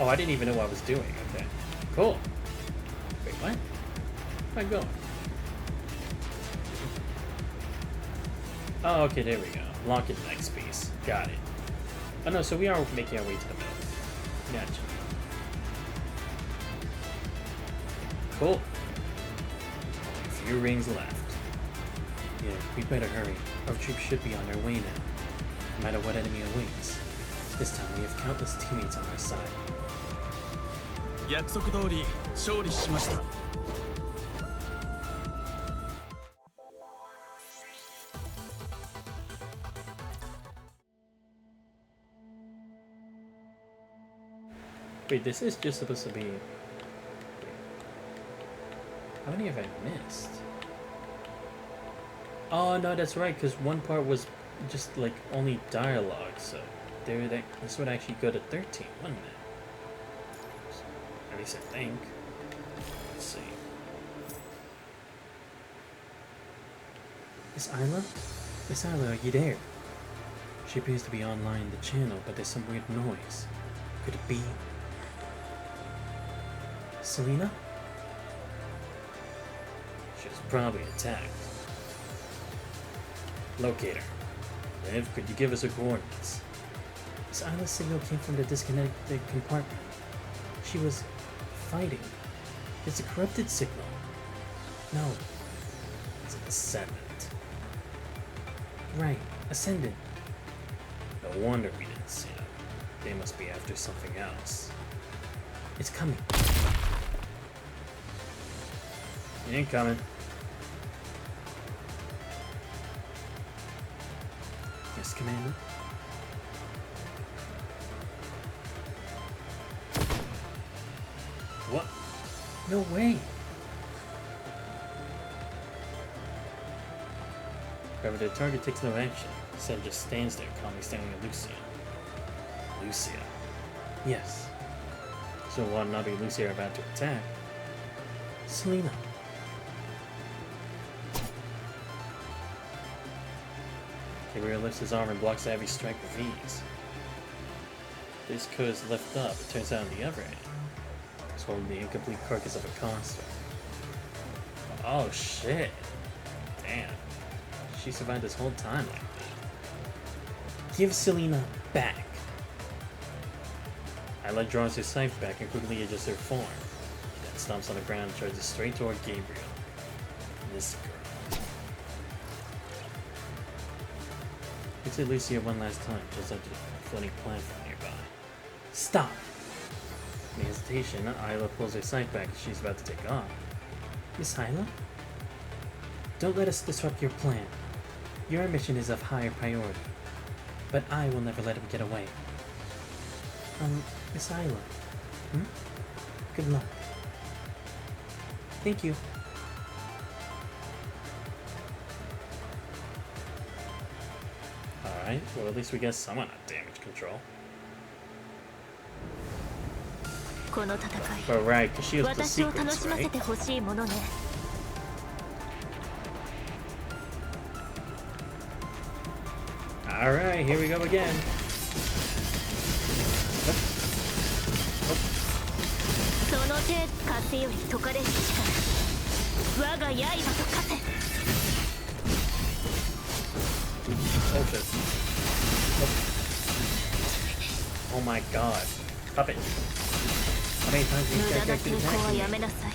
Oh, I didn't even know what I was doing. Okay. Cool. Wait, what? Where am I going? Oh, okay, there we go. Lock it next piece. Got it. Oh no, so we are making our way to the middle. Gotcha. Cool. Only a few rings left. Yeah, we better hurry. Our troops should be on their way now. No matter what enemy awaits. This time we have countless teammates on our side. 約束通り勝利しました。 Wait, this is just supposed to be... How many have I missed? Oh, no, that's right, because one part was just, like, only dialogue, so this would actually go to 13, wouldn't it? At least I think. Let's see. Miss Isla? Miss Isla, are you there? She appears to be online in the channel, but there's some weird noise. Could it be... Selena? She was probably attacked. Locator. Liv, could you give us her coordinates? This Isla's signal came from the disconnected compartment. She was fighting. It's a corrupted signal. No. It's an ascendant. Right, ascendant. No wonder we didn't see them. They must be after something else. It's coming. It ain't coming. Yes, Commander? What? No way! However, the target takes no action. Instead, just stands there, calmly staring at Lucia. Lucia? Yes. So will not be Lucia about to attack? Selena. Gabriel lifts his arm and blocks the heavy strike with ease. This code is left up, it turns out on the other end. It's holding the incomplete carcass of a construct. Oh shit. Damn. She survived this whole time like that. Give Selena back. Isla draws her scythe back and quickly adjusts her form. Then stomps on the ground and charges straight toward Gabriel. This girl. Looks at Lucia one last time, just like a floating platform nearby. Stop! In hesitation, Isla pulls her scythe back as she's about to take off. Miss Isla? Don't let us disrupt your plan. Your mission is of higher priority. But I will never let him get away. Miss Isla. Good luck. Thank you. Alright, well at least we got someone on damage control. この戦い But right, because she has the 私を楽 secrets, しませ right? てほしいものね Alright, here we go again. その程度風より解かれし力我が刃と化せ Oh shit. Oh my god. Stop it. How many times do 無 you 駄 guys な get 抵抗は attacked や me? めなさい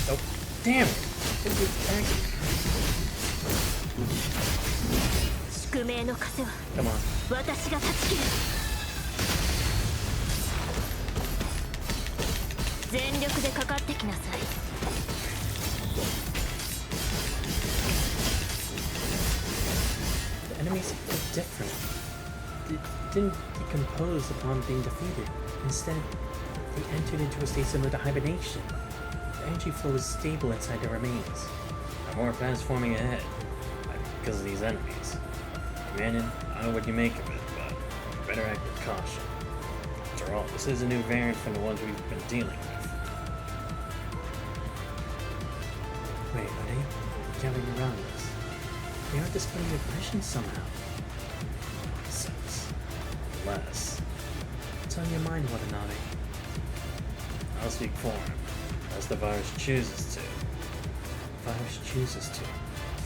Oh, damn it! This is attacking. 宿命の風は Come on. 私が断ち切る全力でかかってきなさい The enemies are different. They didn't decompose upon being defeated. Instead, they entered into a state similar to hibernation. The energy flow is stable inside their remains. Now more fast forming ahead, because of these enemies. Companion, I don't know what you make of it, but you better act with caution. After all, this is a new variant from the ones we've been dealing with. Wait, are they gathering around us? They are displaying aggression somehow. Nonsense. less. What's on your mind, Watanabe? I'll speak for him, as the virus chooses to. Virus chooses to?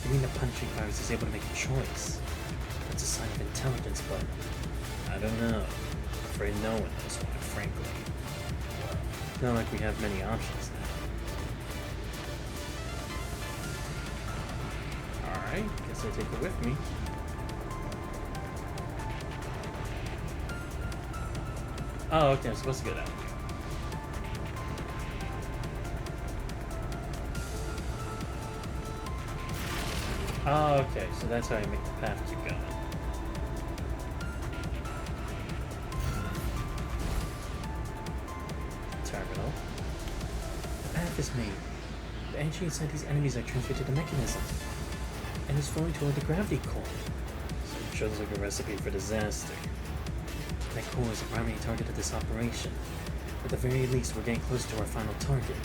You mean the punching virus is able to make a choice? That's a sign of intelligence, but I don't know. I'm afraid no one knows why, frankly. It's not like we have many options now. Alright, guess I take it with me. Oh, okay, I'm supposed to go that way. Oh, okay, so that's how you make the path keep going. Terminal. The path is made. The energy inside these enemies are transferred to the mechanism, and is flowing toward the gravity core. So it shows like a recipe for disaster. That core is the primary target of this operation. At the very least, we're getting close to our final target.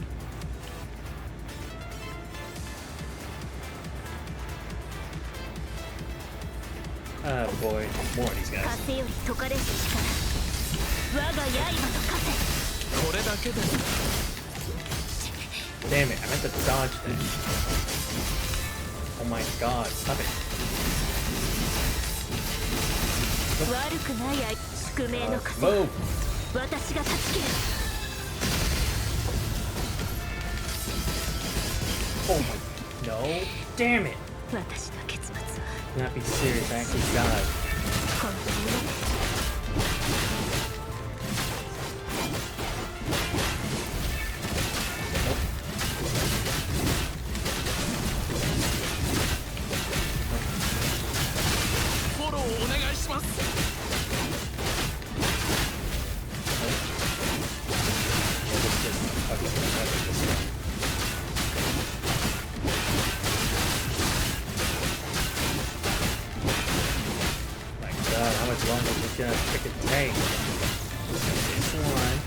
Oh boy, more of these guys. 風より解かれし力我が刃と化せこれだけで Damn it, I meant to dodge that. Oh my god, stop it. 悪くない宿命の風 Move! 私が断ち切る Oh my... No. Damn it! 私の結末は Not be serious, I actually died. この夢フォローお願いします Okay, this one. My god, how much longer is this gonna freaking take? This one.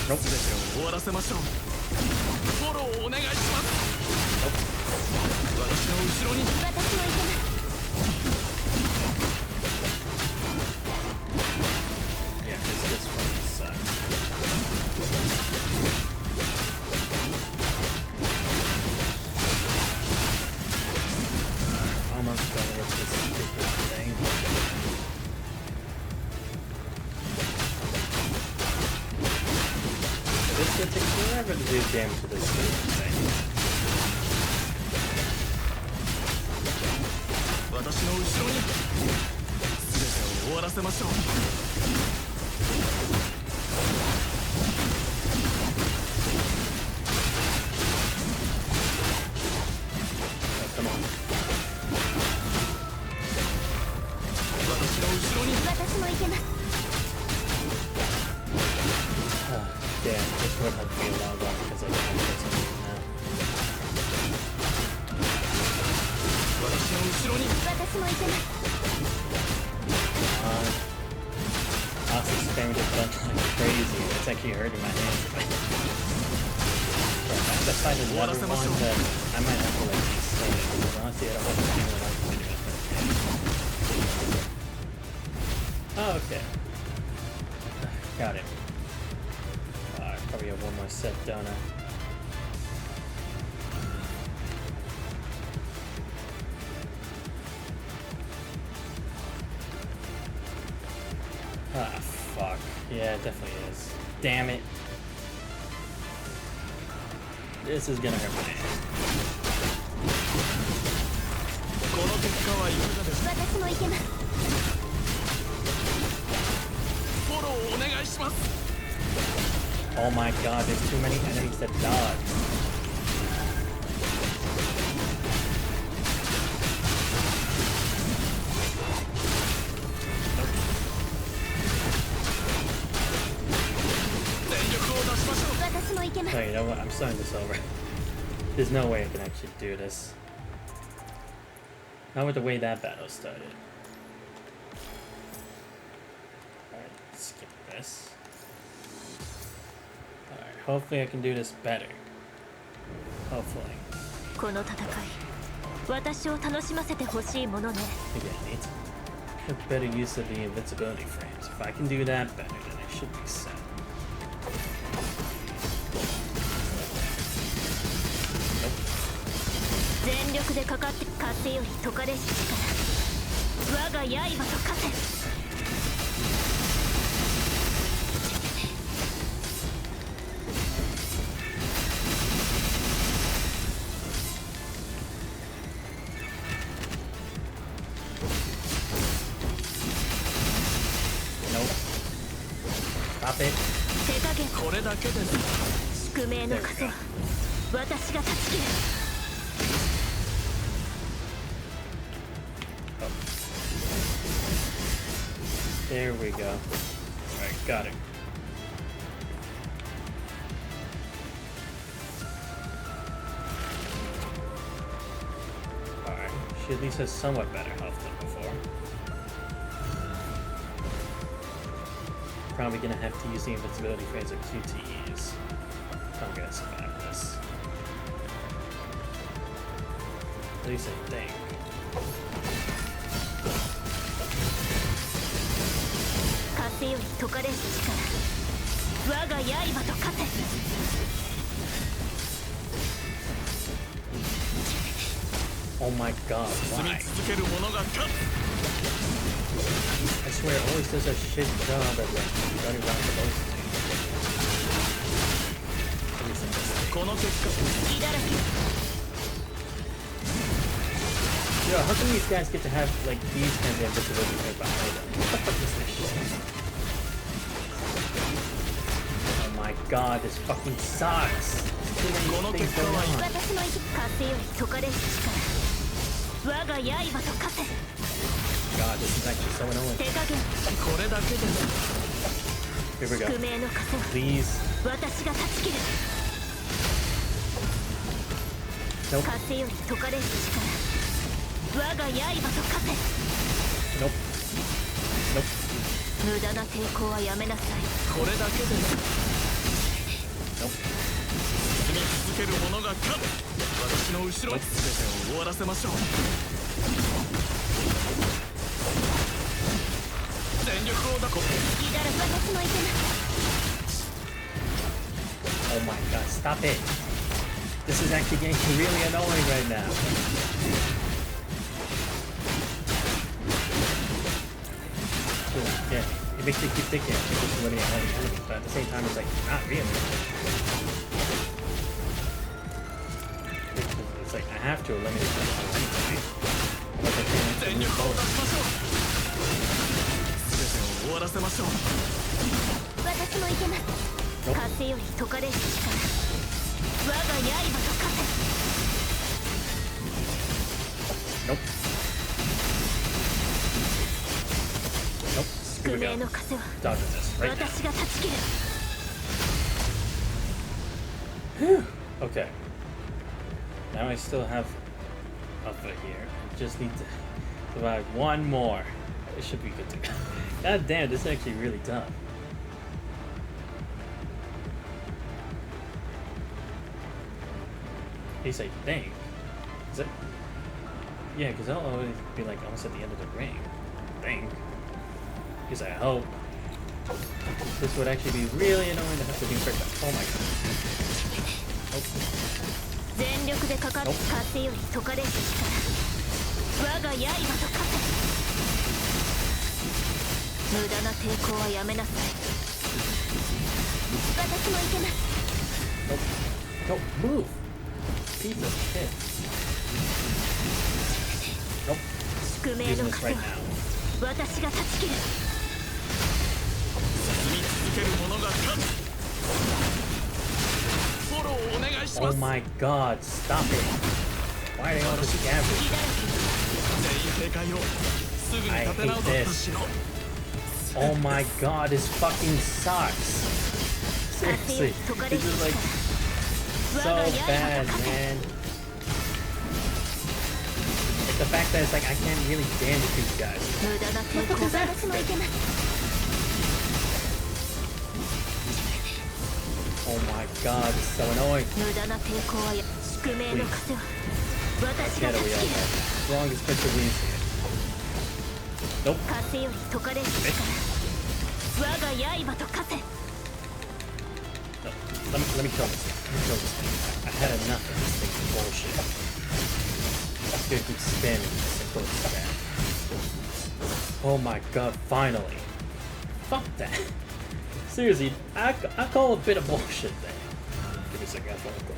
Nope. 全てを終わらせましょうフォローお願いします私の後ろに私も行けます Yeah, this fucking sucks. Almost done with this stupid thing. This could take forever to do damage to this stupid thing. 私の後ろに全てを終わらせましょう Oh, come on. 私の後ろに私も行けます Oh, damn, this would have to be a long one because I can't get something now. 私の後ろに私も行けます I'll suspend it like crazy. It's actually hurting my hands. I have to find another one that I might have to like stay. Because honestly, I don't want to do what I can do. Oh, okay. Got it. I probably have one more set, don't I? Ah, fuck. Yeah, it definitely is. Damn it. This is gonna hurt my hand. この結果はいかがですか私も行けますフォローお願いします Oh my god, there's too many enemies that dodge. Oh, you know what? I'm starting this over. There's no way I can actually do this. Not with the way that battle started. Alright, skip this. Alright, hopefully I can do this better. Hopefully. この戦い私を楽しませてほしいものね。 Again, it's a better use of the invincibility frames. If I can do that better, then I should be set. 全力でかかって風より解かれし力我が刃と化せ Stop it. 手加減これだけです宿命の風は私が断ち切る There we go. Alright, got it. Alright, she at least has somewhat better health than before. Probably gonna have to use the invincibility frames of QTEs. I'm gonna survive this. At least I think. 風より解かれし力我が刃と化せ Oh my god, 進み why? 続ける者が勝つ I swear it always does a shit job at like running around the most things. At least in this この結果 隙だらけ Yo, how come these guys get to have like these kinds of invincibility right behind them? What the fuck is this shit? Oh my god, this fucking sucks. Too many things going on. 私の風より解かれし力我が刃と化せ God, this is actually so annoying. 手加減これだけです Here we go. 宿命の風は Please. 私が断ち切る Nope. 風より解かれし力我が刃と化せ Nope. Nope. 無駄な抵抗はやめなさいこれだけです Nope. 進み続ける者が勝つ私の後ろ全てを終わらせましょう全力をだこ隙だらけ私もいけます Oh my god, stop it. This is actually getting really annoying right now. Yeah, it makes me keep thinking I'm just eliminate all the enemies, but at the same time it's like, not really. It's like, I have to eliminate them all anyway. But I can't 全 move 力を出 forward. しましょう全てを終わらせましょう私もいけます Nope. 風より解かれし力我が刃と化せ Nope. Nope. Here 宿 we 命 go. の風は Dodging this right now. 私が断ち切る Okay. Now I still have Alpha here. I just need to survive one more. It should be good to go. God damn, this is actually really tough. At least I think. Is it? Yeah, because I'll always be like almost at the end of the ring. I think. Because I hope. This would actually be really annoying to have to do first. Oh my god. Oh. 全力でかかって風より解かれし力我が刃と化せ無駄な抵抗はやめなさい私もいけます Nope. Don't move. Piece of shit. Nope. 宿命 Using の this 風 right は now. 私が断ち切る進み続ける者が勝つフォローをお願いしま Oh す my god, stop it. Why are they all just gabbing? 隙だら全員警戒をすぐに立て直そうとしろ Oh my god, this fucking sucks. Seriously, this is like so bad, man. Like the fact that it's like I can't really damage these guys. け無駄な抵抗私もいけます Oh my god, it's so annoying. 無駄な抵抗は宿命の風は私が Yeah, 断 we ち all 切る have. Longest picture wins here. Nope. 風より解かれし力我が刃と化せ No. Let me kill this thing. Let me kill this thing. I had enough of this thing's bullshit. It's gonna keep spamming this and close to that. Oh my god, finally. Fuck that. Seriously, I call a bit of bullshit there. Give me a second, I have to go.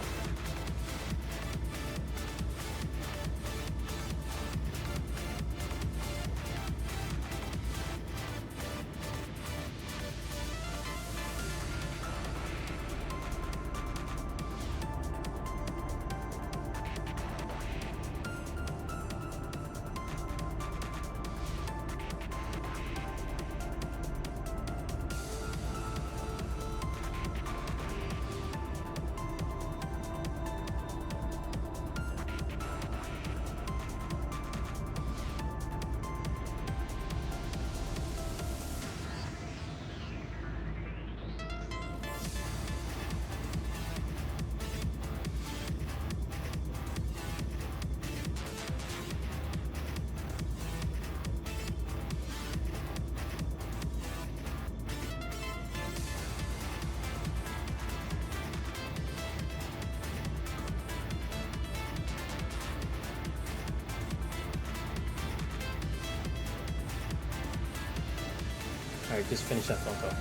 Alright, just finish that phone call.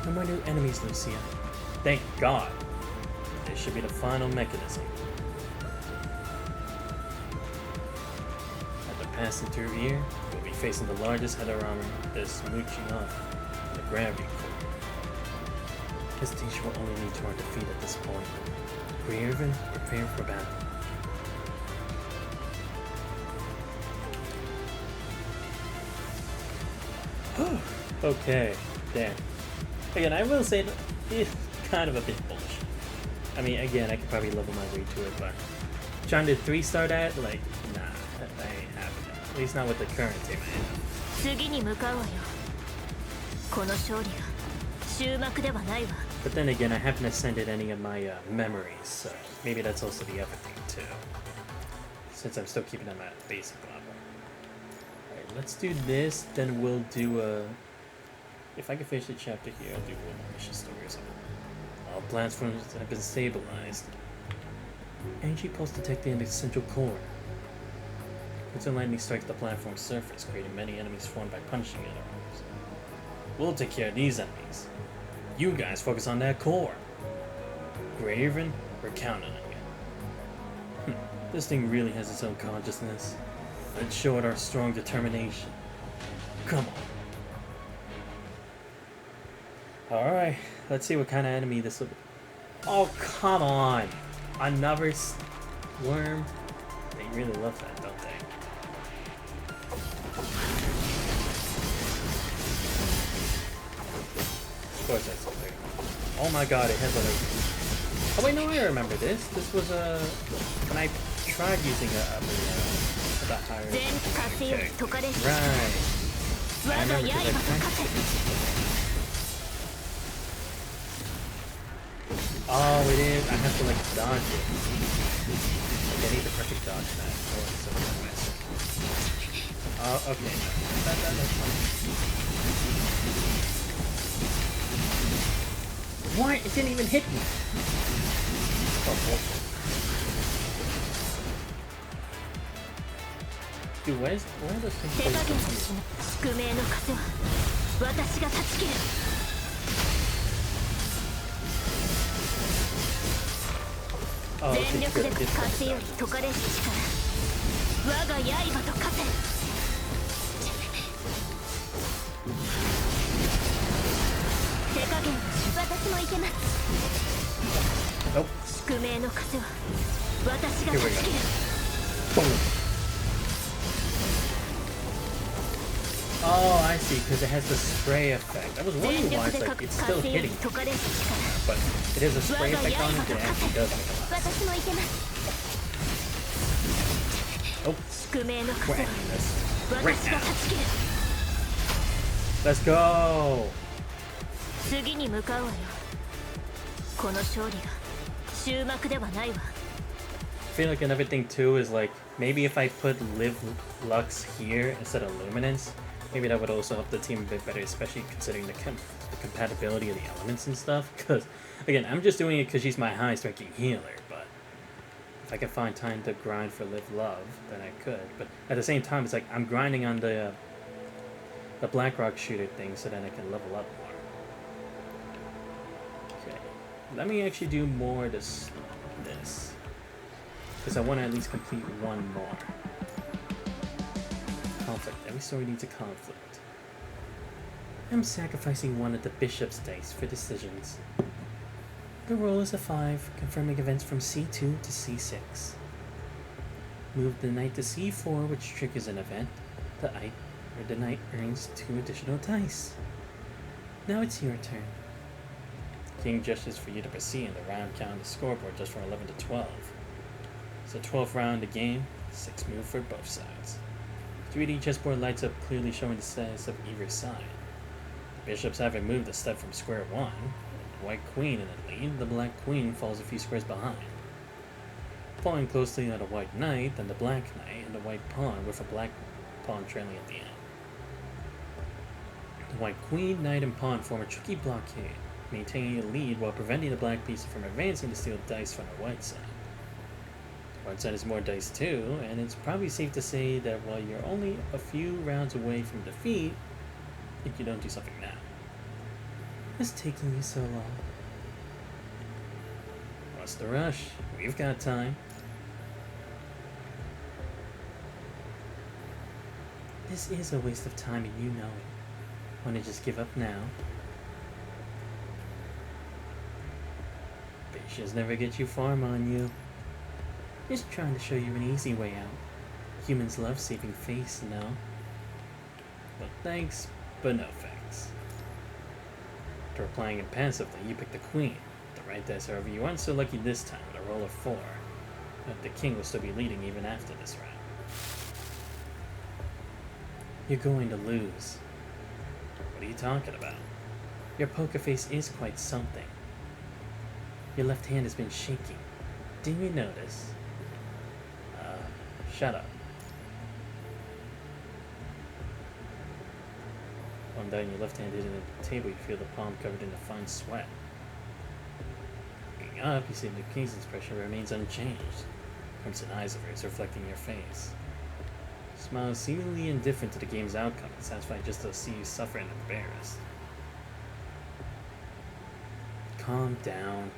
No more new enemies, Lucia. Thank God. This should be the final mechanism. After passing through here, we'll be facing the largest header armor that's mooching off the gravity core. Hesitation will only lead to our defeat at this point. Griervin, prepare for battle. Okay, damn. Again, I will say that it's kind of a bit bullshit. I mean, again, I could probably level my way to it, but trying to 3-star that, like, nah, that ain't happening. At least not with the current team I have. 次に向かうわよこの勝利が終幕ではないわ But then again, I haven't ascended any of my memories, so maybe that's also the other thing too. Since I'm still keeping them at basic level. Alright, let's do this, then we'll do if I can finish the chapter here, I'll do one more mission story or something. All platforms have been stabilized. Energy pulse detected in the central core. Quantum lightning strikes the platform's surface, creating many enemies formed by punching it arms. We'll take care of these enemies. You guys focus on that core. Graven, we're counting on you. This thing really has its own consciousness. Let's show it our strong determination. Come on. Alright, let's see what kind of enemy this will be. Oh, come on! Another worm? They really love that, don't they? Of course that's clear. Oh my god, it has a like... Oh wait, no, I remember this. This was when I tried using the higher... Okay. Right. I remember because I tried Oh, it is. I have to like dodge it. Like, I need the perfect dodge that. Oh, it's so messy. Oh, okay. That's fine. Why? It didn't even hit me. Oh, bullshit. Dude, where are those things? Oh, 全力で風より解かれし力我が刃と化せ手加減私もいけます Nope. 宿命の風は私が断ち切る Oh, I see, because it has the spray effect. I was wondering why it's like, it's still hitting. But it has a spray effect on it that actually does make a lot of sense. Oh, we're ending this right now. Let's go! 次に向かうわよこの勝利が終幕ではないわ feel like another thing too is like maybe if I put Live Lux here instead of Luminance, maybe that would also help the team a bit better, especially considering the compatibility of the elements and stuff. Because again, I'm just doing it because she's my highest ranking healer, but if I can find time to grind for Live Love, then I could. But at the same time, it's like I'm grinding on the Blackrock shooter thing so that I can level up more. Okay, let me actually do more of this. Because I want to at least complete one more. Conflict. Every story needs a conflict. I'm sacrificing one of the bishop's dice for decisions. The roll is a 5, confirming events from C2 to C6. Move the knight to C4, which triggers an event. The knight earns 2 additional dice. Now it's your turn. King gestures for you to proceed, and the round count on the scoreboard just from 11 to 12. It's the 12th round of the game, 6 move for both sides. 3D chessboard lights up, clearly showing the status of either side. The bishops haven't moved a step from square one. The white queen in the lead, the black queen falls a few squares behind. Following closely are the white knight, then the black knight, and the white pawn with a black pawn trailing at the end. The white queen, knight, and pawn form a tricky blockade, maintaining a lead while preventing the black piece from advancing to steal dice from the white side. The white side has more dice too, and it's probably safe to say that while you're only a few rounds away from defeat, if you don't do something now. What's taking you so long? What's the rush? We've got time. This is a waste of time and you know it. Want to just give up now? Patience never gets you far, on you. Just trying to show you an easy way out. Humans love saving face, no? Well, thanks, but no thanks. After replying impassively, you pick the queen. The right dice, however, you aren't so lucky this time with a roll of 4. But the king will still be leading even after this round. You're going to lose. What are you talking about? Your poker face is quite something. Your left hand has been shaking. Didn't you notice? Shut up. One down, your left hand hitting the table, you feel the palm covered in a fine sweat. Looking up, you see the king's expression remains unchanged. Crimson eyes of hers reflecting your face. Smile seemingly indifferent to the game's outcome, and satisfied just to see you suffer and embarrassed. Calm down.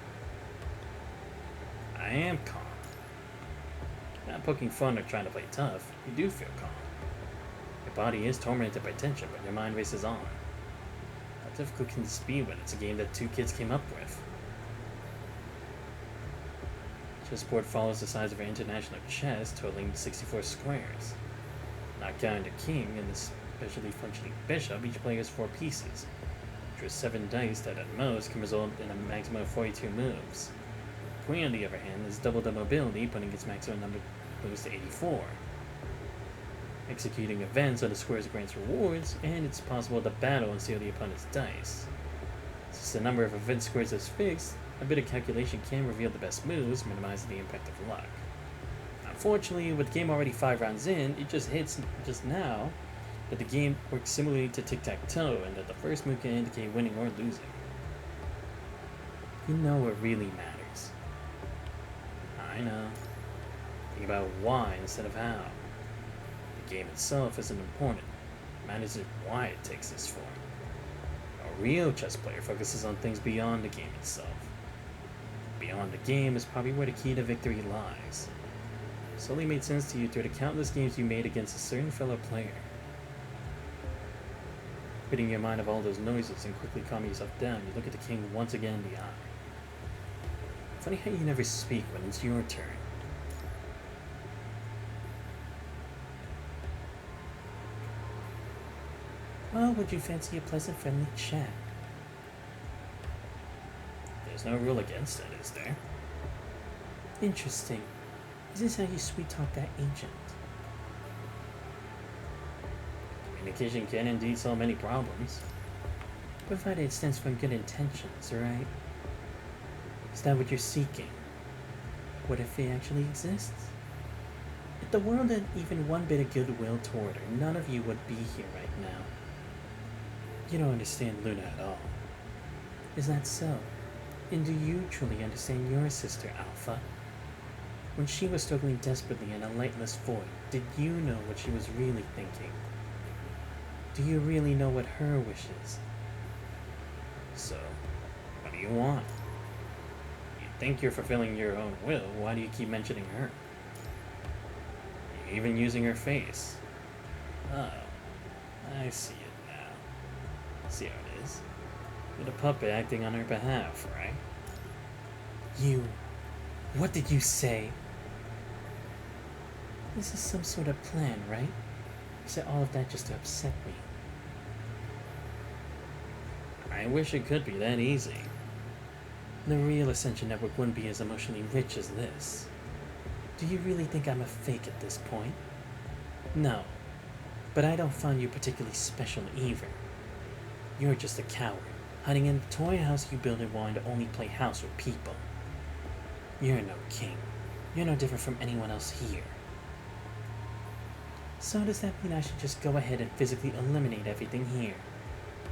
I am calm. Not poking fun or trying to play tough, you do feel calm. Your body is tormented by tension, but your mind races on. How difficult can this be when it's a game that 2 kids came up with? Chessboard follows the size of an international chess, totaling 64 squares. Not counting the king and the specially functioning bishop, each player has 4 pieces, which with 7 dice that at most can result in a maximum of 42 moves. The queen, on the other hand, has doubled the mobility, putting its maximum number moves to 84. Executing events on the squares grants rewards, and it's possible to battle and steal the opponent's dice. Since the number of event squares is fixed, a bit of calculation can reveal the best moves, minimizing the impact of luck. Unfortunately, with the game already 5 rounds in, it just hits just now that the game works similarly to tic-tac-toe, and that the first move can indicate winning or losing. You know what really matters. I know. Think about why instead of how. The game itself isn't important. It matters is why it takes this form. A real chess player focuses on things beyond the game itself. Beyond the game is probably where the key to victory lies. This only made sense to you through the countless games you made against a certain fellow player. Ridding your mind of all those noises and quickly calming yourself down, you look at the king once again in the eye. Funny how you never speak when it's your turn. Well, would you fancy a pleasant, friendly chat? There's no rule against it, is there? Interesting. Is this how you sweet-talk that ancient? Communication can indeed solve many problems, provided it stems from good intentions, right? Is that what you're seeking? What if it actually exists? If the world had even one bit of goodwill toward her, none of you would be here right now. You don't understand Luna at all. Is that so? And do you truly understand your sister, Alpha? When she was struggling desperately in a lightless void, did you know what she was really thinking? Do you really know what her wish is? So, what do you want? You think you're fulfilling your own will, why do you keep mentioning her? You're even using her face. Oh, I see it now. See how it is? You're the puppet acting on her behalf, right? You... What did you say? This is some sort of plan, right? You said all of that just to upset me. I wish it could be that easy. The real Ascension Network wouldn't be as emotionally rich as this. Do you really think I'm a fake at this point? No. But I don't find you particularly special either. You're just a coward, hiding in the toy house you built and wanting to only play house with people. You're no king. You're no different from anyone else here. So does that mean I should just go ahead and physically eliminate everything here?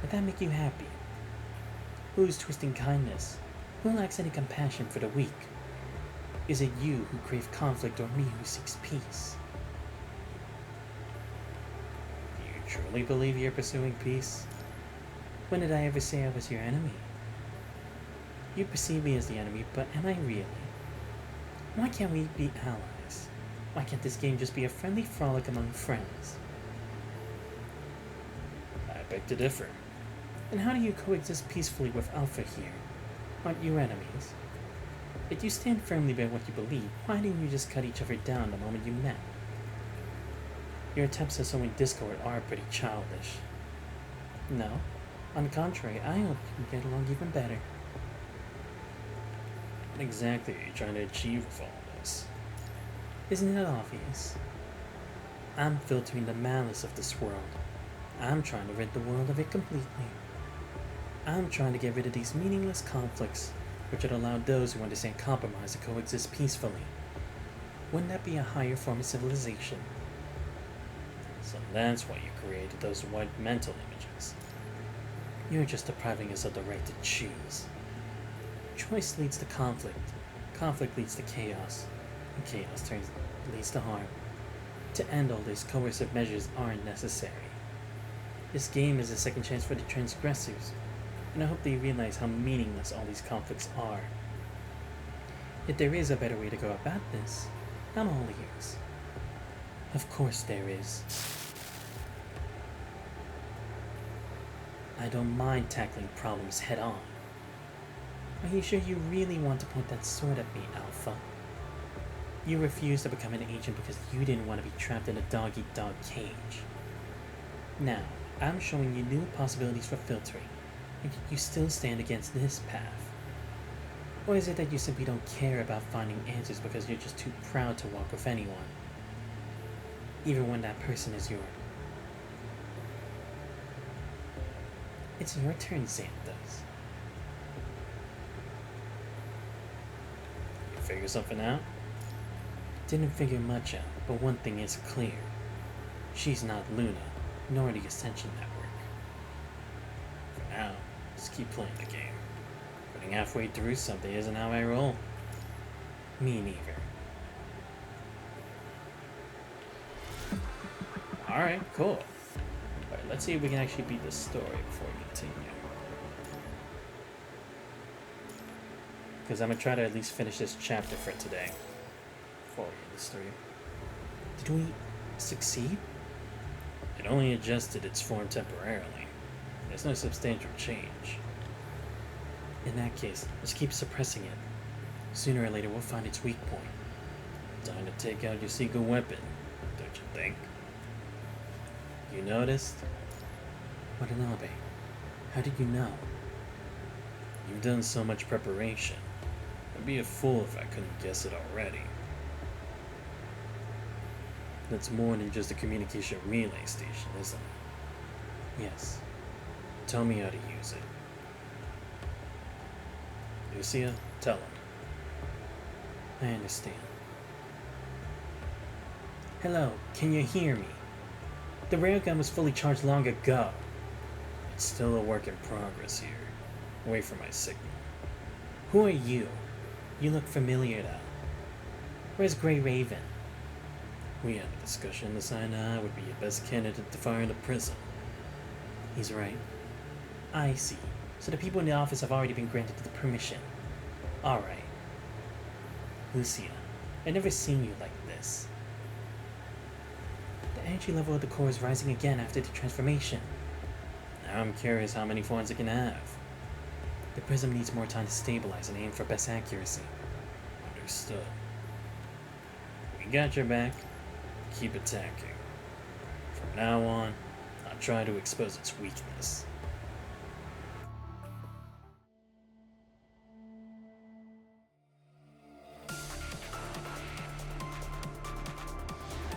Would that make you happy? Who's twisting kindness? Who lacks any compassion for the weak? Is it you who crave conflict or me who seeks peace? Do you truly believe you're pursuing peace? When did I ever say I was your enemy? You perceive me as the enemy, but am I really? Why can't we be allies? Why can't this game just be a friendly frolic among friends? I beg to differ. And how do you coexist peacefully with Alpha here? Aren't you enemies? If you stand firmly by what you believe, why didn't you just cut each other down the moment you met? Your attempts at sowing discord are pretty childish. No, on the contrary, I hope you can get along even better. What exactly are you trying to achieve with all this? Isn't it obvious? I'm filtering the malice of this world. I'm trying to rid the world of it completely. I'm trying to get rid of these meaningless conflicts, which would allow those who understand compromise to coexist peacefully. Wouldn't that be a higher form of civilization? So that's why you created those white mental images. You're just depriving us of the right to choose. Choice leads to conflict. Conflict leads to chaos. And chaos leads to harm. To end all this, coercive measures aren't necessary. This game is a second chance for the transgressors, and I hope they realize how meaningless all these conflicts are. If there is a better way to go about this, I'm all ears. Of course there is. I don't mind tackling problems head on. Are you sure you really want to point that sword at me, Alpha? You refused to become an agent because you didn't want to be trapped in a dog-eat-dog cage. Now, I'm showing you new possibilities for filtering, and yet you still stand against this path. Or is it that you simply don't care about finding answers because you're just too proud to walk with anyone? Even when that person is your... It's your turn, Xanthos. You figure something out? Didn't figure much out, but one thing is clear. She's not Luna, nor the Ascension Network. For now, just keep playing the game. Getting halfway through something isn't how I roll. Me neither. Alright, cool. Alright, let's see if we can actually beat the story before we continue. Because I'm going to try to at least finish this chapter for today. Before we get the story. Did we succeed? It only adjusted its form temporarily. There's no substantial change. In that case, let's keep suppressing it. Sooner or later, we'll find its weak point. Time to take out your secret weapon, don't you think? You noticed? Watanabe, how did you know? You've done so much preparation. I'd be a fool if I couldn't guess it already. That's more than just a communication relay station, isn't it? Yes. Tell me how to use it. Lucia, tell him. I understand. Hello, can you hear me? The railgun was fully charged long ago. It's still a work in progress here. Wait for my signal. Who are you? You look familiar though. Where's Grey Raven? We had a discussion to decide I would be your best candidate to fire in the prison. He's right. I see. So the people in the office have already been granted the permission. Alright. Lucia, I've never seen you like this. The energy level of the core is rising again after the transformation. Now I'm curious how many forms it can have. The prism needs more time to stabilize and aim for best accuracy. Understood. We got your back. Keep attacking. From now on, I'll try to expose its weakness.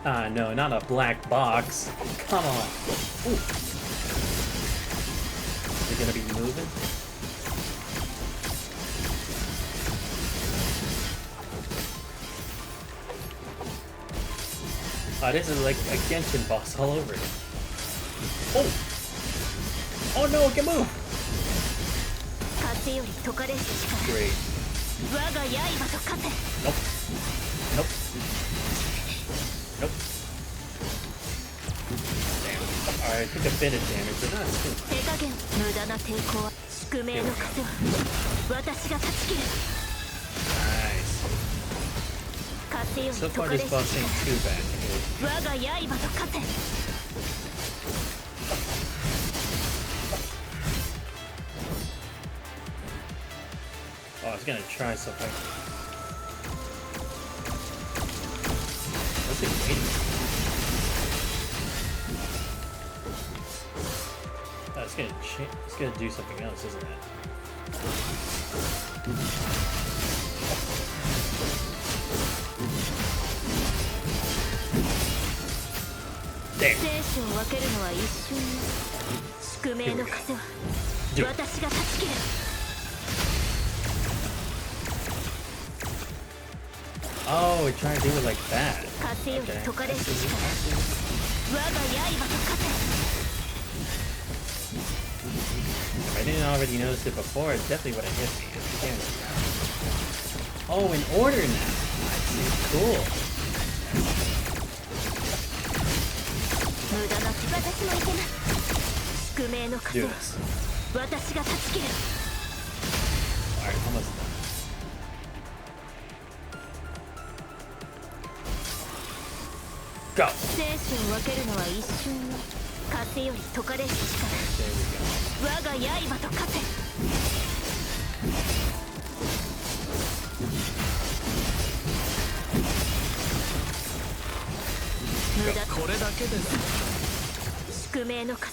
Ah, no, not a black box. Come on. Ooh. Is it gonna be moving? Oh, this is like a Genshin boss all over it. Oh! Oh no, it can move! Great. Nope. Nope. Nope. Damn. Alright, I took a bit of damage, but not too nice. So far this boss ain't too bad. Oh, I was gonna try something. What's it waiting for? Oh, it's gonna do something else, isn't it? There. Do it. Oh, we're trying to do it like that. Okay. If I didn't already notice it before, it definitely would have hit me. Oh, in order now. I see. Cool. Do this. Alright, almost done. Go!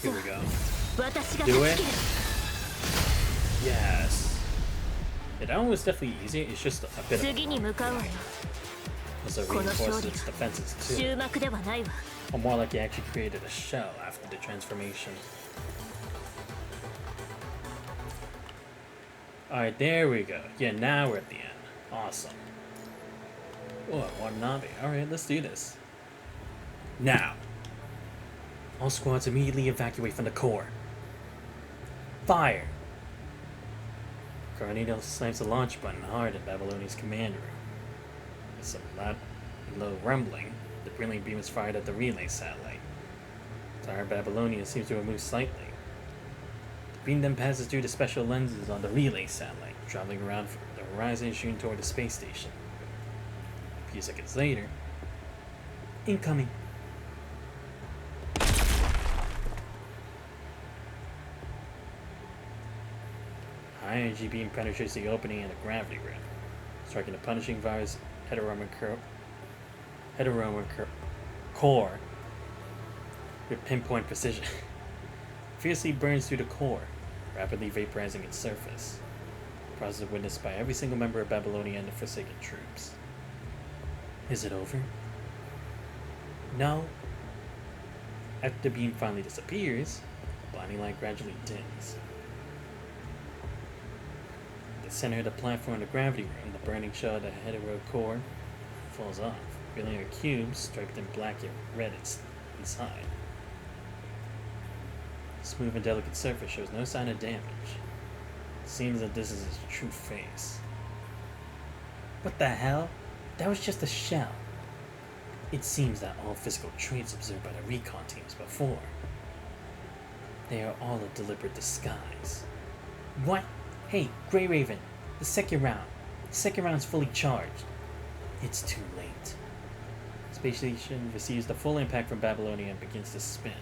There we go. Do it. Yes. Yeah, that one was definitely easy. It's just a bit of a also reinforced its defenses too. Or more like you actually created a shell after the transformation. Alright, there we go. Yeah, now we're at the end. Awesome. Oh, Watanabe. Alright, let's do this. Now. All squads immediately evacuate from the core. Fire! Carnito slams the launch button hard in Babylonia's command room. With some loud and low rumbling, the brilliant beam is fired at the relay satellite. Entire Babylonia seems to have moved slightly. The beam then passes through the special lenses on the relay satellite, traveling around from the horizon shooting toward the space station. A few seconds later, incoming. High energy beam penetrates the opening in the gravity rim, striking the punishing virus heteromer core with pinpoint precision. Fiercely burns through the core, rapidly vaporizing its surface. A process witnessed by every single member of Babylonia and the Forsaken troops. Is it over? No. After the beam finally disappears, the blinding light gradually dims. the center of the platform in the gravity room, the burning shell of the hetero core falls off, revealing a cube striped in black and red inside. The smooth and delicate surface shows no sign of damage. It seems that this is its true face. What the hell? That was just a shell. It seems that all physical traits observed by the recon teams before, they are all a deliberate disguise. What? Hey, Grey Raven, the second round. The second round's fully charged. It's too late. Space station receives the full impact from Babylonia and begins to spin.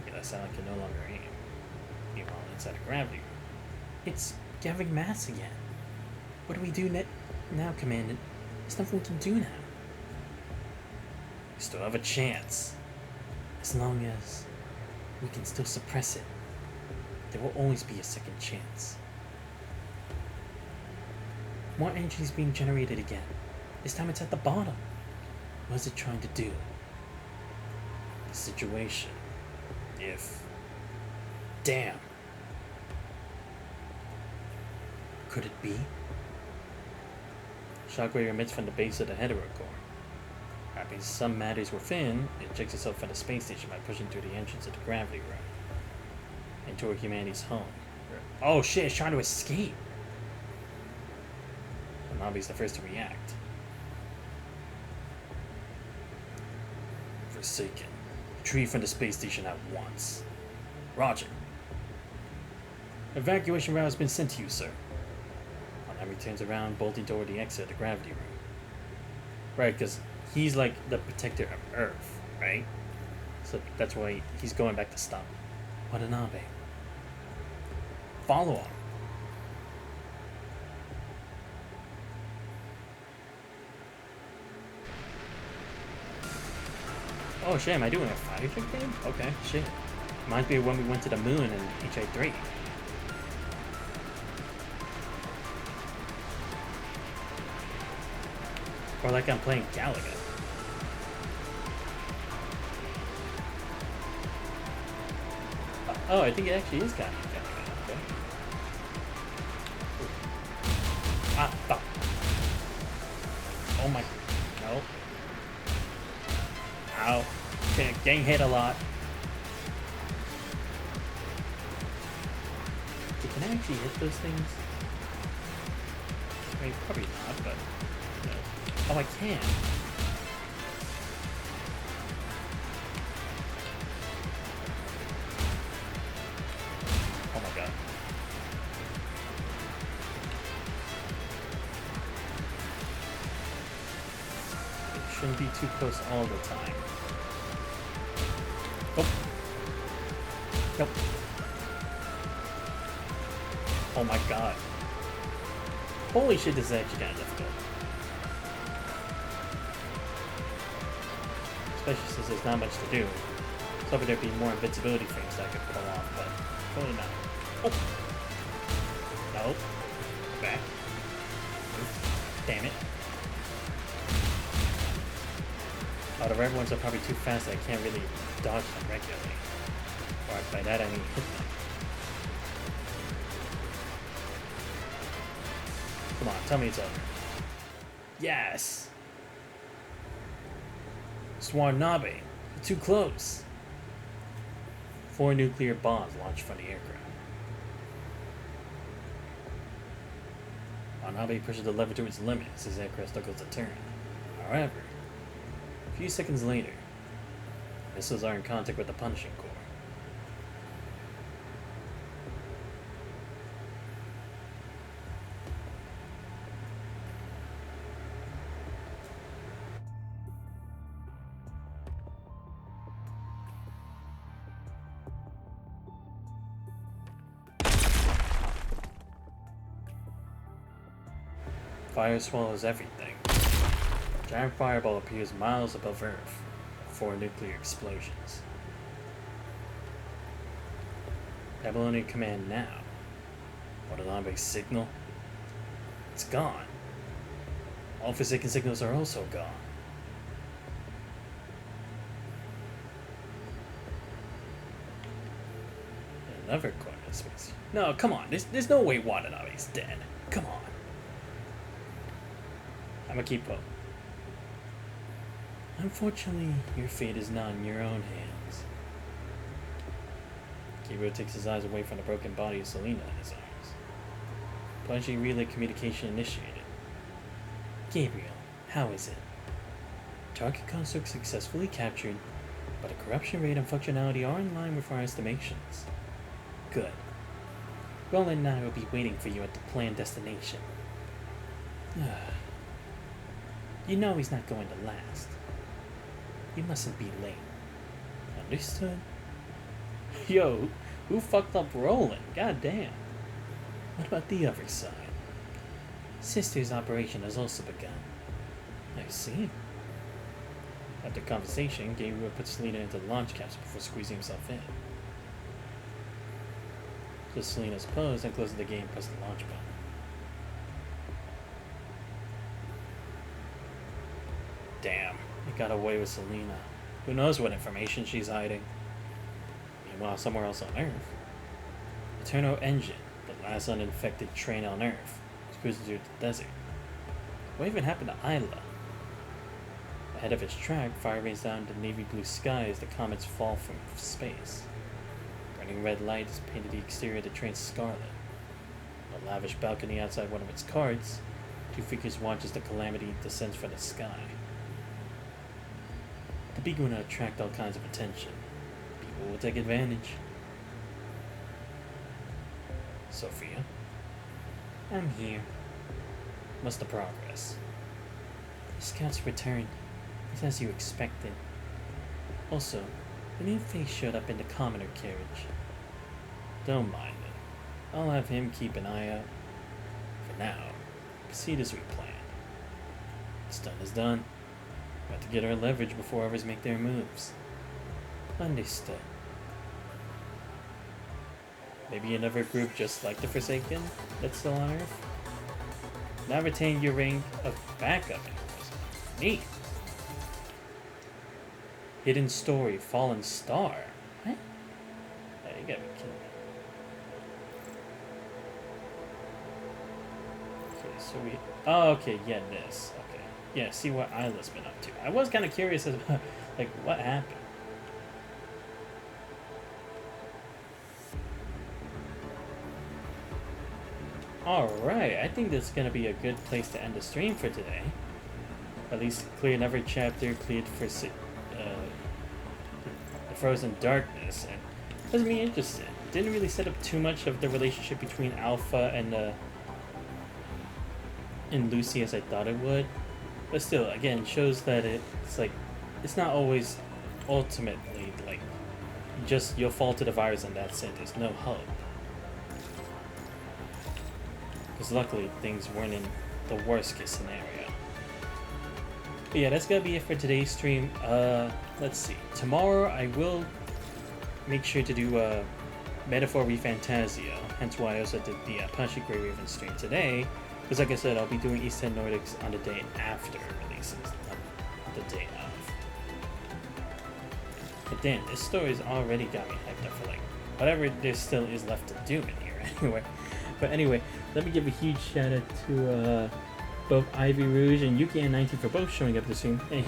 Yet Silent can no longer aim. Meanwhile, inside a gravity room. It's gathering mass again. What do we do now, Commandant? There's nothing we can do now. We still have a chance. As long as we can still suppress it, there will always be a second chance. More energy is being generated again. This time it's at the bottom. What is it trying to do? The situation. If. Damn. Could it be? Shockwave emits from the base of the hetero core. After some matters within, it ejects itself from the space station by pushing through the entrance of the gravity room and toward humanity's home. Oh shit, it's trying to escape. Hanabi's the first to react. Forsaken. Retrieve from the space station at once. Roger. Evacuation route has been sent to you, sir. Hanabi turns around, bolting toward the exit of the gravity room. Right, because he's like the protector of Earth, right? So that's why he's going back to stop Watanabe. Follow him. Oh shit, am I doing a fire trick game? Okay, shit. Reminds me of when we went to the moon in HA3. Or like I'm playing Galaga. Oh, I think it actually is kind of Galaga. Okay. Ah, fuck. Oh my. No. Ow. Getting hit a lot. Can I actually hit those things? I mean, probably not, but. No. Oh, I can. Oh my god. It shouldn't be too close all the time. Oh. Nope. Oh my god. Holy shit, this is actually kind of difficult. Especially since there's not much to do. I was hoping there'd be more invincibility things that I could pull off, but totally not. Oh! Nope. Back. Damn it. Oh, the red ones are probably too fast that I can't really dodge them regularly. Or by that I mean hit them. Come on, tell me it's over. Yes! Swarnabe, you're too close. 4 nuclear bombs launched from the aircraft. Watanabe pushes the lever to its limit as his aircraft struggles to turn. However, a few seconds later, missiles are in contact with the punishing core. Fire swallows everything. A giant fireball appears miles above Earth. 4 nuclear explosions. Babylonian command now. Watanabe's signal? It's gone. All Forsaken signals are also gone. Another corner of space. No, come on. There's no way Watanabe's dead. Come on. I'm gonna keep up. Unfortunately, your fate is not in your own hands. Gabriel takes his eyes away from the broken body of Selena in his arms. Punching relay communication initiated. Gabriel, how is it? Target construct successfully captured, but the corruption rate and functionality are in line with our estimations. Good. Roland and I will be waiting for you at the planned destination. You know he's not going to last. You mustn't be late. Understood? Yo, who fucked up Roland? God damn. What about the other side? Sister's operation has also begun. I see. After conversation, Gabriel puts Selena into the launch capsule before squeezing himself in. So Selena's pose and closes the game, press the launch button. Damn, he got away with Selena. Who knows what information she's hiding? Meanwhile, somewhere else on Earth, Eterno Engine, the last uninfected train on Earth, is cruising through the desert. What even happened to Isla? Ahead of its track, fire rains down the navy blue sky as the comets fall from space. Burning red light has painted the exterior of the train scarlet. On a lavish balcony outside one of its carts, two figures watch as the calamity descends from the sky. The beacon will attract all kinds of attention. People will take advantage. Sophia? I'm here. What's the progress? The scouts returned. It's as you expected. Also, a new face showed up in the commoner carriage. Don't mind it. I'll have him keep an eye out. For now, proceed as we planned. What's done is done. Got to get our leverage before others make their moves. Understood. Maybe another group just like the Forsaken that's still on Earth? Now retain your rank of backup members. Neat. Hidden story, Fallen Star. What? Yeah, you gotta be kidding me. Okay, so we... Oh, okay, yeah, this. Okay. Yeah, see what Isla's been up to. I was kind of curious about, like, what happened. Alright, I think this is going to be a good place to end the stream for today. At least clear another chapter, cleared for the Frozen Darkness, and it was me interested. Didn't really set up too much of the relationship between Alpha and Lucy as I thought it would. But still, again, shows that it's like, it's not always ultimately like just you'll fall to the virus and that's it. There's no hope. Because luckily things weren't in the worst case scenario. But yeah, that's gonna be it for today's stream. Let's see. Tomorrow I will make sure to do Metaphor Refantasio, hence why I also did the Punchy Grey Raven stream today. Because like I said, I'll be doing East End Nordics on the day after it releases, not the day of. But damn, this story's already got me hyped up for like whatever there still is left to do in here anyway. But anyway, let me give a huge shout out to both Ivy Rouge and Yuki-N19 for both showing up this stream. And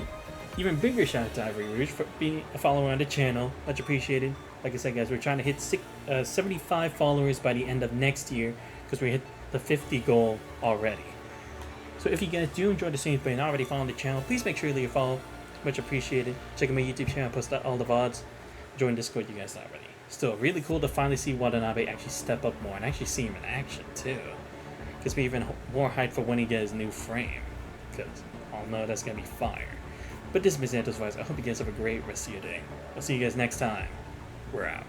even bigger shout out to Ivy Rouge for being a follower on the channel. Much appreciated. Like I said, guys, we're trying to hit 75 followers by the end of next year because we hit the 50 goal already. So if you guys do enjoy the streams but you're not already following the channel, please make sure you leave a follow. Much appreciated. Check out my YouTube channel, post all the VODs. Join Discord, you guys not already. Still, really cool to finally see Watanabe actually step up more and actually see him in action too. Gets me even more hyped for when he gets his new frame, because I'll know that's gonna be fire. But this is Miss Antos Vice. I hope you guys have a great rest of your day. I'll see you guys next time. We're out.